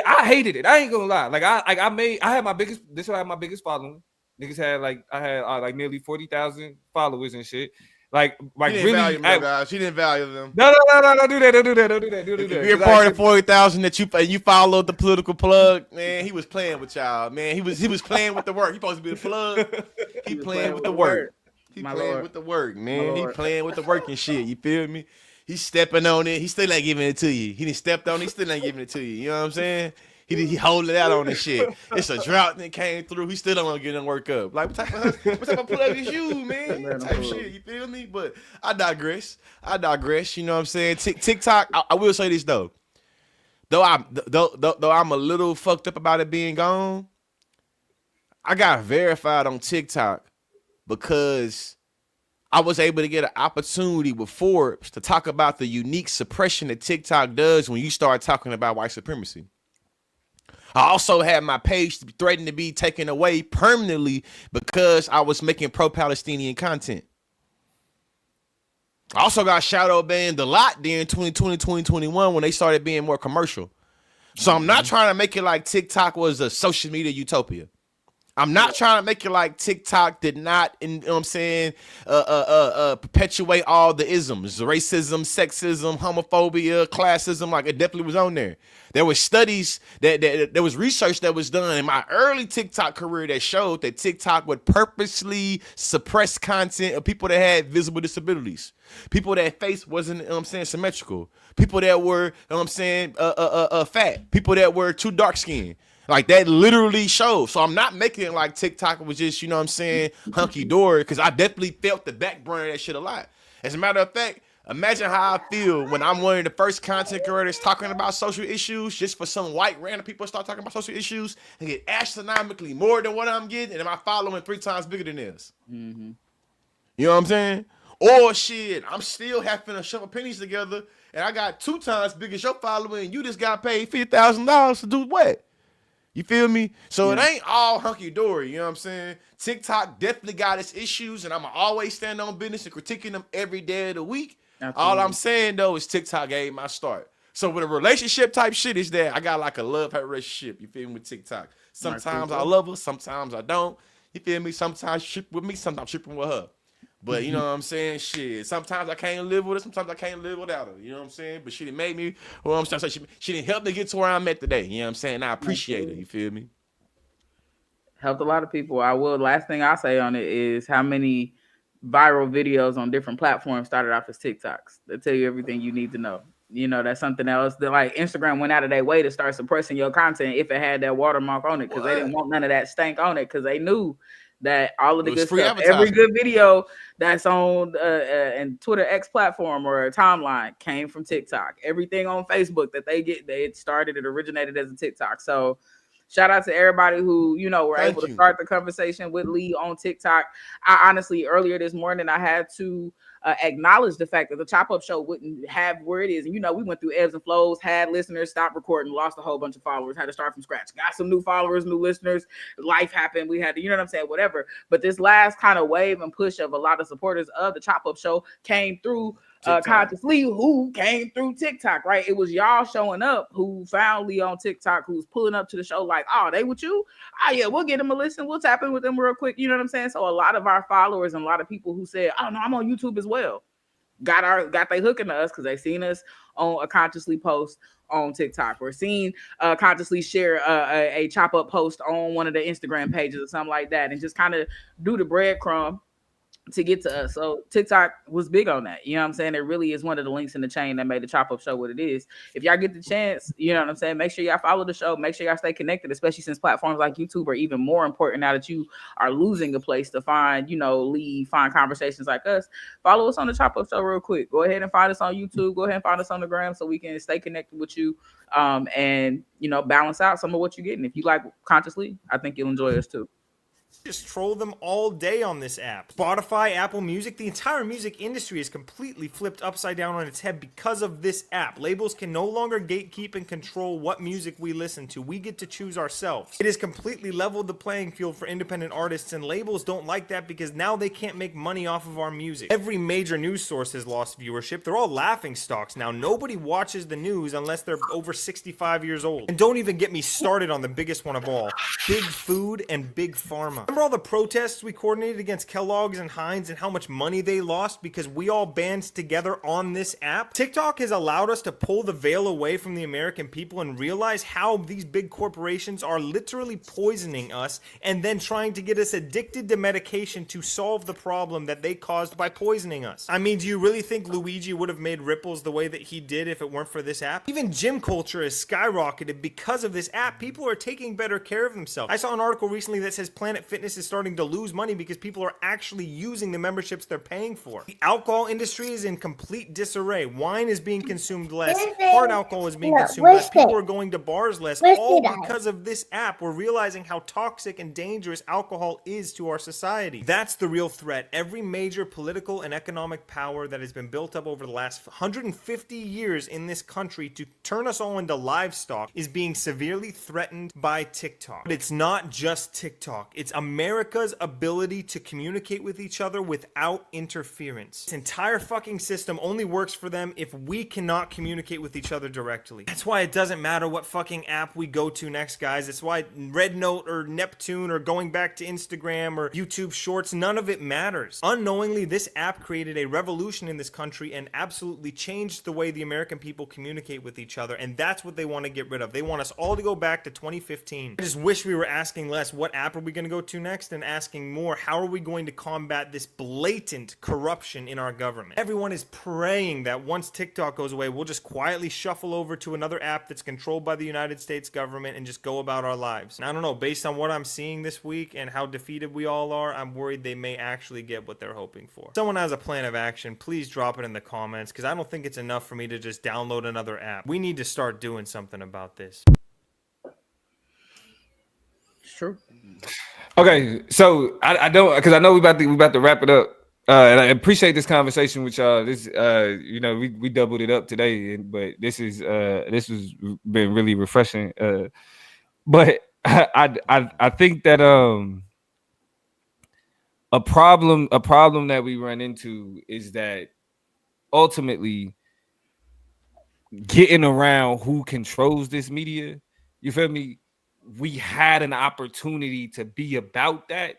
I hated it. I ain't gonna lie. Like I had my biggest. This is why I had my biggest following. Niggas had like nearly 40,000 followers and shit. Like really, she didn't value them. No, don't do that. If you're part of 40,000 that you followed the political plug, man, he was playing with y'all, man. He was playing with the work. He supposed to be the plug. He playing with the work. He playing with the work, man. He playing with the work and shit. You feel me? He's stepping on it. He still ain't giving it to you. He done stepped on it. He still ain't giving it to you. You know what I'm saying? He holding it out on this shit. It's a drought that came through. He still don't want to get him work up. Like, what type of plug is you, man? Type shit, you feel me? But I digress. You know what I'm saying? TikTok. I will say this though. Though I'm a little fucked up about it being gone, I got verified on TikTok because I was able to get an opportunity with Forbes to talk about the unique suppression that TikTok does when you start talking about white supremacy. I also had my page threatened to be taken away permanently because I was making pro-Palestinian content. I also got shadow banned a lot during 2020, 2021 when they started being more commercial. So I'm not trying to make it like TikTok was a social media utopia. I'm not trying to make it like TikTok did not, you know what I'm saying, perpetuate all the isms, racism, sexism, homophobia, classism. Like, it definitely was on there. There was studies that there was research that was done in my early TikTok career that showed that TikTok would purposely suppress content of people that had visible disabilities, people that face wasn't, you know what I'm saying, symmetrical, people that were, you know what I'm saying, fat, people that were too dark skinned. Like, that literally shows. So I'm not making it like TikTok was just, you know what I'm saying, hunky-dory, because I definitely felt the backburner of that shit a lot. As a matter of fact, imagine how I feel when I'm one of the first content creators talking about social issues, just for some white random people start talking about social issues and get astronomically more than what I'm getting, and my following 3 times bigger than this. Mm-hmm. You know what I'm saying? Or shit, I'm still having to shove pennies together, and I got 2 times bigger as your following, and you just got paid $50,000 to do what? You feel me? So it ain't all hunky-dory, you know what I'm saying? TikTok definitely got its issues, and I'm going to always stand on business and critiquing them every day of the week. Absolutely. All I'm saying, though, is TikTok gave my start. So with a relationship type shit is that I got like a love-hate relationship, you feel me, with TikTok. Sometimes I love her, sometimes I don't. You feel me? Sometimes she with me, sometimes tripping with her. But you know what I'm saying? Shit. Sometimes I can't live with her. Sometimes I can't live without her. You know what I'm saying? But she done made me, well, I'm saying, so she didn't help me get to where I'm at today. You know what I'm saying? I appreciate it. You feel me? Helped a lot of people. Last thing I'll say on it is how many viral videos on different platforms started off as TikToks. They tell you everything you need to know. You know, that's something else that, like, Instagram went out of their way to start suppressing your content if it had that watermark on it, because they didn't want none of that stank on it, because they knew that all of the good stuff, every good video that's on and Twitter X platform or a timeline came from TikTok. Everything on Facebook that they get, it originated as a TikTok. So Shout out to everybody who, you know, were Thank able to you. start the conversation with Lee on TikTok. I honestly, earlier this morning, I had to acknowledge the fact that the Chop Up Show wouldn't have where it is. And, you know, we went through ebbs and flows, had listeners, stopped recording, lost a whole bunch of followers, had to start from scratch, got some new followers, new listeners, life happened. We had to, you know what I'm saying? Whatever. But this last kind of wave and push of a lot of supporters of the Chop Up Show came through consciously, who came through TikTok, right? It was y'all showing up who found Lee on TikTok, who's pulling up to the show like, oh, they with you? Oh yeah, we'll get them a listen. We'll tap in with them real quick. You know what I'm saying? So a lot of our followers and a lot of people who said, oh no, I'm on YouTube as well, got they hooking to us because they seen us on a consciously post on TikTok, or seen consciously share a Chop Up post on one of the Instagram pages or something like that, and just kind of do the breadcrumb to get to us. So TikTok was big on that. You know what I'm saying? It really is one of the links in the chain that made the Chop Up Show what it is. If y'all get the chance, you know what I'm saying, make sure y'all follow the show. Make sure y'all stay connected, especially since platforms like YouTube are even more important now that you are losing a place to find, you know, find conversations like us. Follow us on the Chop Up Show real quick. Go ahead and find us on YouTube. Go ahead and find us on the gram so we can stay connected with you and, you know, balance out some of what you're getting. If you like consciously, I think you'll enjoy us too. Just troll them all day on this app. Spotify, Apple Music, the entire music industry is completely flipped upside down on its head because of this app. Labels can no longer gatekeep and control what music we listen to. We get to choose ourselves. It has completely leveled the playing field for independent artists, and labels don't like that because now they can't make money off of our music. Every major news source has lost viewership. They're all laughing stocks now. Nobody watches the news unless they're over 65 years old. And don't even get me started on the biggest one of all, big food and big pharma. Remember all the protests we coordinated against Kellogg's and Heinz and how much money they lost because we all band together on this app? TikTok has allowed us to pull the veil away from the American people and realize how these big corporations are literally poisoning us and then trying to get us addicted to medication to solve the problem that they caused by poisoning us. I mean, do you really think Luigi would have made ripples the way that he did if it weren't for this app? Even gym culture has skyrocketed because of this app. People are taking better care of themselves. I saw an article recently that says Planet Fitness is starting to lose money because people are actually using the memberships they're paying for. The alcohol industry is in complete disarray. Wine is being consumed less. Hard alcohol is being consumed less. People are going to bars less, all because of this app. We're realizing how toxic and dangerous alcohol is to our society. That's the real threat. Every major political and economic power that has been built up over the last 150 years in this country to turn us all into livestock is being severely threatened by TikTok. But it's not just TikTok. It's America's ability to communicate with each other without interference. This entire fucking system only works for them if we cannot communicate with each other directly. That's why it doesn't matter what fucking app we go to next, guys. That's why Red Note or Neptune or going back to Instagram or YouTube Shorts, none of it matters. Unknowingly, this app created a revolution in this country and absolutely changed the way the American people communicate with each other, and that's what they want to get rid of. They want us all to go back to 2015. I just wish we were asking less, what app are we going to go to next, and asking more, how are we going to combat this blatant corruption in our government? Everyone is praying that once TikTok goes away, we'll just quietly shuffle over to another app that's controlled by the United States government and just go about our lives. And I don't know, based on what I'm seeing this week and how defeated we all are, I'm worried they may actually get what they're hoping for. If someone has a plan of action, please drop it in the comments, because I don't think it's enough for me to just download another app. We need to start doing something about this. It's true. Okay, so I don't, because I know we about to wrap it up, and I appreciate this conversation with y'all. This, you know, we doubled it up today, but this has been really refreshing. But I think that a problem that we run into is that ultimately getting around who controls this media. You feel me? We had an opportunity to be about that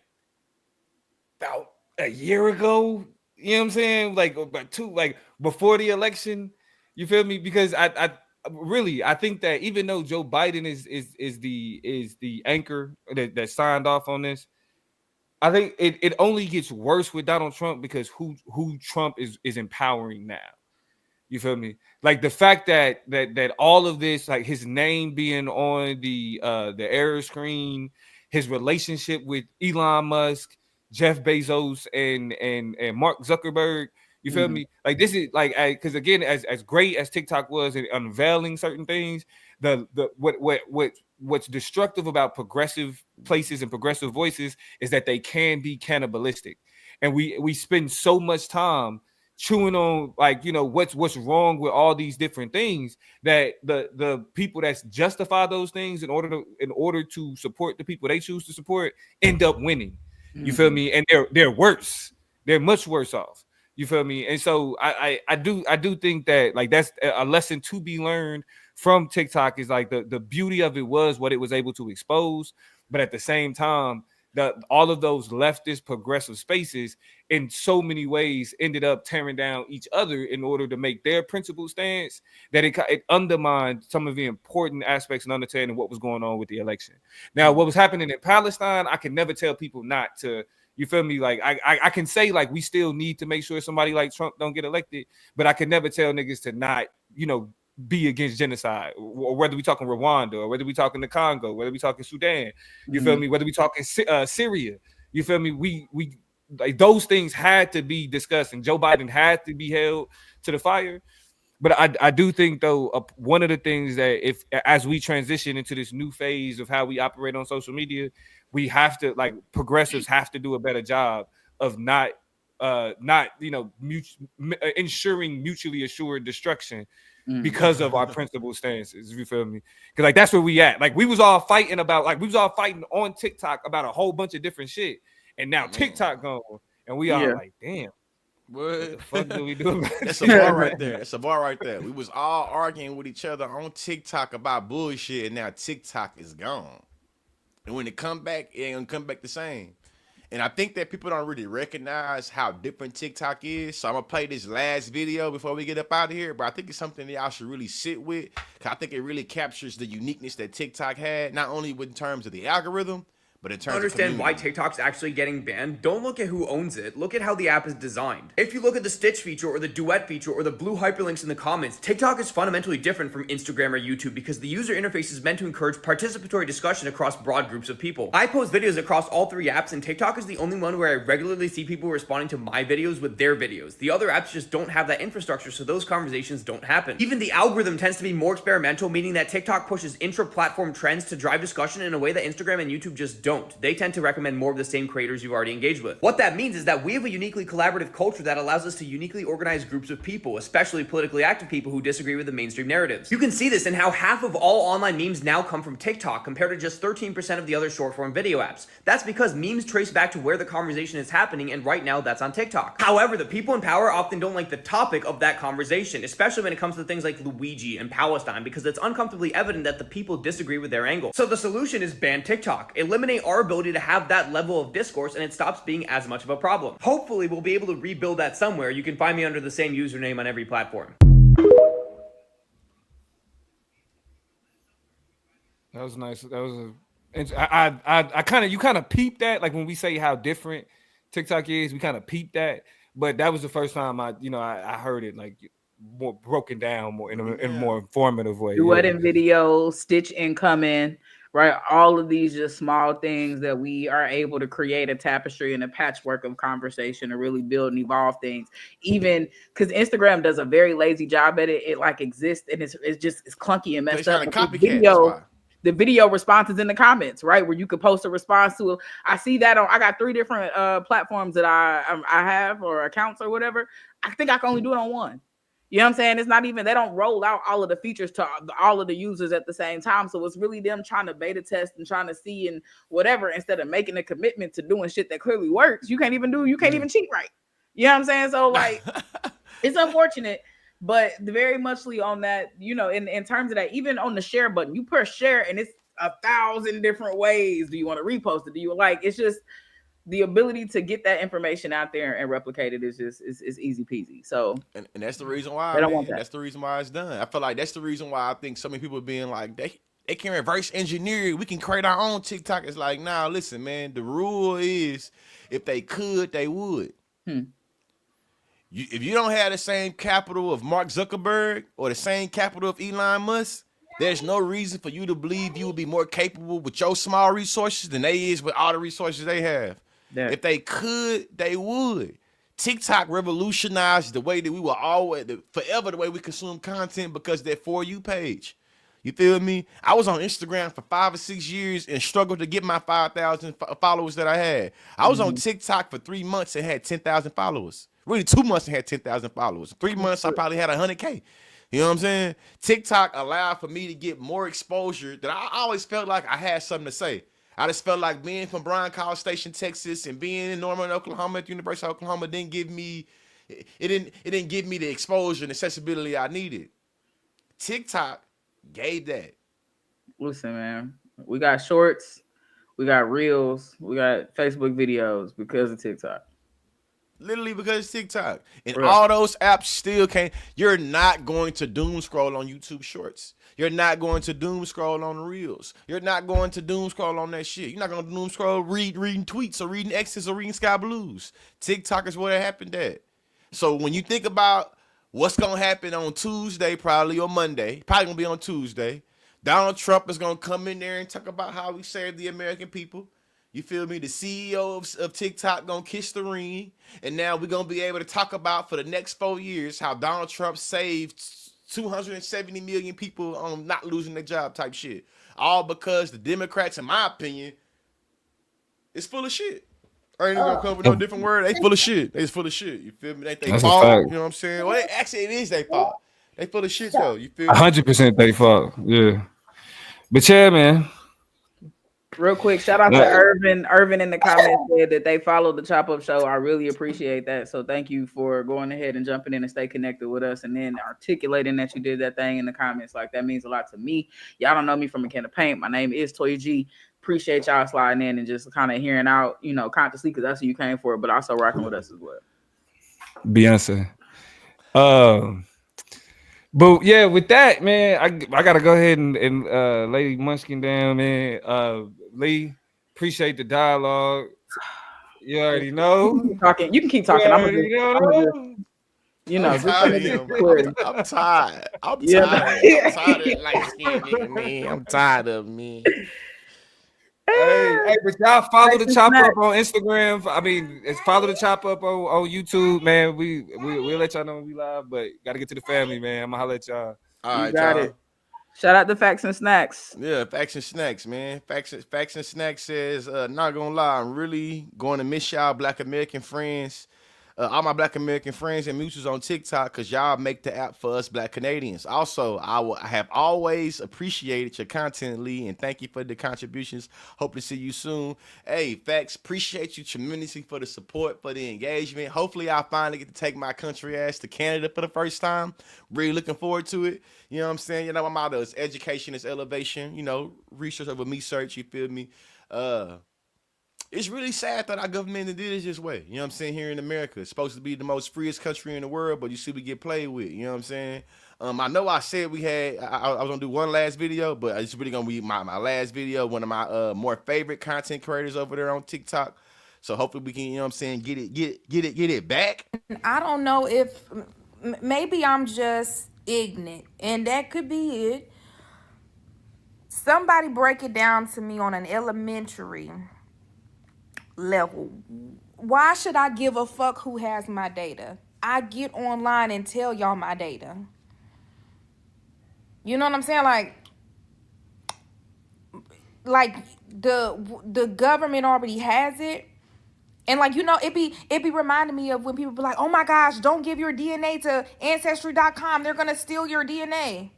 about a year ago. You know what I'm saying? Like before the election. You feel me? Because I really think that even though Joe Biden is the anchor that signed off on this, I think it only gets worse with Donald Trump because who Trump is empowering now. You feel me? Like the fact that all of this, like his name being on the error screen, his relationship with Elon Musk, Jeff Bezos, and Mark Zuckerberg. You feel me? Like this is like, because again, as great as TikTok was in unveiling certain things, what's destructive about progressive places and progressive voices is that they can be cannibalistic, and we spend so much time chewing on, like, you know, what's wrong with all these different things, that the people that justify those things in order to support the people they choose to support end up winning. You feel me? And they're worse. They're much worse off. You feel me? And so I do think that, like, that's a lesson to be learned from TikTok, is like the beauty of it was what it was able to expose, but at the same time, all of those leftist progressive spaces in so many ways ended up tearing down each other in order to make their principled stance, that it undermined some of the important aspects and understanding what was going on with the election. Now, what was happening in Palestine, I can never tell people not to. You feel me? Like, I can say, like, we still need to make sure somebody like Trump don't get elected, but I can never tell niggas to not, you know, be against genocide, or whether we talking Rwanda, or whether we talking the Congo, whether we talking Sudan, you feel me, whether we talking Syria, you feel me, we like, those things had to be discussed, and Joe Biden had to be held to the fire. But I do think, though, one of the things that, if as we transition into this new phase of how we operate on social media, we have to, like, progressives have to do a better job of not you know, ensuring mutually assured destruction because of our principled stances. You feel me? Because, like, that's where we at. Like, we was all fighting on TikTok about a whole bunch of different shit, and now TikTok gone, and we all like, damn. What the fuck do we do? That's a bar right there. That's a bar right there. We was all arguing with each other on TikTok about bullshit, and now TikTok is gone. And when it come back, it ain't gonna come back the same. And I think that people don't really recognize how different TikTok is. So I'm gonna play this last video before we get up out of here. But I think it's something that y'all should really sit with, because I think it really captures the uniqueness that TikTok had, not only in terms of the algorithm, but in terms understand of why TikTok's actually getting banned. Don't look at who owns it. Look at how the app is designed. If you look at the stitch feature or the duet feature or the blue hyperlinks in the comments, TikTok is fundamentally different from Instagram or YouTube because the user interface is meant to encourage participatory discussion across broad groups of people. I post videos across all three apps, and TikTok is the only one where I regularly see people responding to my videos with their videos. The other apps just don't have that infrastructure, so those conversations don't happen. Even the algorithm tends to be more experimental, meaning that TikTok pushes intra-platform trends to drive discussion in a way that Instagram and YouTube just don't. They tend to recommend more of the same creators you've already engaged with. What that means is that we have a uniquely collaborative culture that allows us to uniquely organize groups of people, especially politically active people who disagree with the mainstream narratives. You can see this in how half of all online memes now come from TikTok compared to just 13% of the other short-form video apps. That's because memes trace back to where the conversation is happening, and right now that's on TikTok. However, the people in power often don't like the topic of that conversation, especially when it comes to things like Luigi and Palestine, because it's uncomfortably evident that the people disagree with their angle. So the solution is ban TikTok. Eliminate our ability to have that level of discourse, and it stops being as much of a problem. Hopefully we'll be able to rebuild that somewhere. You can find me under the same username on every platform. That was nice. That was I kind of, you kind of peeped that, like, when we say how different TikTok is, we kind of peeped that, but that was the first time I heard it, like, more broken down, more in a more informative way. Duet and video, Stitch incoming, right? All of these just small things that we are able to create a tapestry and a patchwork of conversation to really build and evolve things. Even because Instagram does a very lazy job at it. It like exists and it's clunky and messed up. The video responses in the comments, right? Where you could post a response to it. I see that I got 3 different platforms that I have, or accounts or whatever. I think I can only do it on one. You know what I'm saying? It's not even, they don't roll out all of the features to all of the users at the same time. So it's really them trying to beta test and trying to see and whatever, instead of making a commitment to doing shit that clearly works. You can't even cheat right. You know what I'm saying? So, like, it's unfortunate, but very muchly on that, you know, in terms of that, even on the share button, you press share and it's 1,000 different ways. Do you want to repost it? Do you like, it's just, the ability to get that information out there and replicate it is just is easy peasy. So and that's the reason why I don't want that. That's the reason why it's done. I feel like that's the reason why I think so many people are being like, they can reverse engineer it. We can create our own TikTok. It's like, nah, listen, man. The rule is, if they could, they would. If you don't have the same capital of Mark Zuckerberg or the same capital of Elon Musk, there's no reason for you to believe you will be more capable with your small resources than they is with all the resources they have. Yeah. If they could, they would. TikTok revolutionized the way that we will always, forever, the way we consume content, because that For You page. You feel me? I was on Instagram for 5 or 6 years and struggled to get my 5,000 followers that I had. I was on TikTok for 3 months and had 10,000 followers. Really, 2 months and had 10,000 followers. 3 months, I probably had 100K. You know what I'm saying? TikTok allowed for me to get more exposure that I always felt like I had something to say. I just felt like being from Bryan College Station, Texas, and being in Norman, Oklahoma, at the University of Oklahoma didn't give me the exposure and accessibility I needed. TikTok gave that. Listen, man, we got shorts, we got reels, we got Facebook videos because of TikTok. Literally because of TikTok. And all those apps still can't. You're not going to doom scroll on YouTube Shorts. You're not going to doom scroll on Reels. You're not going to doom scroll on that shit. You're not going to doom scroll reading tweets or reading X's or reading Sky Blues. TikTok is where it happened at. So when you think about what's going to happen on Tuesday, probably, or Monday, probably going to be on Tuesday, Donald Trump is going to come in there and talk about how we serve the American people. You feel me? The CEO of TikTok gonna kiss the ring, and now we're gonna be able to talk about for the next 4 years how Donald Trump saved 270 million people on not losing their job type shit. All because the Democrats, in my opinion, is full of shit. I ain't gonna come with no different word. They full of shit. They full of shit. You feel me? They That's fault. a fact. You know what I'm saying? Well, actually, it is their fault. They full of shit though. You feel me? 100% they fault. Yeah. But yeah, man. Real quick, shout out to Irvin. Irvin in the comments said that they follow the Chop Up Show. I really appreciate that. So thank you for going ahead and jumping in and stay connected with us, and then articulating that you did that thing in the comments. Like, that means a lot to me. Y'all don't know me from a can of paint. My name is Toya G. Appreciate y'all sliding in and just kind of hearing out, you know, consciously, because that's who you came for, but also rocking with us as well. Beyonce. But yeah, with that, man, I gotta go ahead and Lady Munchkin down, man. Lee, appreciate the dialogue. You already know. You can keep talking. I'm tired. I'm tired of light-skinned nigga, man. I'm tired of him, man. Hey, but y'all follow the Chop Up on Instagram. I mean, follow the Chop Up on YouTube, man. We'll let y'all know when we live, but gotta get to the family, man. I'm gonna holler at y'all. All right, got y'all. it. Shout out to Facts and Snacks. Yeah, Facts and Snacks, man. Facts and Snacks says, not gonna lie, I'm really going to miss y'all Black American friends. All my Black American friends and mutuals on TikTok, because y'all make the app for us Black Canadians. Also, I have always appreciated your content, Lee, and thank you for the contributions. Hope to see you soon. Hey, Facts, appreciate you tremendously for the support, for the engagement. Hopefully, I'll finally get to take my country ass to Canada for the first time. Really looking forward to it. You know what I'm saying? You know, my motto is education is elevation. You know, research over me search, you feel me? It's really sad that our government did it this way. You know what I'm saying? Here in America, it's supposed to be the most freest country in the world, but you see we get played with. You know what I'm saying? I know I said we had, I was gonna do one last video, but it's really gonna be my last video. One of my more favorite content creators over there on TikTok. So hopefully we can, you know what I'm saying, get it back. I don't know if maybe I'm just ignorant, and that could be it. Somebody break it down to me on an elementary level. Why should I give a fuck who has my data? I get online and tell y'all my data. You know what I'm saying? Like the government already has it. And like, you know, it be reminding me of when people be like, oh my gosh, don't give your DNA to Ancestry.com. They're gonna steal your DNA.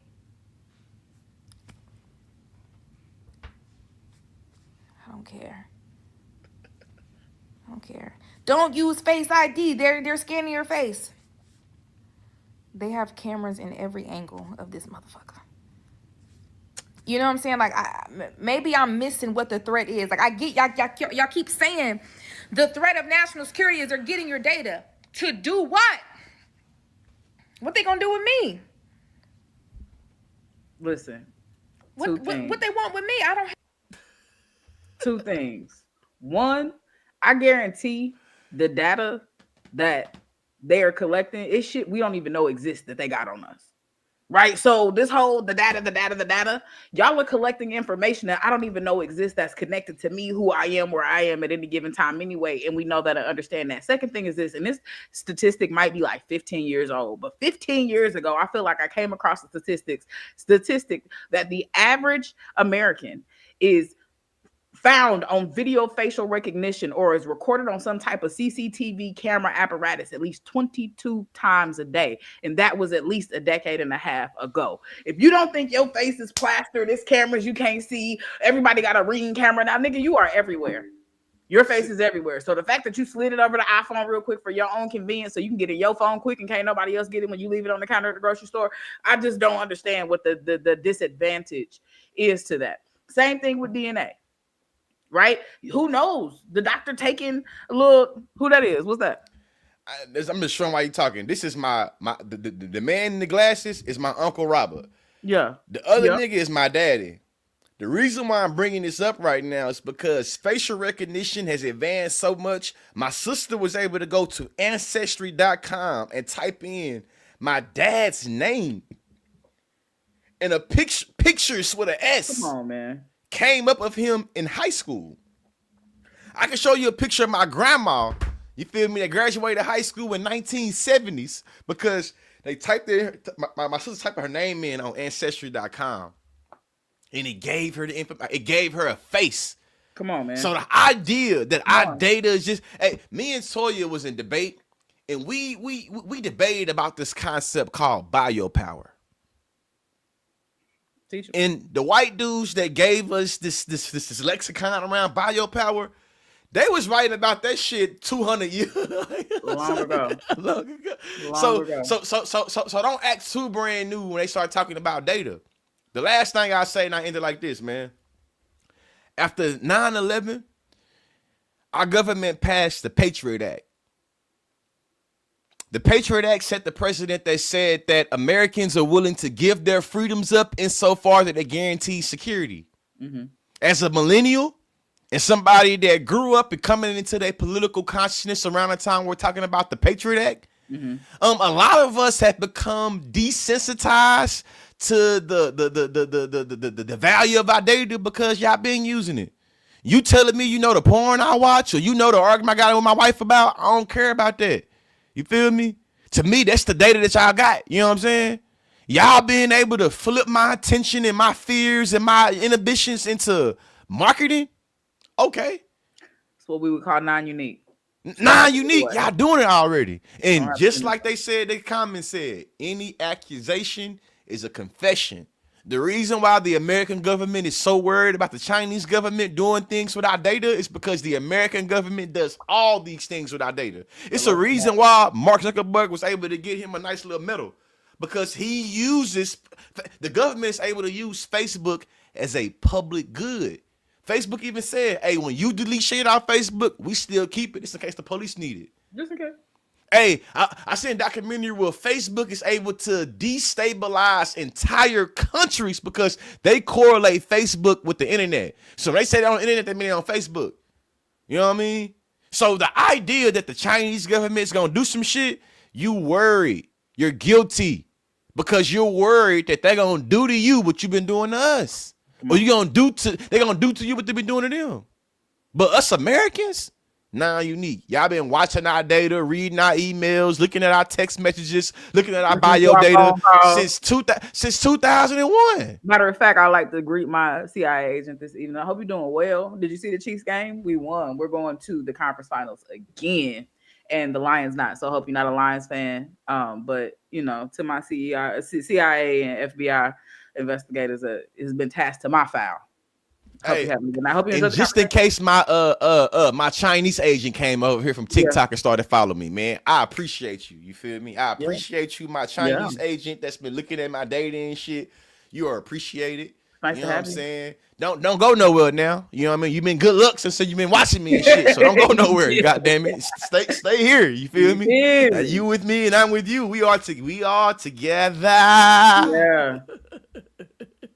I don't care. Don't use Face ID. They're scanning your face. They have cameras in every angle of this motherfucker. You know what I'm saying? Like, maybe I'm missing what the threat is. Like, I get y'all keep saying the threat of national security is they're getting your data. To do what? What they gonna do with me? Listen. What they want with me? I don't have. Two things. One, I guarantee the data that they are collecting is shit we don't even know exists that they got on us. Right. So this whole the data, y'all are collecting information that I don't even know exists that's connected to me, who I am, where I am at any given time anyway. And we know that I understand that. Second thing is this, and this statistic might be like 15 years old, but 15 years ago, I feel like I came across a statistic that the average American is found on video facial recognition or is recorded on some type of CCTV camera apparatus at least 22 times a day. And that was at least a decade and a half ago. If you don't think your face is plastered, it's cameras you can't see, everybody got a Ring camera now, nigga, you are everywhere. Your face is everywhere. So the fact that you slid it over the iPhone real quick for your own convenience so you can get in your phone quick and can't nobody else get it when you leave it on the counter at the grocery store, I just don't understand what the disadvantage is to that. Same thing with DNA. Right? Who knows? The doctor taking a little. Who that is? What's that? I'm just showing why you talking. This is the man in the glasses is my Uncle Robert. Yeah. The other nigga is my daddy. The reason why I'm bringing this up right now is because facial recognition has advanced so much. My sister was able to go to ancestry.com and type in my dad's name, and a pictures with an S. Come on, man. Came up of him in high school. I can show you a picture of my grandma, you feel me, that graduated high school in 1970s because they typed my sister typed her name in on ancestry.com and it gave her the information. It gave her a face. Come on, man. So the idea that our data is just, hey, me and Toya was in debate and we debated about this concept called biopower. And the white dudes that gave us this lexicon around biopower, they was writing about that shit 200 years long ago. So don't act too brand new when they start talking about data. The last thing I say, and I end it like this, man. After 9/11, our government passed the Patriot Act. The Patriot Act set the precedent that said that Americans are willing to give their freedoms up insofar that they guarantee security. Mm-hmm. As a millennial and somebody that grew up and coming into their political consciousness around the time we're talking about the Patriot Act, a lot of us have become desensitized to the value of our data because y'all been using it. You telling me you know the porn I watch or you know the argument I got with my wife about? I don't care about that. You feel me? To me, that's the data that y'all got. You know what I'm saying? Y'all being able to flip my attention and my fears and my inhibitions into marketing. Okay. That's what we would call non-unique. Non-unique. Y'all doing it already. And just like they said, the comment said, any accusation is a confession. The reason why the American government is so worried about the Chinese government doing things with our data is because the American government does all these things with our data. It's a reason why Mark Zuckerberg was able to get him a nice little medal, because he uses, the government is able to use Facebook as a public good. Facebook even said, hey, when you delete shit off Facebook, we still keep it just in case the police need it. Just in case. Hey, I seen a documentary where Facebook is able to destabilize entire countries because they correlate Facebook with the internet. So they say they're on the internet, they mean they're on Facebook. You know what I mean? So the idea that the Chinese government is going to do some shit, you worried. You're guilty because you're worried that they're going to do to you what you've been doing to us. Or they're going to do to you what they've been doing to them. But us Americans, non-unique. Y'all been watching our data, reading our emails, looking at our text messages, looking at our bio data since 2001. Matter of fact, I like to greet my CIA agent this evening. I hope you're doing well. Did you see the Chiefs game? We won. We're going to the conference finals again, and the Lions not. So I hope you're not a Lions fan. But you know, to my CIA and FBI investigators, has been tasked to my file. Hey, and just in case my my Chinese agent came over here from TikTok and started following me, man, I appreciate you. You feel me? I appreciate you, my Chinese agent that's been looking at my data and shit. You are appreciated. Nice you know to what have I'm you. saying? Don't go nowhere now. You know what I mean? You've been good looks and so you've been watching me and shit. So don't go nowhere. God damn it. Stay here. You feel me? You with me and I'm with you. We are together. Yeah.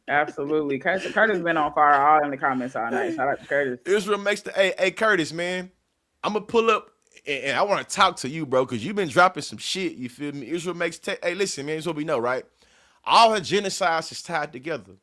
Absolutely. Curtis been on fire all in the comments all night. Shout out to Curtis. Israel makes the hey Curtis, man. I'm gonna pull up and I want to talk to you, bro, because you've been dropping some shit. You feel me? Israel makes hey, listen, man, this is what we know, right? All her genocides is tied together.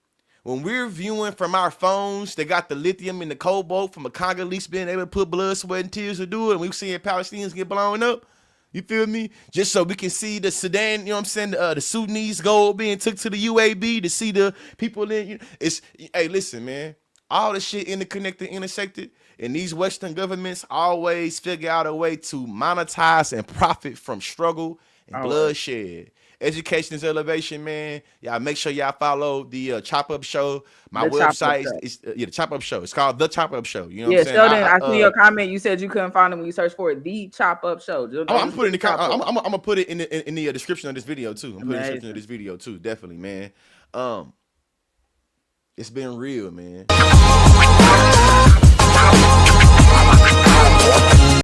When we're viewing from our phones, they got the lithium and the cobalt from a Congolese being able to put blood, sweat, and tears to do it, and we're seeing Palestinians get blown up. You feel me? Just so we can see the Sudan, you know what I'm saying, the Sudanese gold being took to the UAB, to see the people in, you know, hey, listen, man, all the shit interconnected, intersected, and these Western governments always figure out a way to monetize and profit from struggle and bloodshed. Education is elevation, man. Y'all make sure y'all follow the Chop Up Show. My website is the Chop Up Show. It's called the Chop Up Show. You know what I'm saying? Sheldon, I see your comment. You said you couldn't find it when you searched for it. The Chop Up Show. I'm putting the I'm gonna put it in the description of this video too. I'm putting the description of this video too. Definitely, man. It's been real, man.